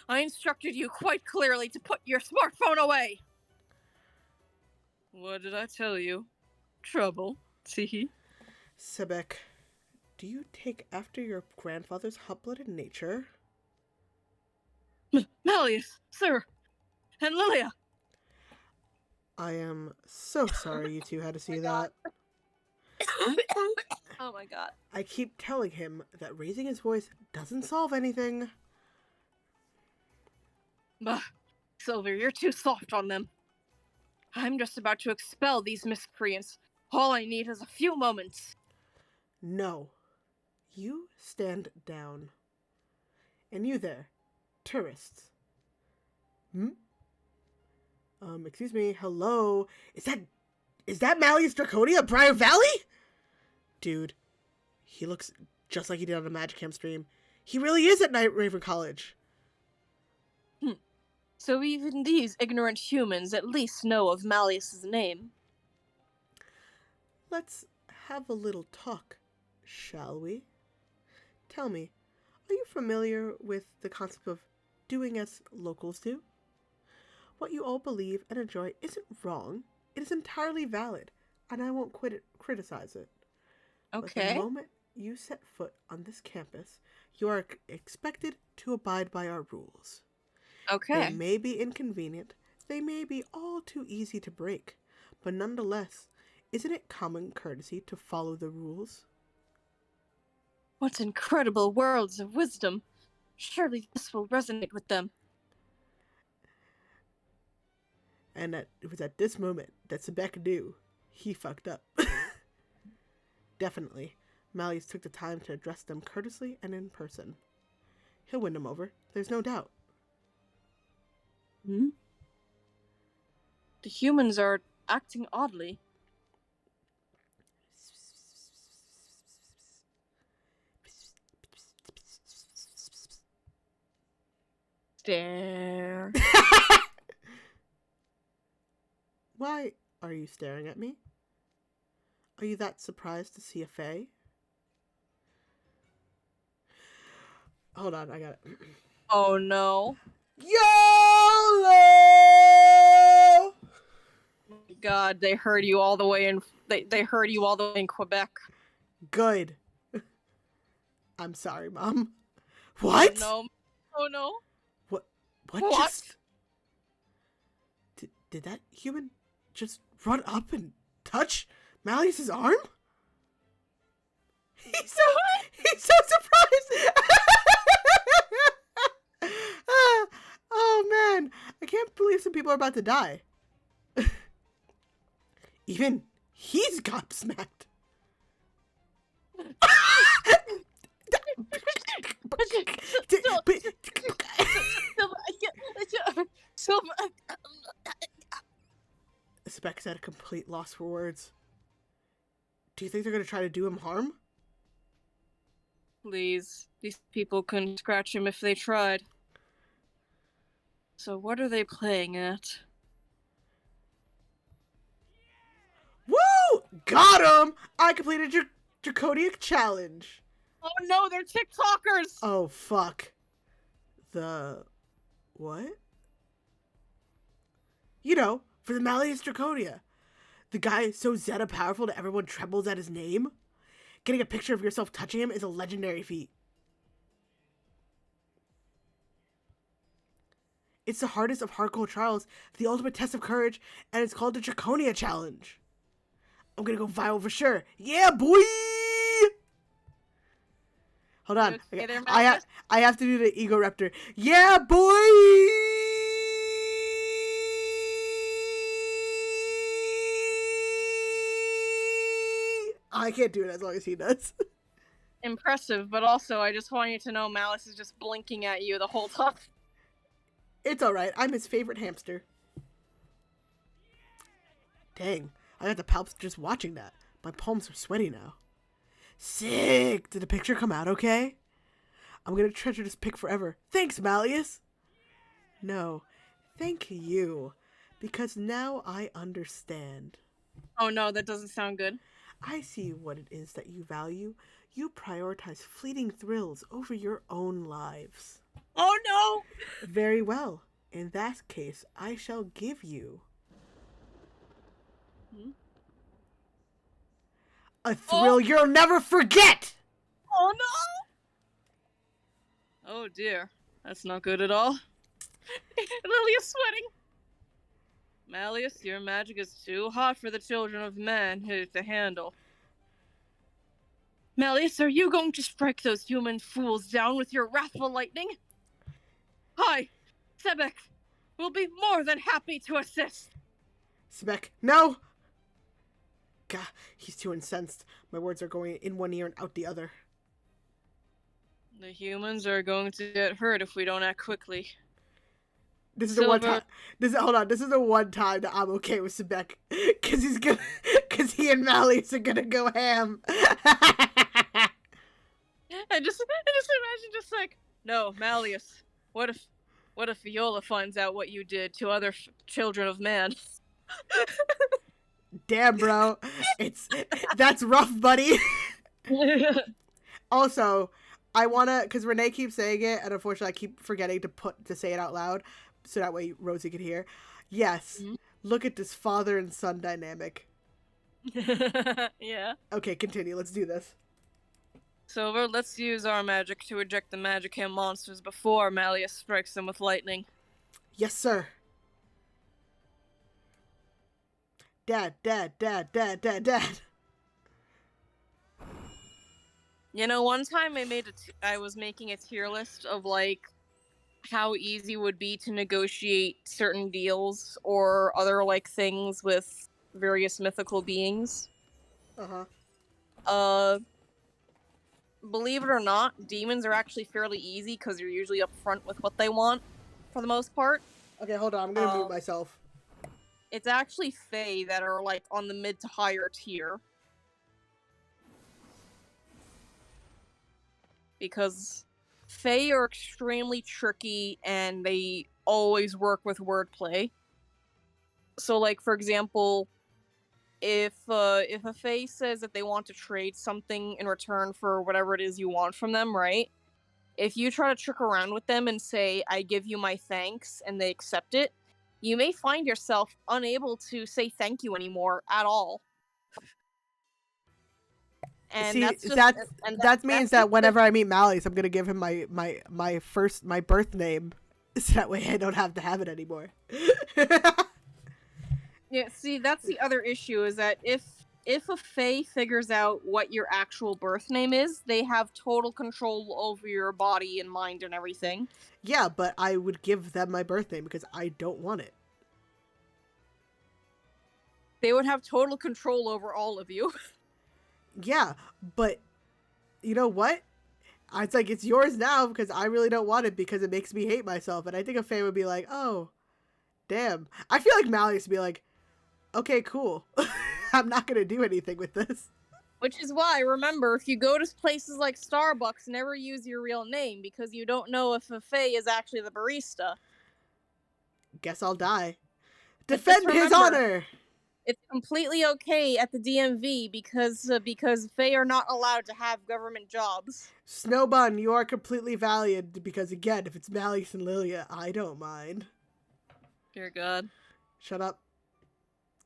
I instructed you quite clearly to put your smartphone away! What did I tell you? Trouble. See? Sebek, do you take after your grandfather's hot-blooded nature? Malleus, sir, and Lilia! I am so sorry you two had to see that. Oh my god. I keep telling him that raising his voice doesn't solve anything. Bah, Silver, you're too soft on them. I'm just about to expel these miscreants. All I need is a few moments. No. You stand down. And you there, tourists. Excuse me, hello? Is that Malleus Draconia, Briar Valley? Dude, he looks just like he did on the Magicam stream. He really is at Night Raven College. So even these ignorant humans at least know of Malleus's name. Let's have a little talk, shall we? Tell me, are you familiar with the concept of doing as locals do? What you all believe and enjoy isn't wrong. It is entirely valid, and I won't criticize it. Okay. But the moment you set foot on this campus, you are expected to abide by our rules. Okay. They may be inconvenient, they may be all too easy to break, but nonetheless, isn't it common courtesy to follow the rules? What incredible words of wisdom! Surely this will resonate with them. And it was at this moment that Sebek knew he fucked up. Definitely, Malleus took the time to address them courteously and in person. He'll win them over, there's no doubt. The humans are acting oddly. Stare. Why are you staring at me? Are you that surprised to see a fae? Hold on, I got it. Oh no. YOLO! God, they heard you all the way in. They heard you all the way in Quebec. Good. I'm sorry, Mom. What? Oh no. Oh no. What What? just... Did that human just run up and touch Malleus's arm? He's so surprised! Oh man, I can't believe some people are about to die. Even he's gobsmacked. Sebek's at a complete loss for words. Do you think they're going to try to do him harm? Please, these people couldn't scratch him if they tried. So what are they playing at? Woo! Got him! I completed your Draconic challenge. Oh no, they're TikTokers! Oh, fuck. The... what? You know, for the Malleus Draconia. The guy is so Zeta powerful that everyone trembles at his name. Getting a picture of yourself touching him is a legendary feat. It's the hardest of hardcore trials, the ultimate test of courage, and it's called the Draconia Challenge. I'm gonna go viral for sure. Yeah, boy! Hold on. Okay there, I have to do the Ego Raptor. Yeah, boy! I can't do it as long as he does. Impressive, but also I just want you to know Malice is just blinking at you the whole time. It's alright. I'm his favorite hamster. Dang. I got the palps just watching that. My palms are sweaty now. Sick! Did the picture come out okay? I'm gonna treasure this pic forever. Thanks, Malleus! No. Thank you. Because now I understand. Oh no, that doesn't sound good. I see what it is that you value. You prioritize fleeting thrills over your own lives. Oh no! Very well. In that case, I shall give you a thrill you'll never forget! Oh no! Oh dear. That's not good at all. Lily is sweating. Malleus, your magic is too hot for the children of man to handle. Malleus, are you going to strike those human fools down with your wrathful lightning? Hi, Sebek. We'll be more than happy to assist. Sebek, no! God, he's too incensed. My words are going in one ear and out the other. The humans are going to get hurt if we don't act quickly. This is the one time. Hold on. This is the one time that I'm okay with Sebek, cause he and Malleus are gonna go ham. I just imagine just like, no, Malleus. What if Viola finds out what you did to other children of man? Damn, bro. That's rough, buddy. Also, I wanna, cause Renee keeps saying it, and unfortunately I keep forgetting to say it out loud, so that way Rosie can hear. Yes, Look at this father and son dynamic. Yeah. Okay, continue. Let's do this. Silver, let's use our magic to eject the magic hand monsters before Malleus strikes them with lightning. Yes, sir. Dad. You know, one time I was making a tier list of, like, how easy it would be to negotiate certain deals or other, like, things with various mythical beings. Believe it or not, demons are actually fairly easy because you're usually upfront with what they want, for the most part. Okay, hold on. I'm gonna mute myself. It's actually Fae that are, like, on the mid to higher tier. Because Fae are extremely tricky and they always work with wordplay. So, like, for example, if a Fae says that they want to trade something in return for whatever it is you want from them, right? If you try to trick around with them and say, I give you my thanks, and they accept it, you may find yourself unable to say thank you anymore at all. And see, that's just, that means that whenever I meet Malleus, I'm gonna give him my birth name, so that way I don't have to have it anymore. Yeah, see, that's the other issue, is that if a Fae figures out what your actual birth name is, they have total control over your body and mind and everything. Yeah, but I would give them my birth name because I don't want it. They would have total control over all of you. Yeah, but you know what? It's like, it's yours now because I really don't want it because it makes me hate myself. And I think a Fae would be like, oh, damn. I feel like Malleus would be like, okay, cool. I'm not going to do anything with this. Which is why, remember, if you go to places like Starbucks, never use your real name because you don't know if a Fae is actually the barista. Guess I'll die. But just Defend his remember, honor! it's completely okay at the DMV because Fae are not allowed to have government jobs. Snowbun, you are completely valid because, again, if it's Malleus and Lilia, I don't mind. Dear God. Shut up.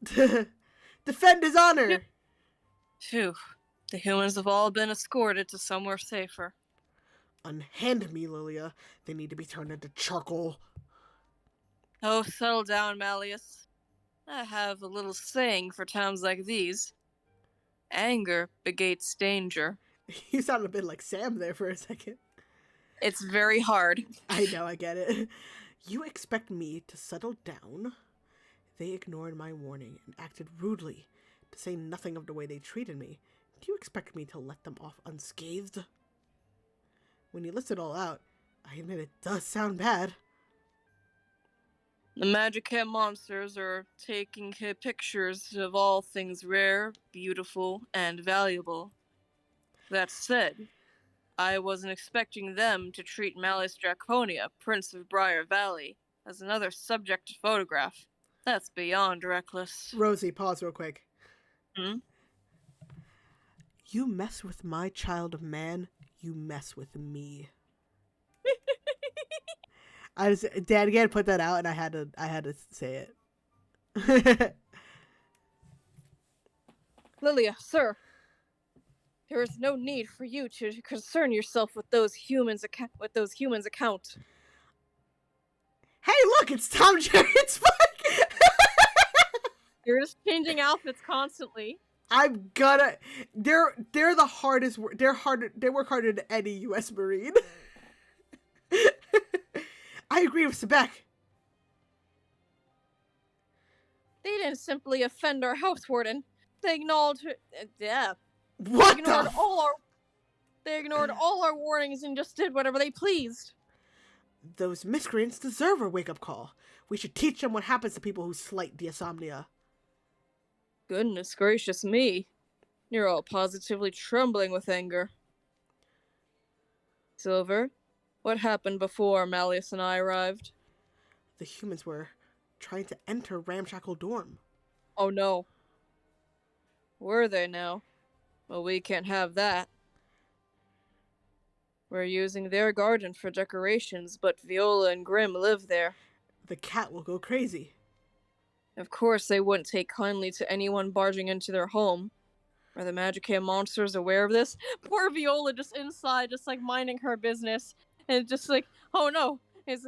Defend his honor! Phew. The humans have all been escorted to somewhere safer. Unhand me, Lilia. They need to be turned into charcoal. Oh, settle down, Malleus. I have a little saying for times like these. Anger begates danger. You sounded a bit like Sam there for a second. It's very hard. I know, I get it. You expect me to settle down? They ignored my warning and acted rudely, to say nothing of the way they treated me. Do you expect me to let them off unscathed? When you list it all out, I admit it does sound bad. The Magic Cat monsters are taking pictures of all things rare, beautiful, and valuable. That said, I wasn't expecting them to treat Malleus Draconia, Prince of Briar Valley, as another subject to photograph. That's beyond reckless. Rosie, pause real quick. Hmm? You mess with my child of man, you mess with me. Dad again put that out, and I had to say it. Lilia, sir, there is no need for you to concern yourself with those humans' account. Hey, look, it's Tom, Jerry, and Spike. You're just changing outfits constantly. I'm gonna. They're the hardest. They work harder than any U.S. Marine. I agree with Sebek. They didn't simply offend our house warden. They acknowledged. What They ignored all our warnings and just did whatever they pleased. Those miscreants deserve a wake-up call. We should teach them what happens to people who slight the insomnia. Goodness gracious me. You're all positively trembling with anger. Silver, what happened before Malleus and I arrived? The humans were trying to enter Ramshackle Dorm. Oh no. Were they now? Well, we can't have that. We're using their garden for decorations, but Viola and Grimm live there. The cat will go crazy. Of course they wouldn't take kindly to anyone barging into their home. Are the Magic monsters aware of this? Poor Viola just inside, just like minding her business, and just like, oh no. It's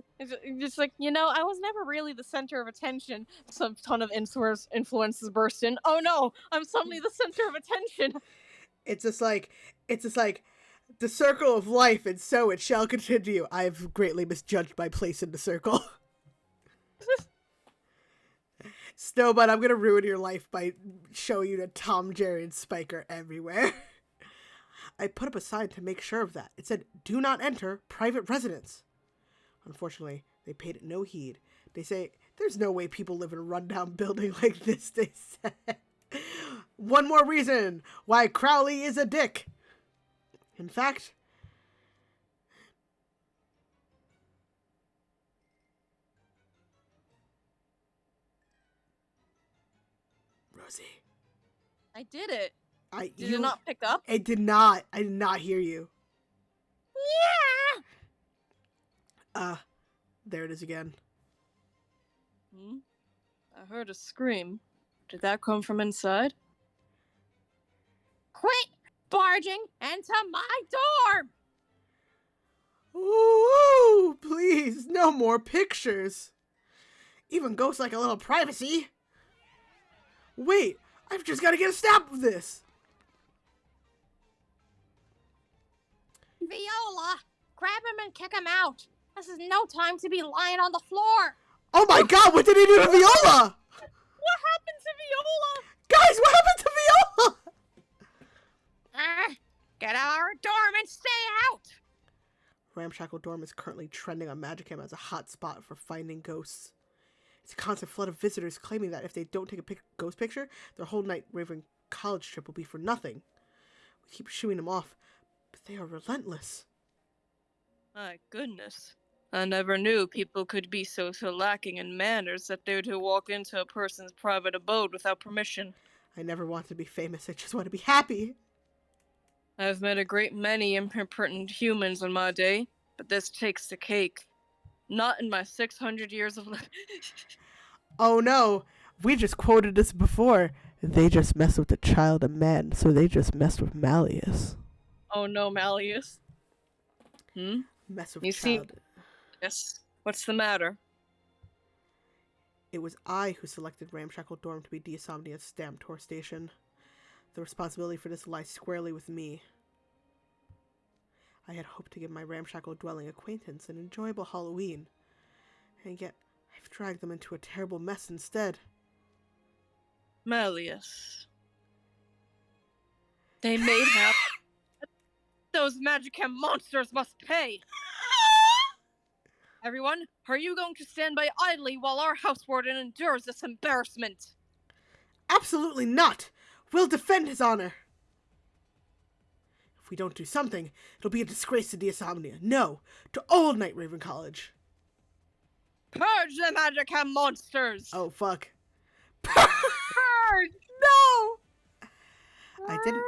just like, I was never really the center of attention. Some ton of influences burst in. Oh no, I'm suddenly the center of attention. It's just like the circle of life, and so it shall continue. I've greatly misjudged my place in the circle. Snowbud, I'm gonna ruin your life by showing you that Tom, Jerry, and Spike are everywhere. I put up a sign to make sure of that. It said, "Do not enter private residence." Unfortunately, they paid it no heed. They say, there's no way people live in a rundown building like this, they said. One more reason why Crowley is a dick. In fact, Rosie. I did it. Did you it not pick up? I did not hear you. Yeah! There it is again. I heard a scream. Did that come from inside? Quit barging into my dorm! Ooh, please, no more pictures. Even ghosts like a little privacy. Wait, I've just got to get a snap of this. Viola, grab him and kick him out. This is no time to be lying on the floor. Oh my god, what did he do to Viola? What happened to Viola? Guys, what happened to Viola? Get out of our dorm and stay out. Ramshackle Dorm is currently trending on Magicam as a hot spot for finding ghosts. It's a constant flood of visitors claiming that if they don't take a ghost picture, their whole night Raven college trip will be for nothing. We keep shooing them off, but they are relentless. My goodness. I never knew people could be so lacking in manners that they would walk into a person's private abode without permission. I never want to be famous, I just want to be happy. I've met a great many impertinent humans in my day, but this takes the cake. Not in my 600 years of life. Oh no, we just quoted this before. They just messed with the child of man, so they just messed with Malleus. Oh no, Malleus. Mess with You see- child. Yes. What's the matter? It was I who selected Ramshackle Dorm to be Deosomnia's Stamptor station. The responsibility for this lies squarely with me. I had hoped to give my ramshackle dwelling acquaintance an enjoyable Halloween, and yet I've dragged them into a terrible mess instead. Malleus. They made happen. Those Magicam monsters must pay! Everyone, are you going to stand by idly while our house warden endures this embarrassment? Absolutely not! We'll defend his honor! If we don't do something, it'll be a disgrace to Deosomnia. No, to old Night Raven College. Purge the Magicam monsters! Oh, fuck. Purge! No! I didn't...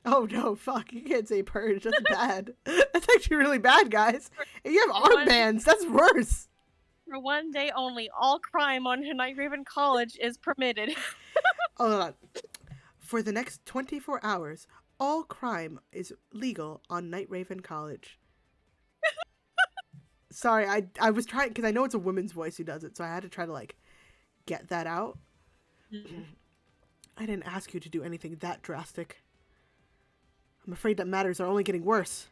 Oh no, fuck, you can't say purge, that's bad. That's actually really bad, guys. If you have armbands, that's worse. For one day only, all crime on Night Raven College is permitted. Hold on. For the next 24 hours, all crime is legal on Night Raven College. Sorry, I was trying, because I know it's a woman's voice who does it, so I had to try to, like, get that out. I didn't ask you to do anything that drastic. I'm afraid that matters are only getting worse.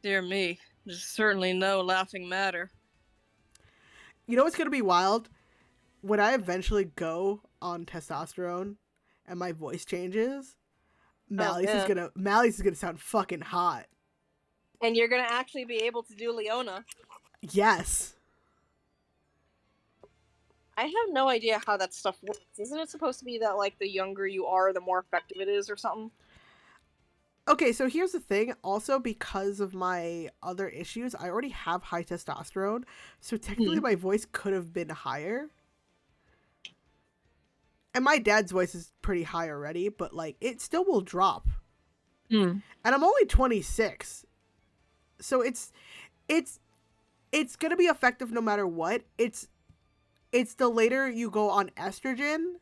Dear me, there's certainly no laughing matter. You know what's going to be wild? When I eventually go on testosterone and my voice changes, Malleus is gonna sound fucking hot. And you're gonna actually be able to do Leona. Yes. I have no idea how that stuff works. Isn't it supposed to be that, like, the younger you are, the more effective it is or something? Okay, so here's the thing. Also, because of my other issues, I already have high testosterone. So technically my voice could have been higher. And my dad's voice is pretty high already, but, like, it still will drop. And I'm only 26. So it's going to be effective no matter what. It's the later you go on estrogen,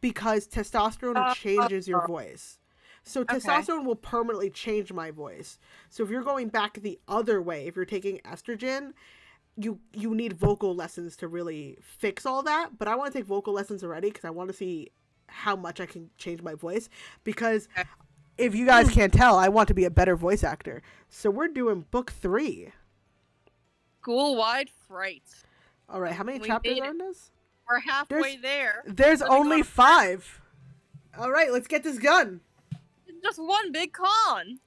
because testosterone changes your voice. So testosterone will permanently change my voice. So if you're going back the other way, if you're taking estrogen, you need vocal lessons to really fix all that. But I want to take vocal lessons already because I want to see how much I can change my voice. Because if you guys can't tell, I want to be a better voice actor. So we're doing book 3. School-wide fright. All right, how many chapters are in this? We're halfway there. There's only 5. All right, let's get this done. Just one big con.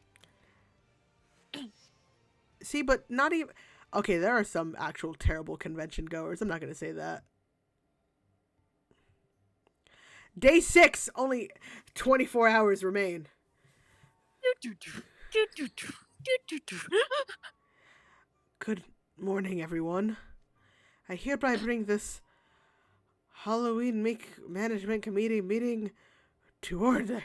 See, but not even... Okay, there are some actual terrible convention goers. I'm not going to say that. Day 6, only 24 hours remain. Good morning, everyone. I hereby bring this Halloween Management Committee meeting to order.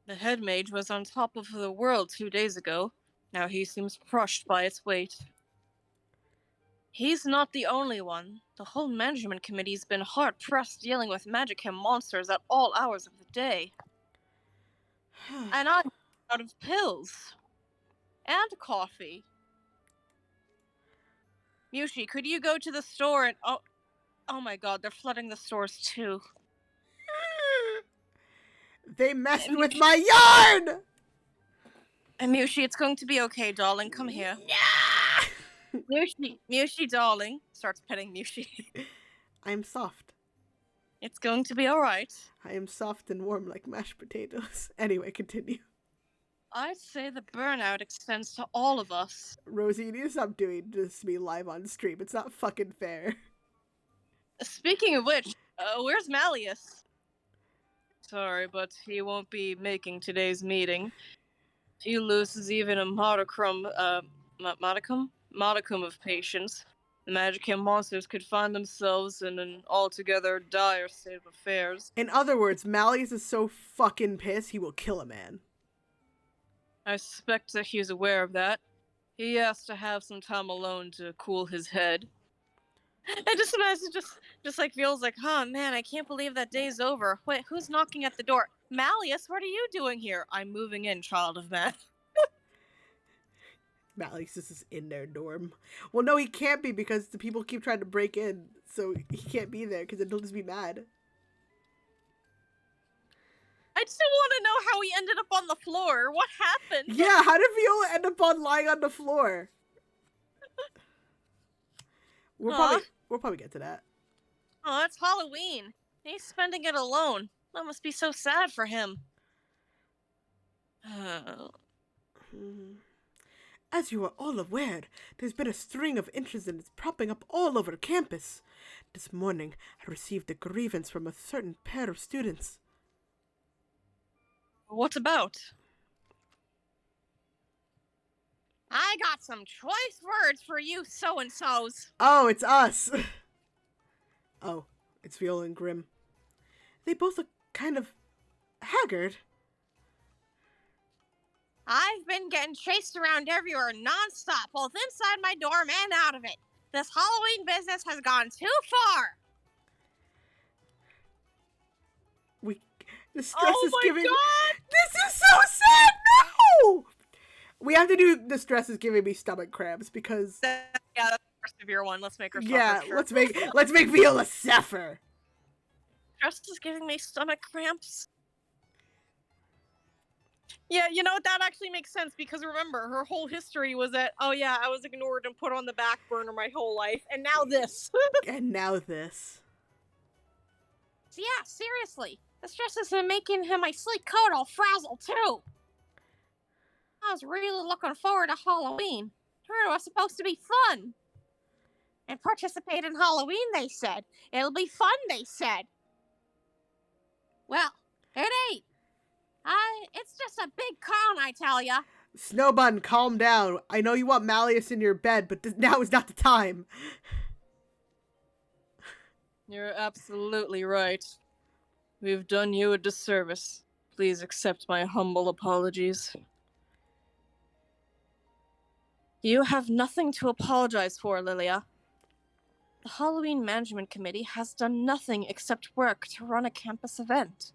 The head mage was on top of the world 2 days ago. Now he seems crushed by its weight. He's not the only one. The whole management committee's been hard-pressed dealing with Magicam monsters at all hours of the day. And I'm out of pills. And coffee. Mushi, could you go to the store and... Oh my god, they're flooding the stores too. They messed with my yarn! And Mushi, it's going to be okay, darling. Come here. Mushi, darling. Starts petting Mushi. I'm soft. It's going to be alright. I am soft and warm like mashed potatoes. Anyway, continue. I'd say the burnout extends to all of us. Rosie, you need to stop doing this to me live on stream. It's not fucking fair. Speaking of which, where's Malleus? sorry, but he won't be making today's meeting. If he loses even a modicum of patience, the Magicam monsters could find themselves in an altogether dire state of affairs. In other words, Malleus is so fucking pissed he will kill a man. I suspect that he's aware of that. He has to have some time alone to cool his head. I just imagine just like feels like, oh man, I can't believe that day's over. Wait, who's knocking at the door? Malleus, what are you doing here? I'm moving in, child of man. Malleus is in their dorm. Well, no, he can't be because the people keep trying to break in, so he can't be there because then he'll just be mad. I still want to know how he ended up on the floor. What happened? Yeah, how did Viola end up lying on the floor? We'll probably get to that. Oh, it's Halloween. He's spending it alone. That must be so sad for him. As you are all aware, there's been a string of incidents popping up all over campus. This morning, I received a grievance from a certain pair of students. What about? I got some choice words for you so-and-sos. Oh, it's us. Oh, it's Viola and Grimm. They both look kind of haggard. I've been getting chased around everywhere non-stop, both inside my dorm and out of it. This Halloween business has gone too far. The stress is giving. God! This is so sad. No, we have to do. The stress is giving me stomach cramps because. Yeah, that's a severe one. Let's make her suffer. Yeah, sure. let's make Viola suffer. Stress is giving me stomach cramps. Yeah, you know, that actually makes sense because remember, her whole history was that, oh yeah, I was ignored and put on the back burner my whole life, and now this. And now this. Yeah, seriously. The stress is making my sleek coat all frazzled, too. I was really looking forward to Halloween. Heard it was supposed to be fun. And participate in Halloween, they said. It'll be fun, they said. Well, it ain't. It's just a big con, I tell ya. Snowbun, calm down. I know you want Malleus in your bed, but now is not the time. You're absolutely right. We've done you a disservice. Please accept my humble apologies. You have nothing to apologize for, Lilia. The Halloween Management Committee has done nothing except work to run a campus event.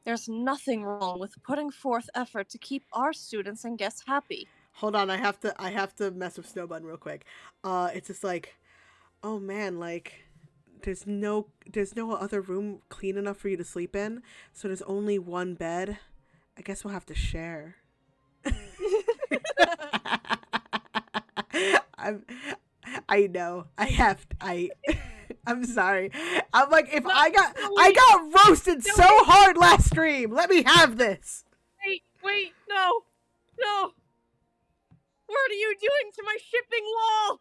There's nothing wrong with putting forth effort to keep our students and guests happy. Hold on, I have to mess with Snowbun real quick. It's just like, oh man, like there's no other room clean enough for you to sleep in, so there's only one bed. I guess we'll have to share. I know. I'm sorry. I'm like, if I got roasted so hard last stream. Let me have this. Wait, no. What are you doing to my shipping wall?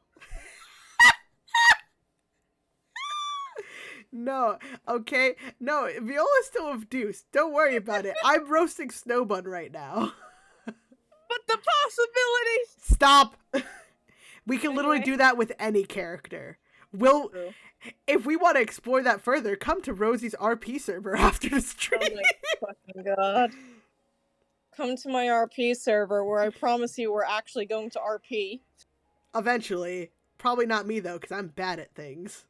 No, okay? No, Viola's still with Deuce. Don't worry about it. I'm roasting Snowbun right now. But the possibilities! Stop! We can literally do that with any character. If we want to explore that further, come to Rosie's RP server after the stream. Oh my fucking god. Come to my RP server where I promise you we're actually going to RP. Eventually. Probably not me though, because I'm bad at things.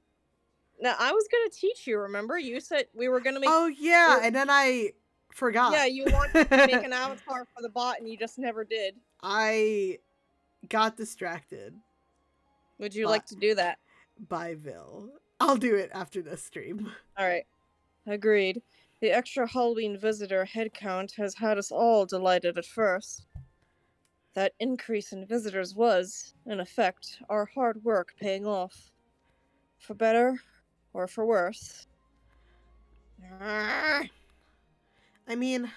Now, I was gonna teach you, remember? You said we were gonna make... Oh yeah, and then I forgot. Yeah, you wanted to make an avatar for the bot and you just never did. I got distracted. Would you like to do that? By Vil. I'll do it after this stream. Alright. Agreed. The extra Halloween visitor headcount has had us all delighted at first. That increase in visitors was, in effect, our hard work paying off. For better or for worse. I mean,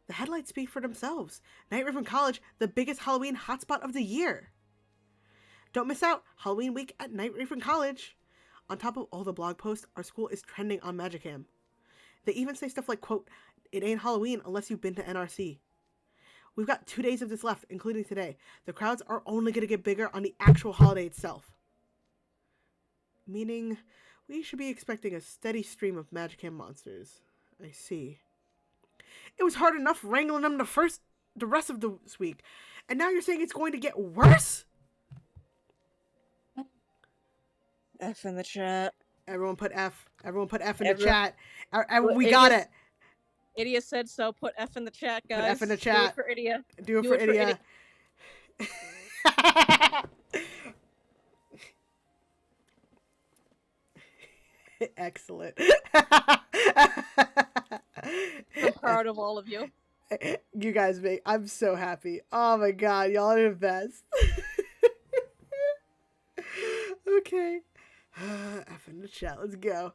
the headlights speak for themselves. Night Riven College, the biggest Halloween hotspot of the year. Don't miss out Halloween week at Night Raven College. On top of all the blog posts, our school is trending on Magicam. They even say stuff like, quote, it ain't Halloween unless you've been to NRC. We've got 2 days of this left, including today. The crowds are only going to get bigger on the actual holiday itself. Meaning, we should be expecting a steady stream of Magic monsters. I see. It was hard enough wrangling them the rest of this week. And now you're saying it's going to get worse? F in the chat. Everyone put F. Everyone put F in the Everyone- chat. We got it. Idia said so. Put F in the chat, guys. Put F in the chat. Do it for Idia. Do it for Idia. Excellent. I'm proud of all of you. You guys I'm so happy. Oh my god, y'all are the best. Okay. F in the chat, let's go.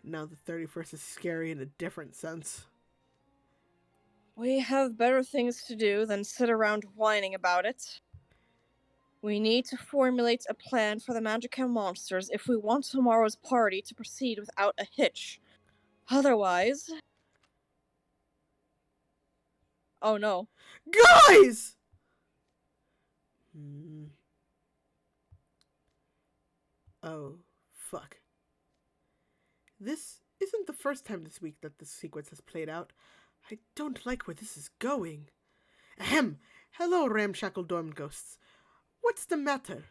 Now the 31st is scary in a different sense. We have better things to do than sit around whining about it. We need to formulate a plan for the Magicka monsters if we want tomorrow's party to proceed without a hitch. Otherwise... Oh no. Guys! Oh, fuck. This isn't the first time this week that this sequence has played out. I don't like where this is going. Ahem! Hello, ramshackle dorm ghosts. What's the matter?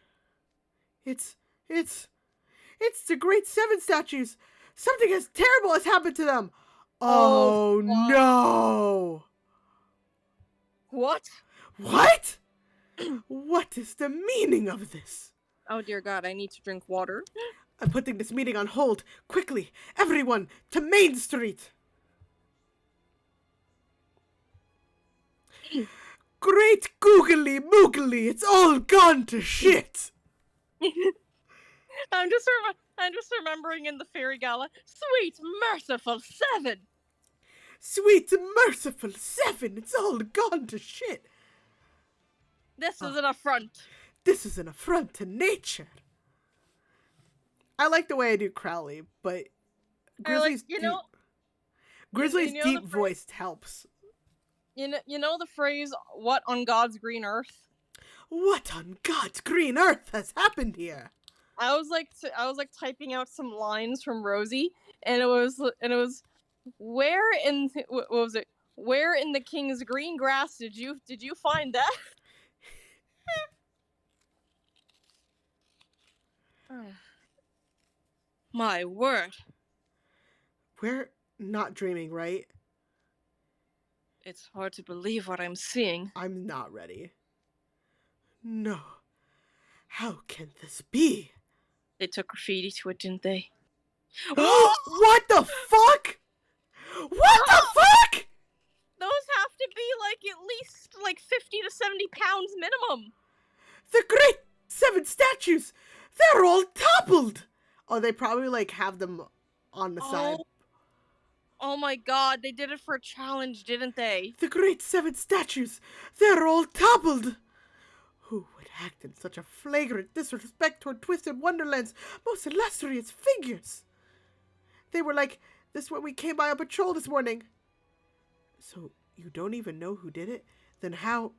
It's the Great Seven statues! Something as terrible has happened to them! Oh no! What? What? What is the meaning of this? Oh dear god, I need to drink water. I'm putting this meeting on hold. Quickly, everyone, to Main Street! Great googly moogly, it's all gone to shit! I'm just remembering in the fairy gala, sweet merciful 7! Sweet merciful 7, it's all gone to shit! This is an affront. This is an affront to nature. I like the way I do Crowley, but Grizzly's deep voice helps. You know the phrase, what on God's green earth? What on God's green earth has happened here? I was like typing out some lines from Rosie, and it was where in what was it? Where in the king's green grass did you find that? My word. We're not dreaming, right? It's hard to believe what I'm seeing. I'm not ready. No. How can this be? They took graffiti to it, didn't they? What the fuck? What the fuck? Those have to be at least 50 to 70 pounds minimum. The Great 7 statues, they're all toppled. Oh, they probably have them on the side. Oh my god, they did it for a challenge, didn't they? The Great 7 statues, they're all toppled. Who would act in such a flagrant disrespect toward Twisted Wonderland's most illustrious figures? They were this when we came by on patrol this morning. So, you don't even know who did it? Then how?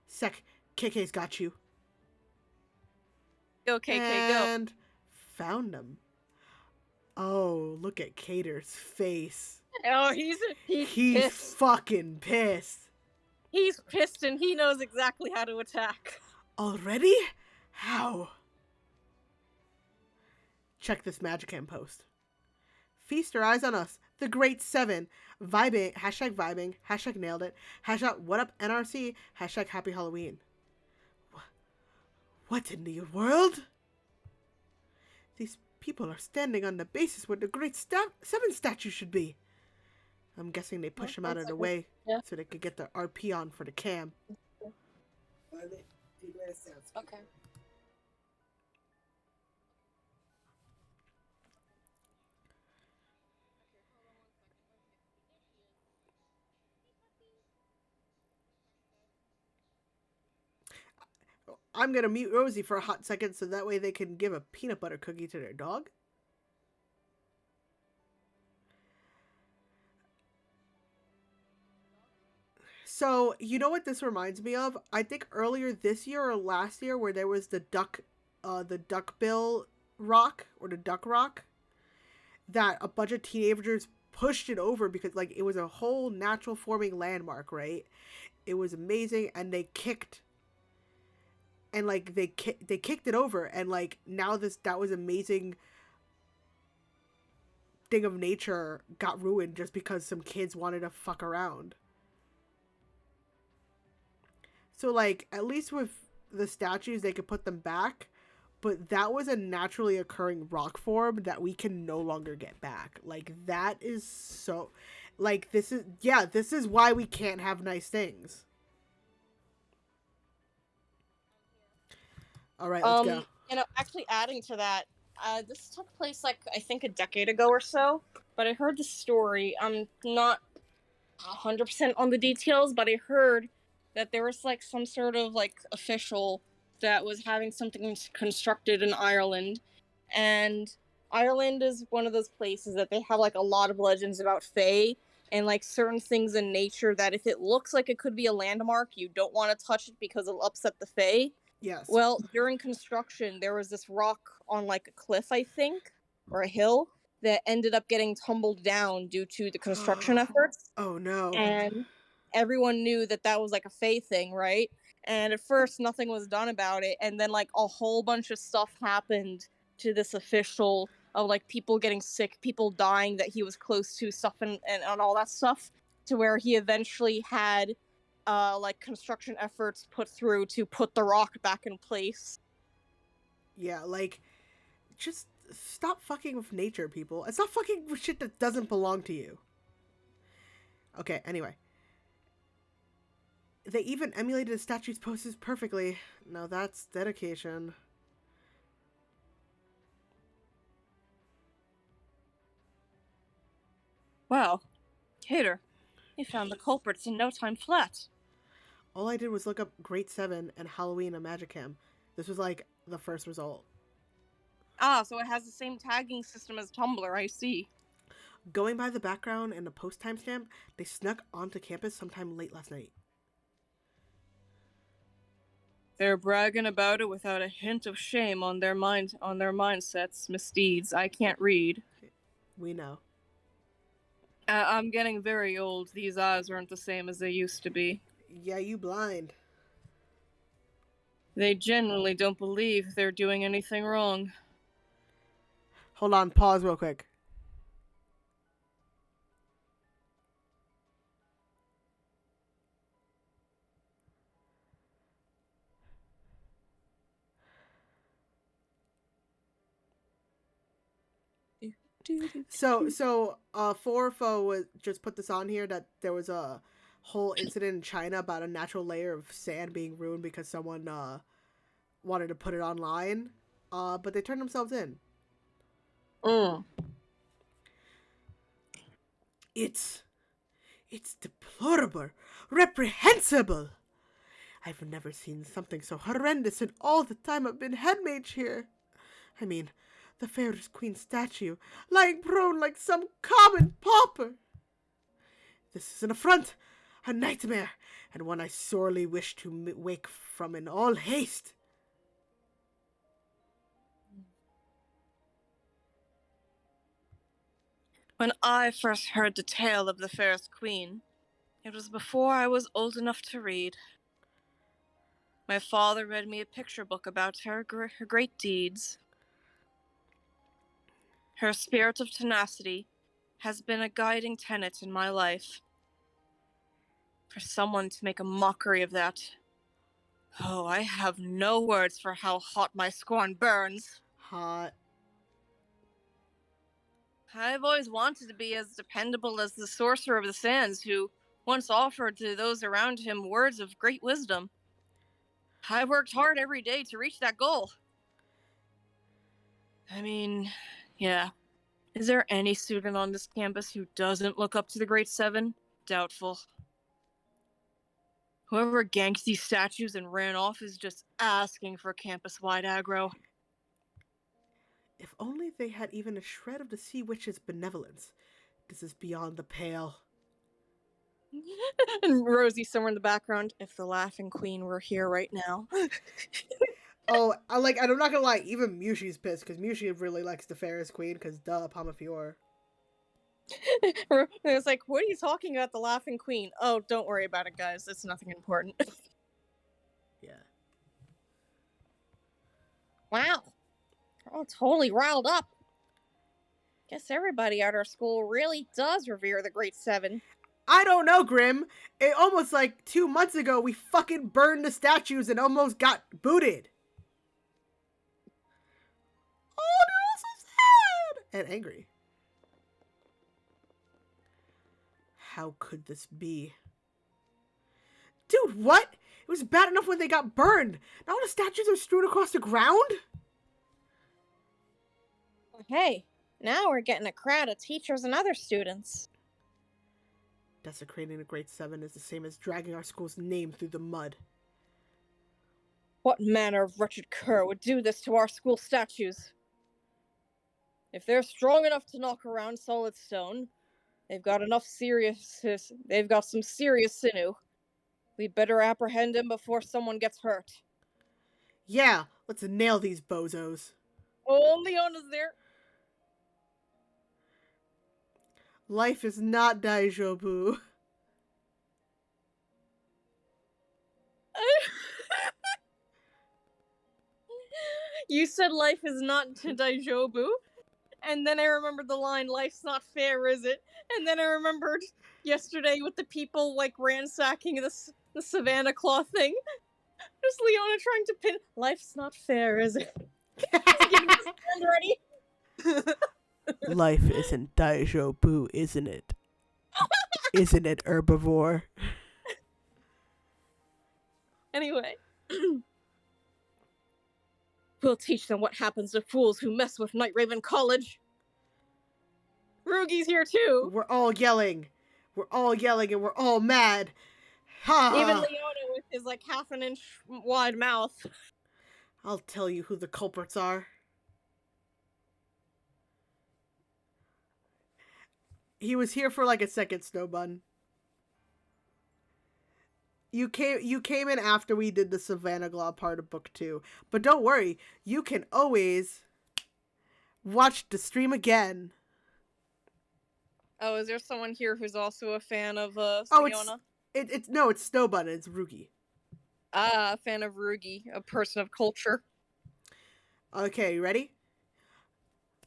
Sec, KK's got you. Go, KK, and found them. Oh, look at Cater's face. Oh, he's pissed. Fucking pissed. He's pissed and he knows exactly how to attack. Already? How? Check this Magicka post. Feast your eyes on us, the Great 7. Vibing, hashtag nailed it, hashtag what up NRC, hashtag happy Halloween. What in the world? These people are standing on the basis where the Great 7 statue should be. I'm guessing they push them out of the way so they could get their RP on for the cam. Okay. I'm going to mute Rosie for a hot second so that way they can give a peanut butter cookie to their dog. So, you know what this reminds me of? I think earlier this year or last year where there was the duckbill rock or the duck rock that a bunch of teenagers pushed it over because like it was a whole natural forming landmark, right? It was amazing and they kicked and like they kicked it over and like now this that was amazing thing of nature got ruined just because some kids wanted to fuck around. So like at least with the statues they could put them back, but that was a naturally occurring rock form that we can no longer get back. Like that is so like this is why we can't have nice things. All right, let's go. Actually adding to that, this took place like I think a decade ago or so, but I heard the story. I'm not 100% on the details, but I heard that there was like some sort of like official that was having something constructed in Ireland, and Ireland is one of those places that they have like a lot of legends about Fae and like certain things in nature that if it looks like it could be a landmark, you don't want to touch it because it'll upset the Fae. Yes. Well, during construction, there was this rock on like a cliff, I think, or a hill that ended up getting tumbled down due to the construction efforts. Oh no. And everyone knew that that was like a Fae thing, right? And at first, nothing was done about it. And then, like, a whole bunch of stuff happened to this official of like people getting sick, people dying that he was close to, stuff and all that stuff, to where he eventually had like construction efforts put through to put the rock back in place. Yeah, like just stop fucking with nature, people. And stop fucking with shit that doesn't belong to you. Okay, anyway. They even emulated the statue's poses perfectly. Now that's dedication. Wow, Hater, you found the culprits in no time flat. All I did was look up Great 7 and Halloween and Magicam. This was like the first result. Ah, so it has the same tagging system as Tumblr, I see. Going by the background and the post timestamp, they snuck onto campus sometime late last night. They're bragging about it without a hint of shame on their mindsets, misdeeds. I can't read. We know. I'm getting very old. These eyes aren't the same as they used to be. Yeah, you blind. They genuinely don't believe they're doing anything wrong. Hold on, pause real quick. So 4FO was just put this on here that there was a whole incident in China about a natural layer of sand being ruined because someone wanted to put it online, but they turned themselves in. It's deplorable, reprehensible. I've never seen something so horrendous in all the time I've been head mage here. I mean, the fairest queen statue, lying prone like some common pauper. This is an affront, a nightmare, and one I sorely wish to wake from in all haste. When I first heard the tale of the fairest queen, it was before I was old enough to read. My father read me a picture book about her great deeds. Her spirit of tenacity has been a guiding tenet in my life. For someone to make a mockery of that. Oh, I have no words for how hot my scorn burns. Hot. I've always wanted to be as dependable as the Sorcerer of the Sands, who once offered to those around him words of great wisdom. I worked hard every day to reach that goal. I mean, yeah. Is there any student on this campus who doesn't look up to the Great Seven? Doubtful. Whoever ganked these statues and ran off is just asking for campus-wide aggro. If only they had even a shred of the sea witch's benevolence. This is beyond the pale. And Rosie somewhere in the background. If the Laughing Queen were here right now. Oh, I'm not gonna lie, even Mushi's pissed, because Mushi really likes the Ferris Queen, because duh, Pamafiore. It's like, what are you talking about, the Laughing Queen? Oh, don't worry about it, guys. It's nothing important. Yeah. Wow. Oh, totally riled up. Guess everybody at our school really does revere the Great Seven. I don't know, Grim. It almost like 2 months ago we fucking burned the statues and almost got booted. Oh, they're all so sad and angry. How could this be? Dude, what? It was bad enough when they got burned. Now the statues are strewn across the ground? Hey, now we're getting a crowd of teachers and other students. Desecrating the Great Seven is the same as dragging our school's name through the mud. What manner of wretched cur would do this to our school statues? If they're strong enough to knock around solid stone, they've got some serious sinew. We'd better apprehend him before someone gets hurt. Yeah, let's nail these bozos. Oh, Leona's there. Life is not Daijobu. You said life is not Daijobu, and then I remembered the line, "Life's not fair, is it?" And then I remembered yesterday with the people like ransacking the Savannah Claw thing. Just Leona trying to pin, "Life's not fair, is it?" Getting his hand ready. Life isn't Daijobu, isn't it? Isn't it, herbivore? Anyway. We'll teach them what happens to fools who mess with Night Raven College. Rugi's here too. We're all yelling. We're all yelling and we're all mad. Ha! Even Leona with his like half an inch wide mouth. I'll tell you who the culprits are. He was here for like a second, Snowbun. You came in after we did the Savannah Claw part of book 2. But don't worry, you can always watch the stream again. Oh, is there someone here who's also a fan of Leona? It's Snowbun, it's Rugi. Ah, a fan of Rugi, a person of culture. Okay, you ready?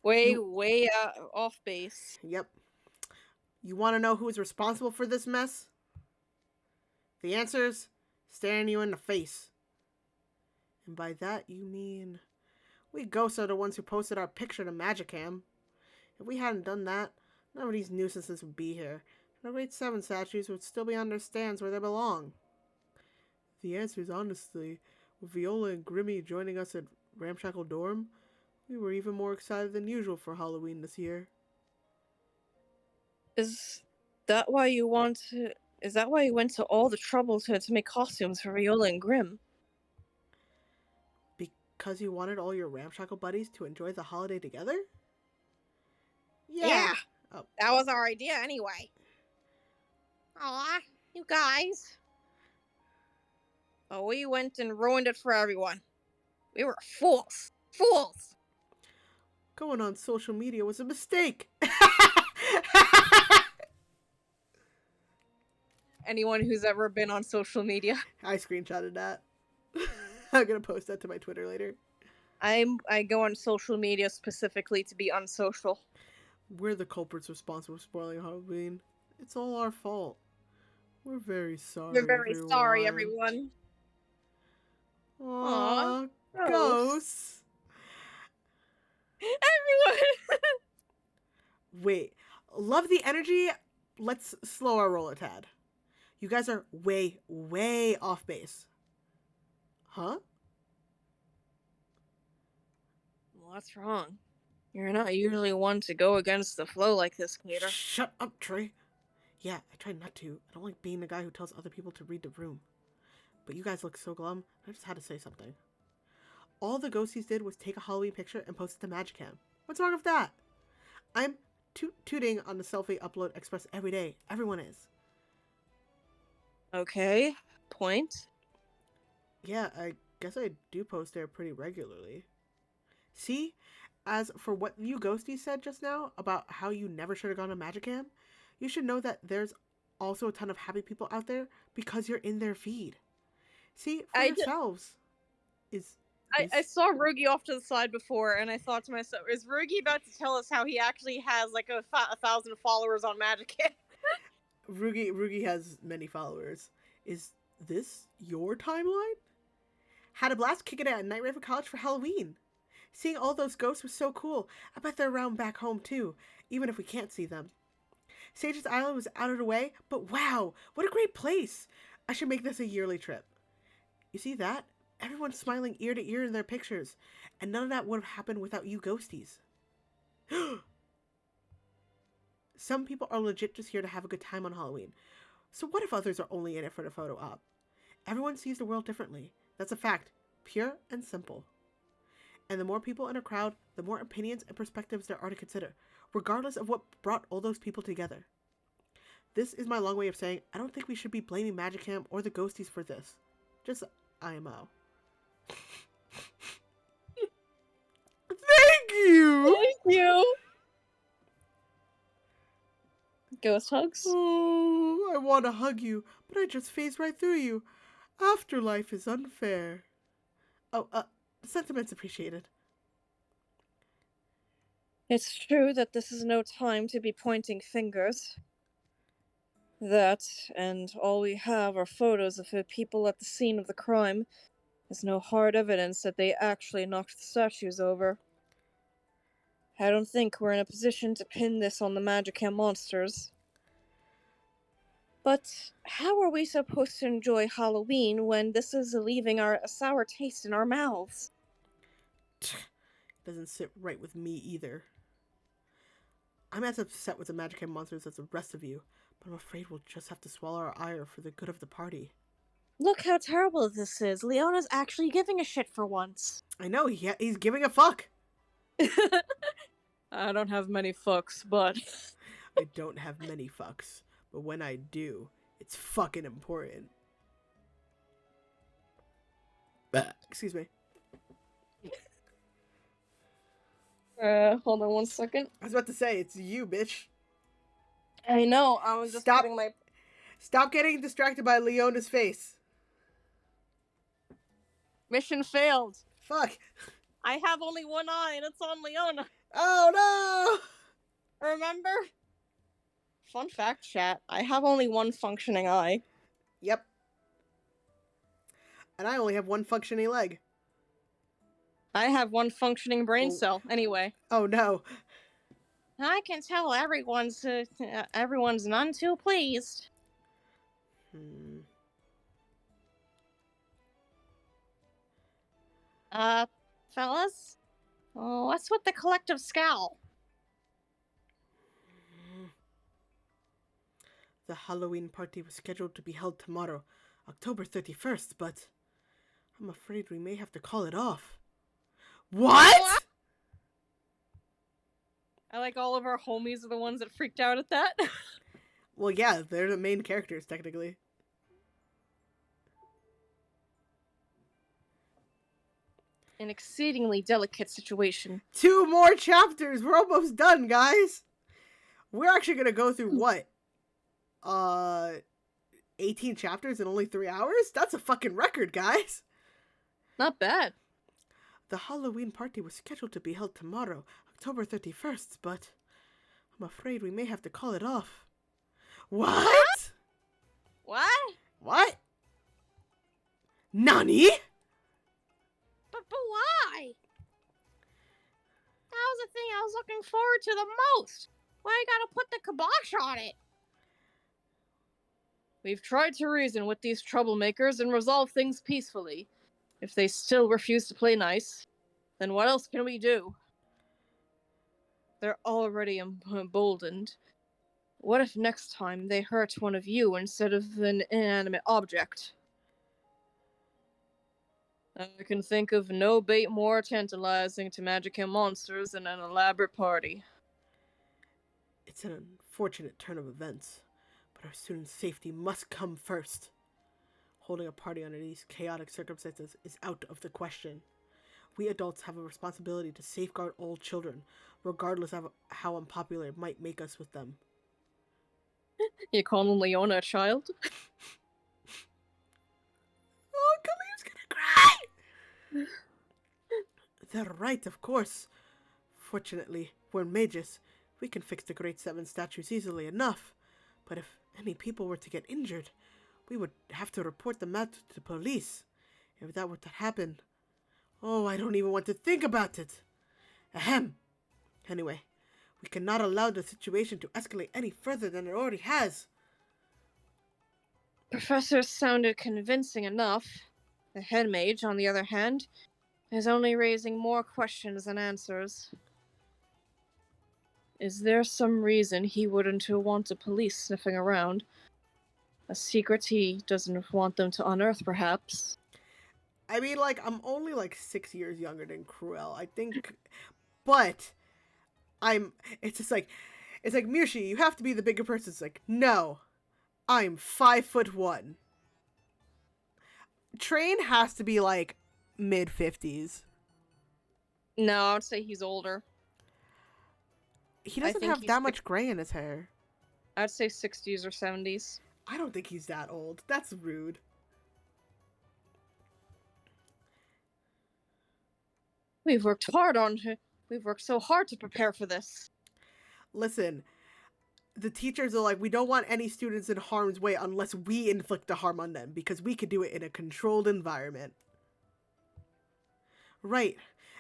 Way off base. Yep. You want to know who's responsible for this mess? The answer's staring you in the face. And by that, you mean we ghosts are the ones who posted our picture to Magicam. If we hadn't done that, none of these nuisances would be here. And the Great 7 statues would still be on their stands where they belong. The answer is honestly, with Viola and Grimmy joining us at Ramshackle Dorm, we were even more excited than usual for Halloween this year. Is that why you went to all the trouble to make costumes for Viola and Grim? Because you wanted all your Ramshackle buddies to enjoy the holiday together? Yeah. Oh. That was our idea anyway. Aw, you guys. Oh, we went and ruined it for everyone. We were fools. Fools! Going on social media was a mistake. Anyone who's ever been on social media. I screenshotted that. I'm gonna post that to my Twitter later. I go on social media specifically to be unsocial. We're the culprits responsible for spoiling Halloween. It's all our fault. We're very sorry. We're very sorry, everyone. Aww, ghosts. Everyone. Wait, love the energy. Let's slow our roll a tad. You guys are way, way off base. Huh? What's wrong? You're not usually one to go against the flow like this, Kater. Shut up, Trey. Yeah, I try not to. I don't like being the guy who tells other people to read the room. But you guys look so glum, I just had to say something. All the ghosties did was take a Halloween picture and post it to Magicam. What's wrong with that? I'm tooting on the selfie upload express every day. Everyone is. Okay. Point. Yeah, I guess I do post there pretty regularly. See? As for what you Ghosty said just now about how you never should have gone to Magicam, you should know that there's also a ton of happy people out there because you're in their feed. See for yourselves. Is I this saw Rugi off to the side before, and I thought to myself, is Rugi about to tell us how he actually has like a 1,000 followers on Magicam? Rugi has many followers. Is this your timeline? Had a blast kicking it at Night Raven College for Halloween. Seeing all those ghosts was so cool. I bet they're around back home too, even if we can't see them. Sage's Island was out of the way, but wow, what a great place! I should make this a yearly trip. You see that? Everyone's smiling ear to ear in their pictures, and none of that would have happened without you ghosties. Some people are legit just here to have a good time on Halloween. So what if others are only in it for the photo op? Everyone sees the world differently. That's a fact. Pure and simple. And the more people in a crowd, the more opinions and perspectives there are to consider, regardless of what brought all those people together. This is my long way of saying I don't think we should be blaming Magicam or the ghosties for this. Just IMO. Thank you! Thank you! Ghost hugs? Oh, I want to hug you, but I just phased right through you. Afterlife is unfair. Oh, sentiments appreciated. It's true that this is no time to be pointing fingers. That, and all we have are photos of the people at the scene of the crime, is no hard evidence that they actually knocked the statues over. I don't think we're in a position to pin this on the Magicam monsters. But how are we supposed to enjoy Halloween when this is leaving a sour taste in our mouths? Doesn't sit right with me either. I'm as upset with the Magicam monsters as the rest of you, but I'm afraid we'll just have to swallow our ire for the good of the party. Look how terrible this is. Leona's actually giving a shit for once. I know, he's giving a fuck. I don't have many fucks, but... I don't have many fucks, but when I do, it's fucking important. Excuse me. Hold on one second. I was about to say, it's you, bitch. I know, I was just putting my... Stop getting distracted by Leona's face. Mission failed. Fuck. I have only one eye, and it's on Leona. Oh, no! Remember? Fun fact, chat. I have only one functioning eye. Yep. And I only have one functioning leg. I have one functioning brain cell, anyway. Oh, no. I can tell everyone's none too pleased. Fellas? What's with the collective scowl? The Halloween party was scheduled to be held tomorrow, October 31st, but I'm afraid we may have to call it off. What? I like all of our homies are the ones that freaked out at that. Well, yeah, they're the main characters, technically. An exceedingly delicate situation. 2 more chapters! We're almost done, guys! We're actually gonna go through what? 18 chapters in only 3 hours? That's a fucking record, guys! Not bad. The Halloween party was scheduled to be held tomorrow, October 31st, but I'm afraid we may have to call it off. What? What? What? Nani? But why? That was the thing I was looking forward to the most. Why I gotta put the kibosh on it? We've tried to reason with these troublemakers and resolve things peacefully. If they still refuse to play nice, then what else can we do? They're already emboldened. What if next time they hurt one of you instead of an inanimate object? I can think of no bait more tantalizing to Magicam monsters than an elaborate party. It's an unfortunate turn of events, but our students' safety must come first. Holding a party under these chaotic circumstances is out of the question. We adults have a responsibility to safeguard all children, regardless of how unpopular it might make us with them. You calling Leona a child? Oh, Khalif's gonna cry! They're right, of course. Fortunately, we're mages. We can fix the Great Seven statues easily enough. But if any people were to get injured, we would have to report the matter to the police. If that were to happen... Oh, I don't even want to think about it. Ahem. Anyway, we cannot allow the situation to escalate any further than it already has. Professor sounded convincing enough. The head mage, on the other hand, is only raising more questions than answers. Is there some reason he wouldn't want the police sniffing around? A secret he doesn't want them to unearth, perhaps? I mean, like, I'm only, 6 years younger than Cruel, I think. But, it's just like, Mirshi, you have to be the bigger person. It's like, no, I'm 5'1". Train has to be, mid-50s. No, I would say he's older. He doesn't have that much gray in his hair. I'd say 60s or 70s. I don't think he's that old. That's rude. We've worked so hard to prepare for this. Listen, the teachers are like, we don't want any students in harm's way unless we inflict the harm on them, because we could do it in a controlled environment. Right.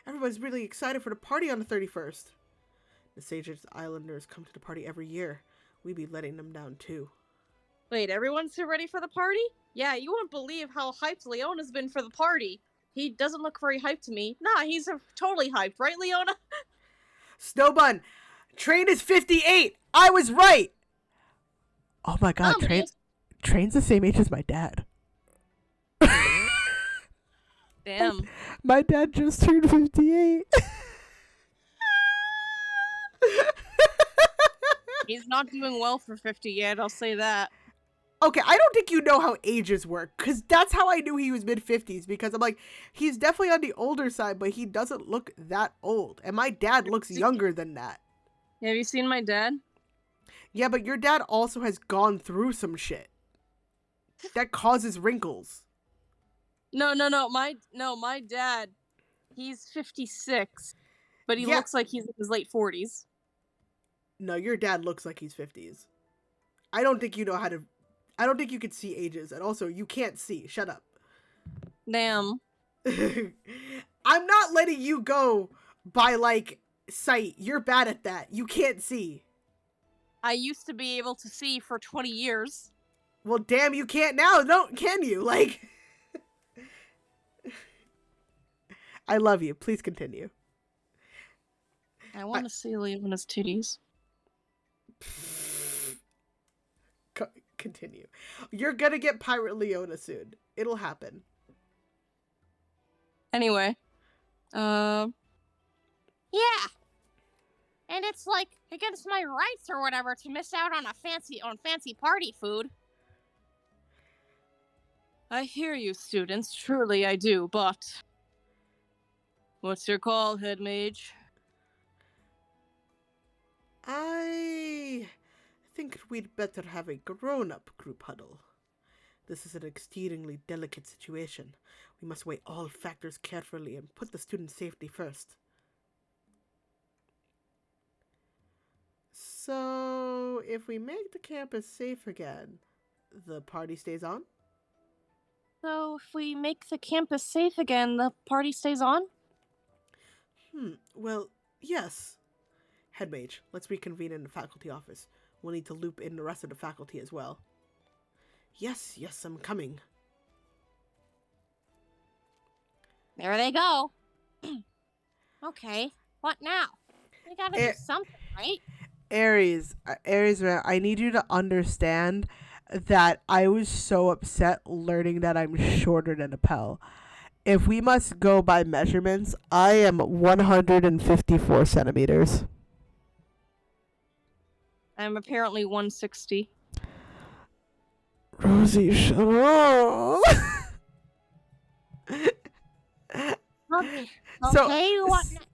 Everyone's really excited for the party on the 31st. The Sages Islanders come to the party every year. We be letting them down too. Wait, everyone's here ready for the party? Yeah, you won't believe how hyped Leona's been for the party. He doesn't look very hyped to me. Nah, he's totally hyped, right, Leona? Snowbun, Train is 58. I was right. Oh my god, Train's the same age as my dad. Damn. My dad just turned 58. He's not doing well for 50 yet, I'll say that. Okay, I don't think you know how ages work, because that's how I knew he was mid-50s, because I'm like, he's definitely on the older side, but he doesn't look that old. And my dad looks younger than that. Have you seen my dad? Yeah, but your dad also has gone through some shit that causes wrinkles. No, my dad, he's 56, but he looks like he's in his late 40s. No, your dad looks like he's 50s. I don't think you know how to... I don't think you can see ages, and also, you can't see. Shut up. Damn. I'm not letting you go by, sight. You're bad at that. You can't see. I used to be able to see for 20 years. Well, damn, you can't now, can you? I love you. Please continue. I want to see Leona's titties. Continue. You're gonna get Pirate Leona soon. It'll happen. Anyway. Yeah. And it's against my rights or whatever to miss out on fancy party food. I hear you, students. Truly I do, but... What's your call, head mage? I think we'd better have a grown-up group huddle. This is an exceedingly delicate situation. We must weigh all factors carefully and put the student's safety first. So, if we make the campus safe again, the party stays on? So, if we make the campus safe again, the party stays on? Well, yes. Head mage, let's reconvene in the faculty office. We'll need to loop in the rest of the faculty as well. Yes, I'm coming. There they go. Okay, what now? We gotta do something, right? Aries, I need you to understand that I was so upset learning that I'm shorter than Appel. If we must go by measurements, I am 154 centimeters. I'm apparently 160. Rosie, shut up. Okay. So- Okay, what next?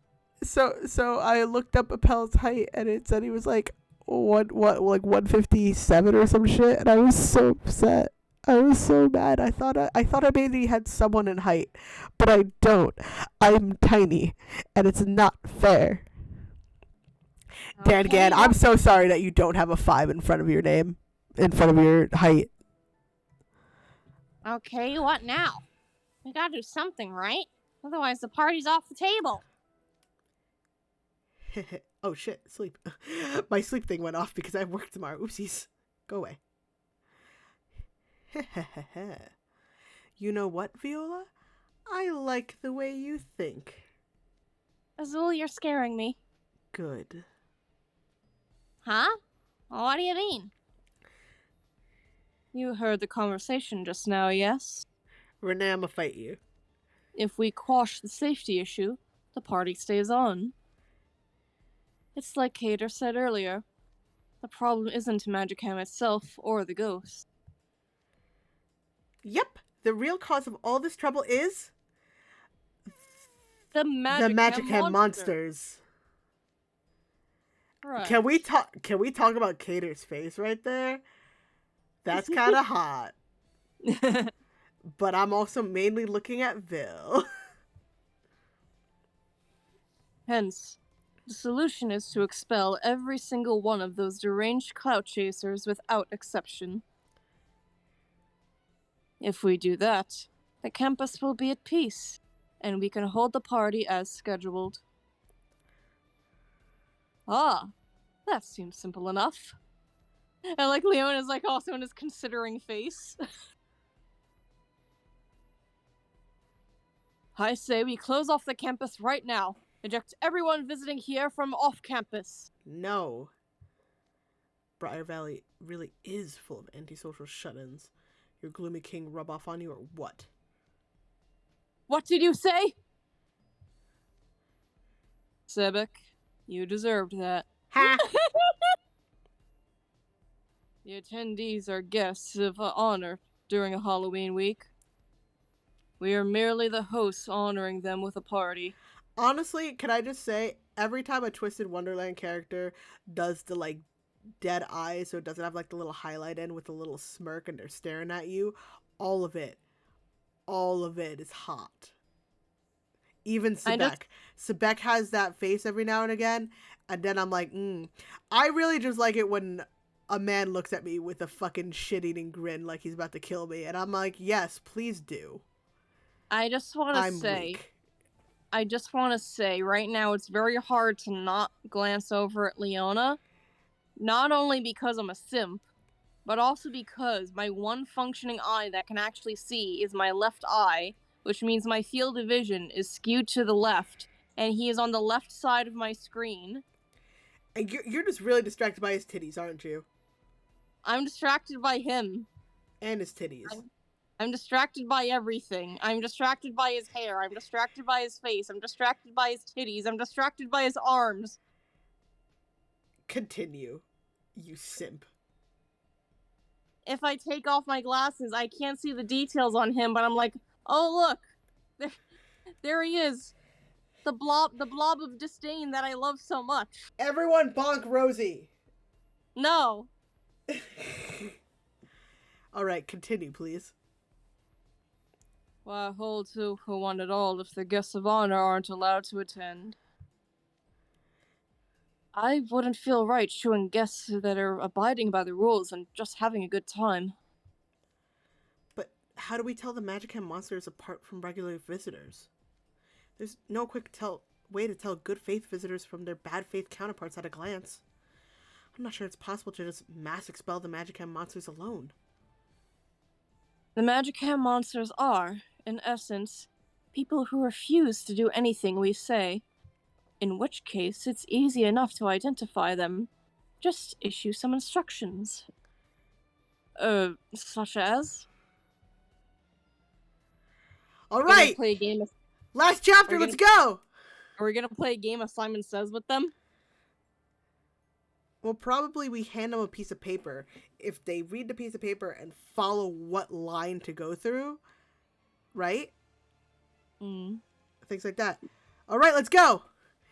So I looked up Appel's height, and it said he was like like 157 or some shit, and I was so upset. I was so mad. I thought I maybe had someone in height, but I don't. I'm tiny, and it's not fair. Dan Okay, Gan, I'm so sorry that you don't have a 5 in front of your name, in front of your height. Okay, what now? We gotta do something, right? Otherwise the party's off the table. Oh shit, sleep. My sleep thing went off because I have work tomorrow. Oopsies. Go away. You know what, Viola? I like the way you think. Azul, you're scaring me. Good. Huh? What do you mean? You heard the conversation just now, yes? Renee, I'ma fight you. If we quash the safety issue, the party stays on. It's like Cater said earlier. The problem isn't Magicam itself or the ghost. Yep, the real cause of all this trouble is The the Magicam monsters. Right. Can we talk about Cater's face right there? That's kind of hot. But I'm also mainly looking at Vil. Hence, the solution is to expel every single one of those deranged clout chasers without exception. If we do that, the campus will be at peace, and we can hold the party as scheduled. Ah, that seems simple enough. And like Leon is like also in his considering face. I say we close off the campus right now. Eject everyone visiting here from off campus. No. Briar Valley really is full of antisocial shut-ins. Your gloomy king rub off on you or what? What did you say? Sebek, you deserved that. Ha! The attendees are guests of honor during a Halloween week. We are merely the hosts honoring them with a party. Honestly, can I just say, every time a Twisted Wonderland character does the, like, dead eyes, so it doesn't have, like, the little highlight in with a little smirk and they're staring at you, all of it is hot. Even Sebek. Sebek has that face every now and again, and then I'm like, I really just like it when a man looks at me with a fucking shit-eating grin like he's about to kill me, and I'm like, yes, please do. I just want to say, right now it's very hard to not glance over at Leona. Not only because I'm a simp, but also because my one functioning eye that can actually see is my left eye, which means my field of vision is skewed to the left, and he is on the left side of my screen. And you're just really distracted by his titties, aren't you? I'm distracted by him. And his titties. I'm distracted by everything. I'm distracted by his hair. I'm distracted by his face. I'm distracted by his titties. I'm distracted by his arms. Continue, you simp. If I take off my glasses, I can't see the details on him, but I'm like, oh look, there he is. The blob of disdain that I love so much. Everyone bonk Rosie. No. Alright, continue, please. Why hold to for one at all if the guests of honor aren't allowed to attend? I wouldn't feel right showing guests that are abiding by the rules and just having a good time. But how do we tell the Magicam monsters apart from regular visitors? There's no quick way to tell good faith visitors from their bad faith counterparts at a glance. I'm not sure it's possible to just mass expel the Magicam monsters alone. The Magicam monsters are, in essence, people who refuse to do anything we say. In which case, it's easy enough to identify them. Just issue some instructions. Such as? Alright! Play a game of... Last chapter, let's go! Are we gonna play a game of Simon Says with them? Well, probably we hand them a piece of paper. If they read the piece of paper and follow what line to go through, right? Mm. Things like that. All right, let's go.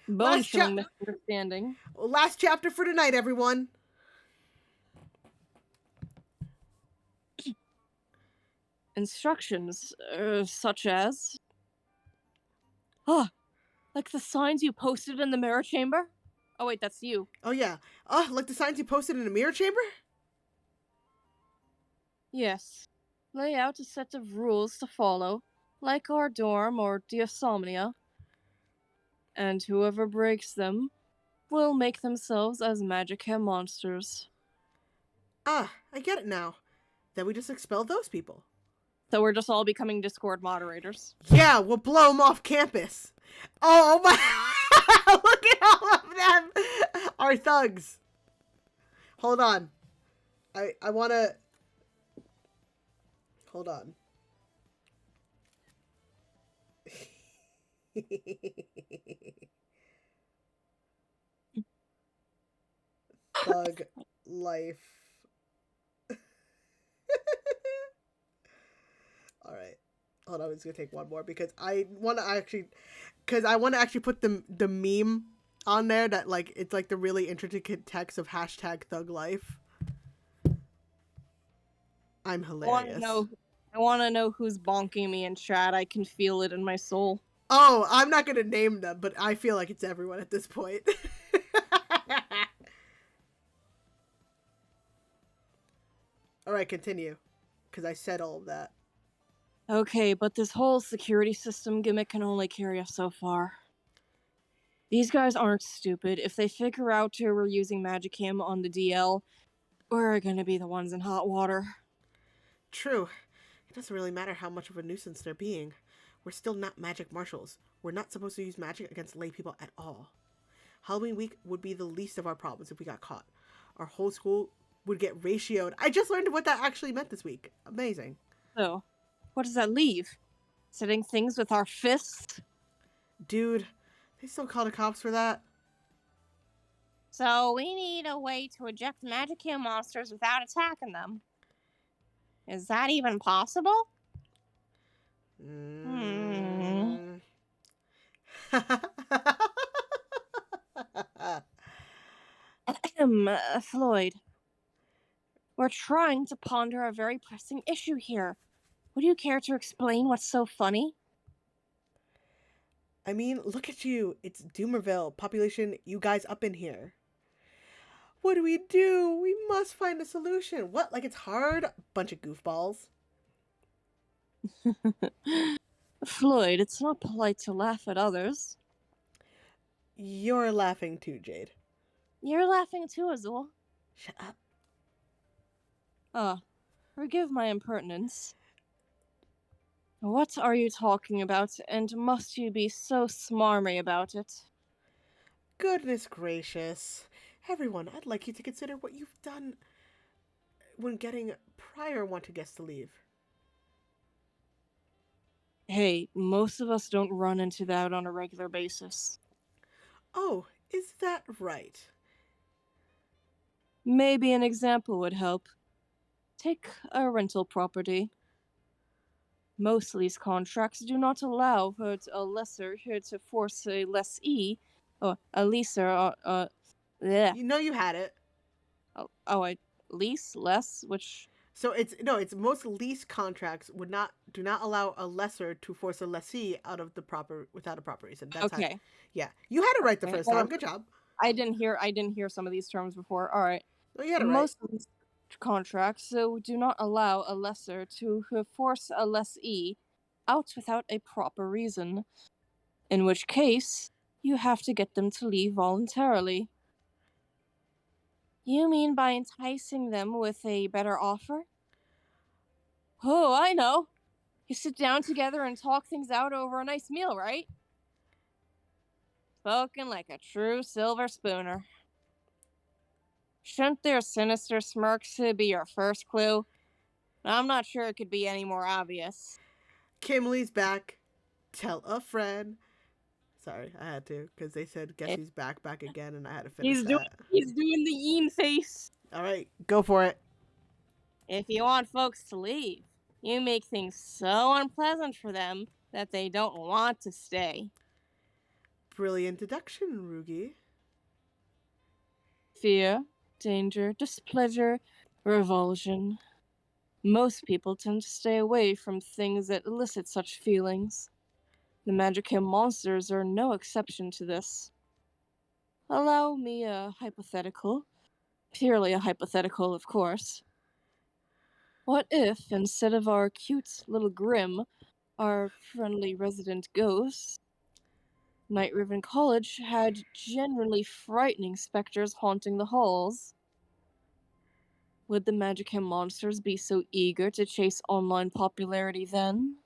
Bone chilling misunderstanding. Last chapter for tonight, everyone. Instructions, such as... like the signs you posted in the mirror chamber? Oh wait, that's you. Oh, yeah. Like the signs you posted in the mirror chamber? Yes. Lay out a set of rules to follow, like our dorm or Diasomnia. And whoever breaks them will make themselves as Magicka monsters. I get it now. Then we just expel those people. So we're just all becoming Discord moderators. Yeah, we'll blow them off campus. Oh my... Look at all of them! Our thugs. Hold on. I want to... Hold on. Thug life. All right. Hold on, I'm just gonna take one more because I want to actually put the meme on there that like it's like the really intricate text of hashtag thug life. I'm hilarious. I want to know who's bonking me in chat. I can feel it in my soul. Oh, I'm not gonna name them, but I feel like it's everyone at this point. All right, continue, because I said all of that. Okay, but this whole security system gimmick can only carry us so far. These guys aren't stupid. If they figure out we're using Magicam on the DL, we're gonna be the ones in hot water. True. It doesn't really matter how much of a nuisance they're being. We're still not magic marshals. We're not supposed to use magic against lay people at all. Halloween week would be the least of our problems if we got caught. Our whole school would get ratioed. I just learned what that actually meant this week. Amazing. So, what does that leave? Setting things with our fists? Dude, they still call the cops for that? So we need a way to eject Magicka monsters without attacking them. Is that even possible? Floyd. We're trying to ponder a very pressing issue here. Would you care to explain what's so funny? I mean, look at you. It's Doomerville. Population, you guys up in here. What do? We must find a solution. What? Like it's hard? Bunch of goofballs. Floyd, it's not polite to laugh at others. You're laughing too, Jade. You're laughing too, Azul. Shut up. Forgive my impertinence. What are you talking about, and must you be so smarmy about it? Goodness gracious. Everyone, I'd like you to consider what you've done when getting prior wanted guests to leave. Hey, most of us don't run into that on a regular basis. Oh, is that right? Maybe an example would help. Take a rental property. Most lease contracts do not allow a lesser to force a lessee, or a leaser, You know you had it. I lease less, which. So it's most lease contracts do not allow a lesser to force a lessee out of the without a proper reason. That's okay. Yeah, you had it right the first time. Good job. I didn't hear some of these terms before. All right. Oh, you had it right. Most lease contracts do not allow a lesser to force a lessee out without a proper reason. In which case, you have to get them to leave voluntarily. You mean by enticing them with a better offer? Oh, I know. You sit down together and talk things out over a nice meal, right? Spoken like a true silver spooner. Shouldn't their sinister smirks be your first clue? I'm not sure it could be any more obvious. Kimberly's back. Tell a friend. Sorry, I had to, because they said, guess Eh. who's back again, and I had to finish He's that. doing the Yeen face. All right, go for it. If you want folks to leave, you make things so unpleasant for them that they don't want to stay. Brilliant deduction, Rugi. Fear, danger, displeasure, revulsion. Most people tend to stay away from things that elicit such feelings. The Magic monsters are no exception to this. Allow me a hypothetical. Purely a hypothetical, of course. What if, instead of our cute little Grim, our friendly resident ghost, Night Riven College had genuinely frightening specters haunting the halls? Would the Magic monsters be so eager to chase online popularity then?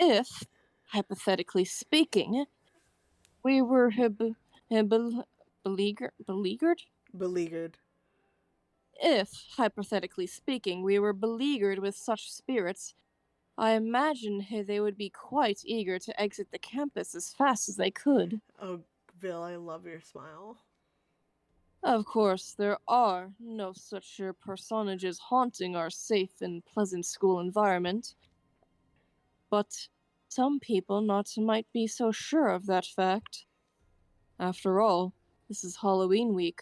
If, hypothetically speaking, we were beleaguered? Beleaguered. If, hypothetically speaking, we were beleaguered with such spirits, I imagine they would be quite eager to exit the campus as fast as they could. Oh, Bill, I love your smile. Of course, there are no such personages haunting our safe and pleasant school environment. But some people might be so sure of that fact. After all, this is Halloween week,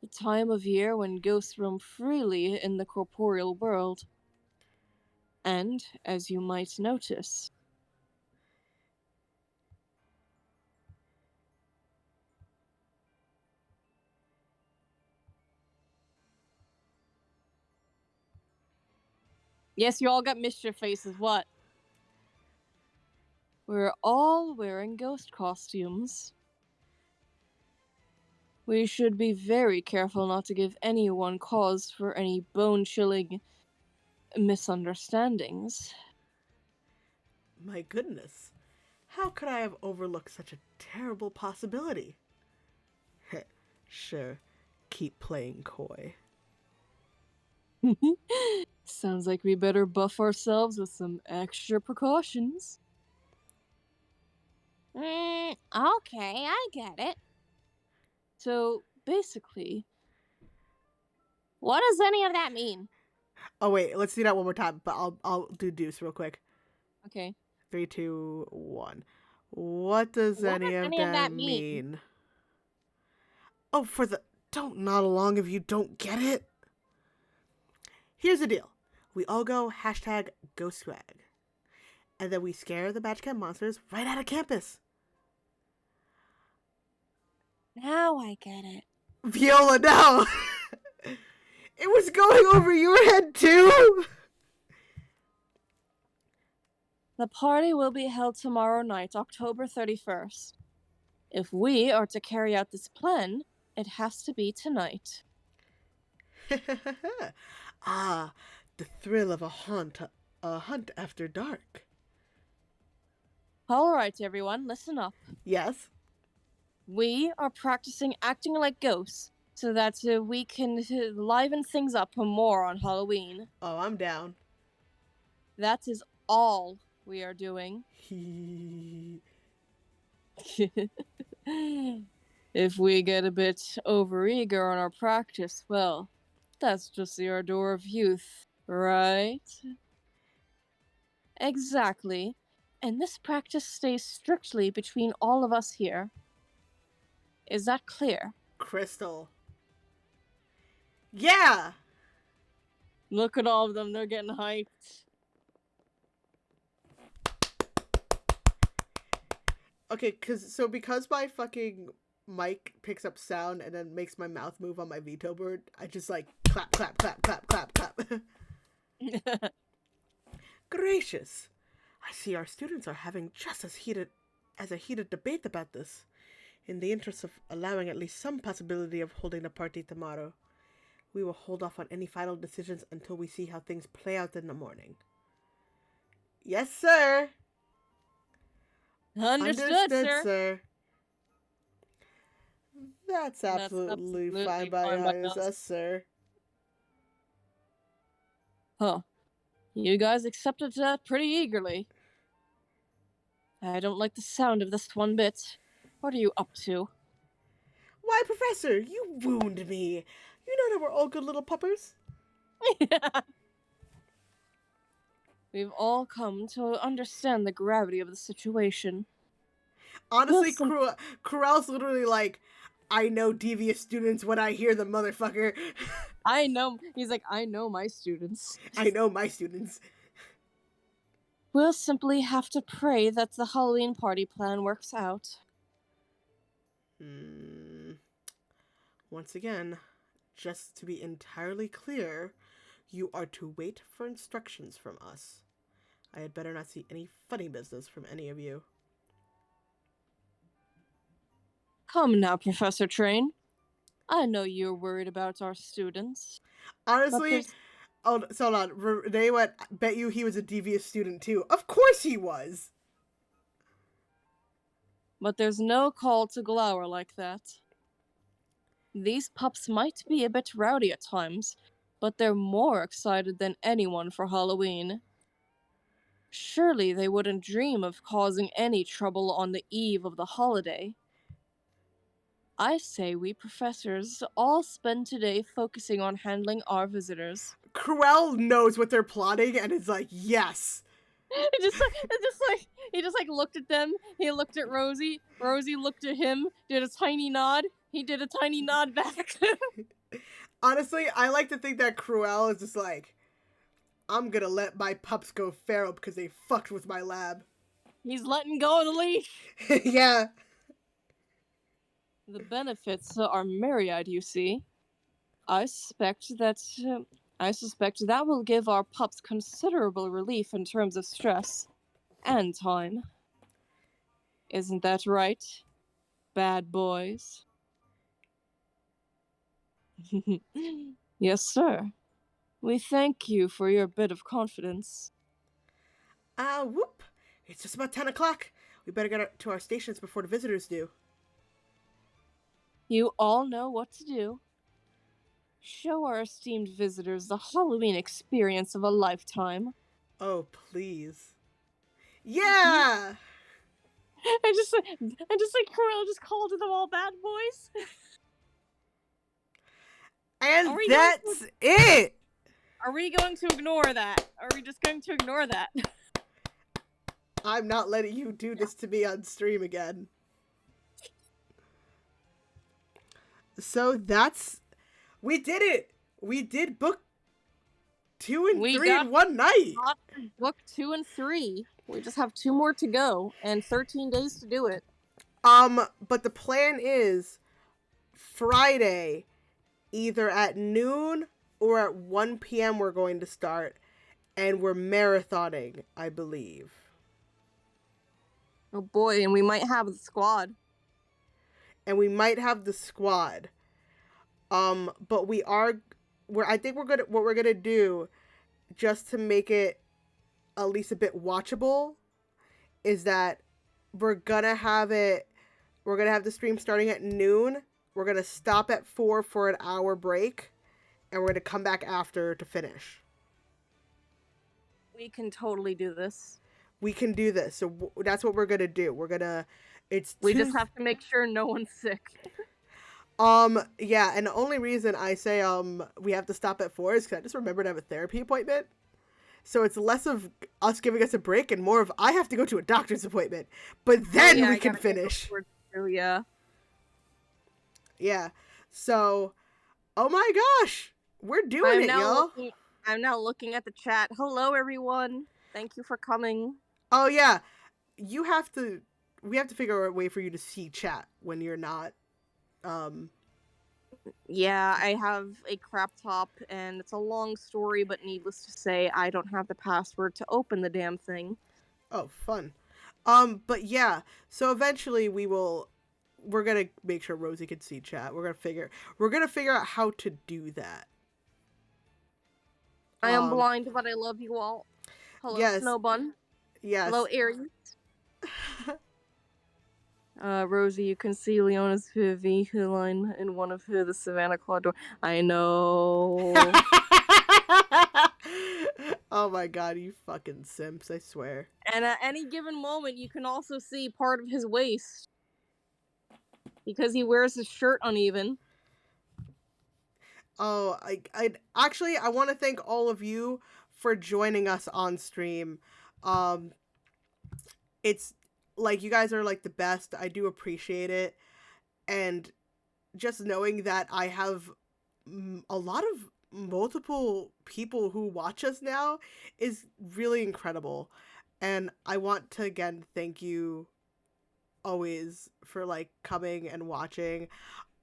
the time of year when ghosts roam freely in the corporeal world. And, as you might notice, yes, you all got mischief faces, what? We're all wearing ghost costumes. We should be very careful not to give anyone cause for any bone-chilling misunderstandings. My goodness. How could I have overlooked such a terrible possibility? Sure, keep playing coy. Sounds like we better buff ourselves with some extra precautions. Okay, I get it. So, basically, What does any of that mean? Oh wait, let's do that one more time. But I'll do Deuce real quick. okay. 3, 2, 1. What does any of that mean? Oh, for the don't nod along if you don't get it. Here's the deal. We all go hashtag ghost swag. And then we scare the Magic monsters right out of campus. Now I get it. Viola, no! It was going over your head too! The party will be held tomorrow night, October 31st. If we are to carry out this plan, it has to be tonight. Ah, the thrill of a hunt after dark. All right, everyone, listen up. Yes? We are practicing acting like ghosts so that we can liven things up more on Halloween. Oh, I'm down. That is all we are doing. If we get a bit overeager on our practice, well, that's just the ardor of youth, right? Exactly. And this practice stays strictly between all of us here. Is that clear? Crystal. Yeah! Look at all of them, they're getting hyped. Okay, because my fucking mic picks up sound and then makes my mouth move on my veto board, I just like clap, clap, clap, clap, clap, clap. Gracious. I see our students are having just as a heated debate about this. In the interest of allowing at least some possibility of holding the party tomorrow, we will hold off on any final decisions until we see how things play out in the morning. Yes, sir. Understood, sir. That's absolutely fine by us, sir. Huh. You guys accepted that pretty eagerly. I don't like the sound of this one bit. What are you up to? Why, Professor, you wound me. You know that we're all good little puppers. We've all come to understand the gravity of the situation. Honestly, Wilson, Cruel's literally like, I know devious students when I hear them, motherfucker. I know. He's like, I know my students. I know my students. We'll simply have to pray that the Halloween party plan works out. Once again, just to be entirely clear, you are to wait for instructions from us. I had better not see any funny business from any of you. Come now, Professor Train. I know you're worried about our students. Honestly, so hold on. Renee went, bet you he was a devious student too. Of course he was! But there's no call to glower like that. These pups might be a bit rowdy at times, but they're more excited than anyone for Halloween. Surely they wouldn't dream of causing any trouble on the eve of the holiday. I say we professors all spend today focusing on handling our visitors. Cruel knows what they're plotting and is like, yes. He just looked at them. He looked at Rosie. Rosie looked at him, did a tiny nod. He did a tiny nod back. Honestly, I like to think that Cruel is just like, I'm gonna let my pups go feral because they fucked with my lab. He's letting go of the leash. Yeah. The benefits are myriad, you see. I suspect that will give our pups considerable relief in terms of stress and time. Isn't that right, bad boys? Yes, sir. We thank you for your bit of confidence. Whoop. It's just about 10 o'clock. We better get to our stations before the visitors do. You all know what to do. Show our esteemed visitors the Halloween experience of a lifetime. Oh, please. Yeah! I just like Corel just called them all bad boys. And that's it! Are we going to ignore that? Are we just going to ignore that? I'm not letting you do this to me on stream again. So we did it! We did book 2 and 3 in one night! Book 2 and 3. We just have 2 more to go, and 13 days to do it. But the plan is Friday, either at noon or at 1 p.m. we're going to start, and we're marathoning, I believe. Oh boy, and we might have the squad. But I think what we're gonna do, just to make it at least a bit watchable, is that we're gonna have the stream starting at noon. We're gonna stop at 4 for an hour break, and we're gonna come back after to finish. We can totally do this. We can do this. So that's what we're gonna do. We just have to make sure no one's sick. Yeah, and the only reason I say we have to stop at 4 is because I just remembered I have a therapy appointment. So it's less of us giving us a break and more of I have to go to a doctor's appointment. But then we can finish. Yeah. Yeah. So, oh my gosh. We're doing it, y'all. I'm now looking at the chat. Hello, everyone. Thank you for coming. Oh, yeah. We have to figure out a way for you to see chat when you're not, Yeah, I have a crap top, and it's a long story, but needless to say, I don't have the password to open the damn thing. Oh, fun. But yeah, so eventually we're gonna make sure Rosie can see chat. We're gonna figure out how to do that. I am blind, but I love you all. Hello, yes. Snowbun. Yes. Hello, Aries. Rosie, you can see Leona's vehicle line in one of the Savannah Claw door. I know. Oh my god, you fucking simps, I swear. And at any given moment, you can also see part of his waist because he wears his shirt uneven. Oh, I want to thank all of you for joining us on stream. Um, it's like you guys are like the best. I do appreciate it, and just knowing that I have a lot of multiple people who watch us now is really incredible. And I want to again thank you always for like coming and watching.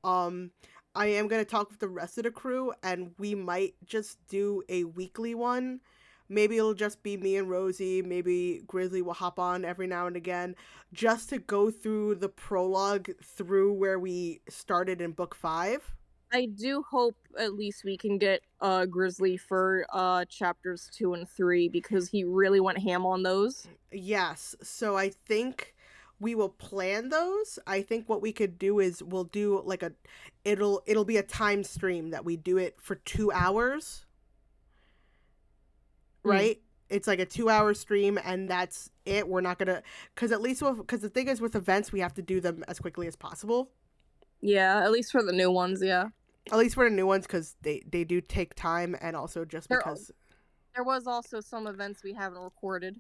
Um I am going to talk with the rest of the crew and we might just do a weekly one. Maybe it'll just be me and Rosie, maybe Grizzly will hop on every now and again just to go through the prologue through where we started in book 5. I do hope at least we can get Grizzly for chapters 2 and 3 because he really went ham on those. Yes, so I think we will plan those. I think what we could do is we'll do like it'll be a time stream that we do it for 2 hours. Right? It's like a 2-hour stream and that's it. We're not gonna because the thing is with events we have to do them as quickly as possible. Yeah, at least for the new ones, yeah. At least for the new ones because they do take time and also just because there was also some events we haven't recorded.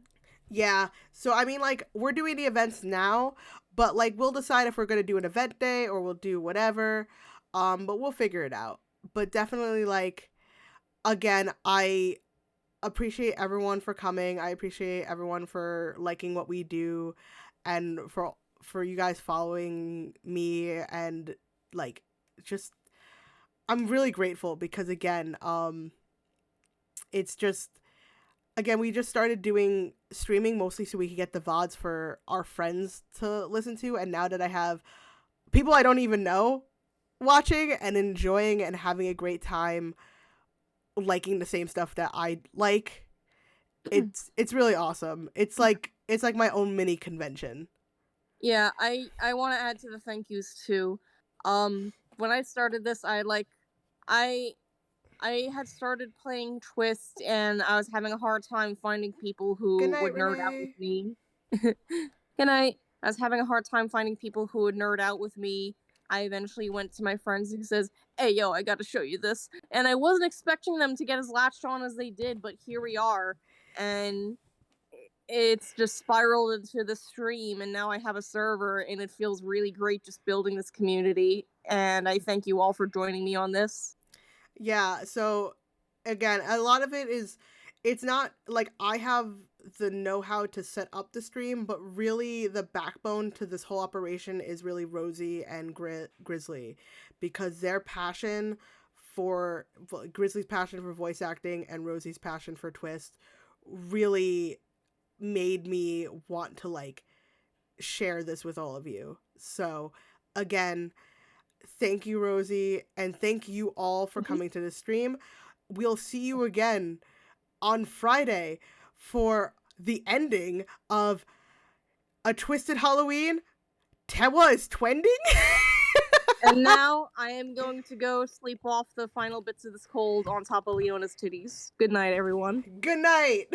Yeah, so I mean, like, we're doing the events now, but, like, we'll decide if we're going to do an event day or we'll do whatever, but we'll figure it out. But definitely, like, again, I appreciate everyone for coming. I appreciate everyone for liking what we do and for you guys following me and, like, just, I'm really grateful because, again, it's just... Again, we just started doing streaming mostly so we could get the VODs for our friends to listen to. And now that I have people I don't even know watching and enjoying and having a great time liking the same stuff that I like, it's really awesome. It's like my own mini convention. Yeah, I want to add to the thank yous too. When I started this, I had started playing Twist, and I was having a hard time finding people who Good night, would nerd out with me. Good night. I was having a hard time finding people who would nerd out with me. I eventually went to my friends and says, "Hey, yo, I gotta show you this." And I wasn't expecting them to get as latched on as they did, but here we are. And it's just spiraled into the stream, and now I have a server, and it feels really great just building this community. And I thank you all for joining me on this. Yeah, so again, a lot of it is, it's not like I have the know-how to set up the stream, but really the backbone to this whole operation is really Rosie and Grizzly, because their passion for Grizzly's passion for voice acting and Rosie's passion for Twist really made me want to like share this with all of you. So again, thank you, Rosie, and thank you all for coming to the stream. We'll see you again on Friday for the ending of A Twisted Halloween. Tewa is twending? And now I am going to go sleep off the final bits of this cold on top of Leona's titties. Good night, everyone. Good night.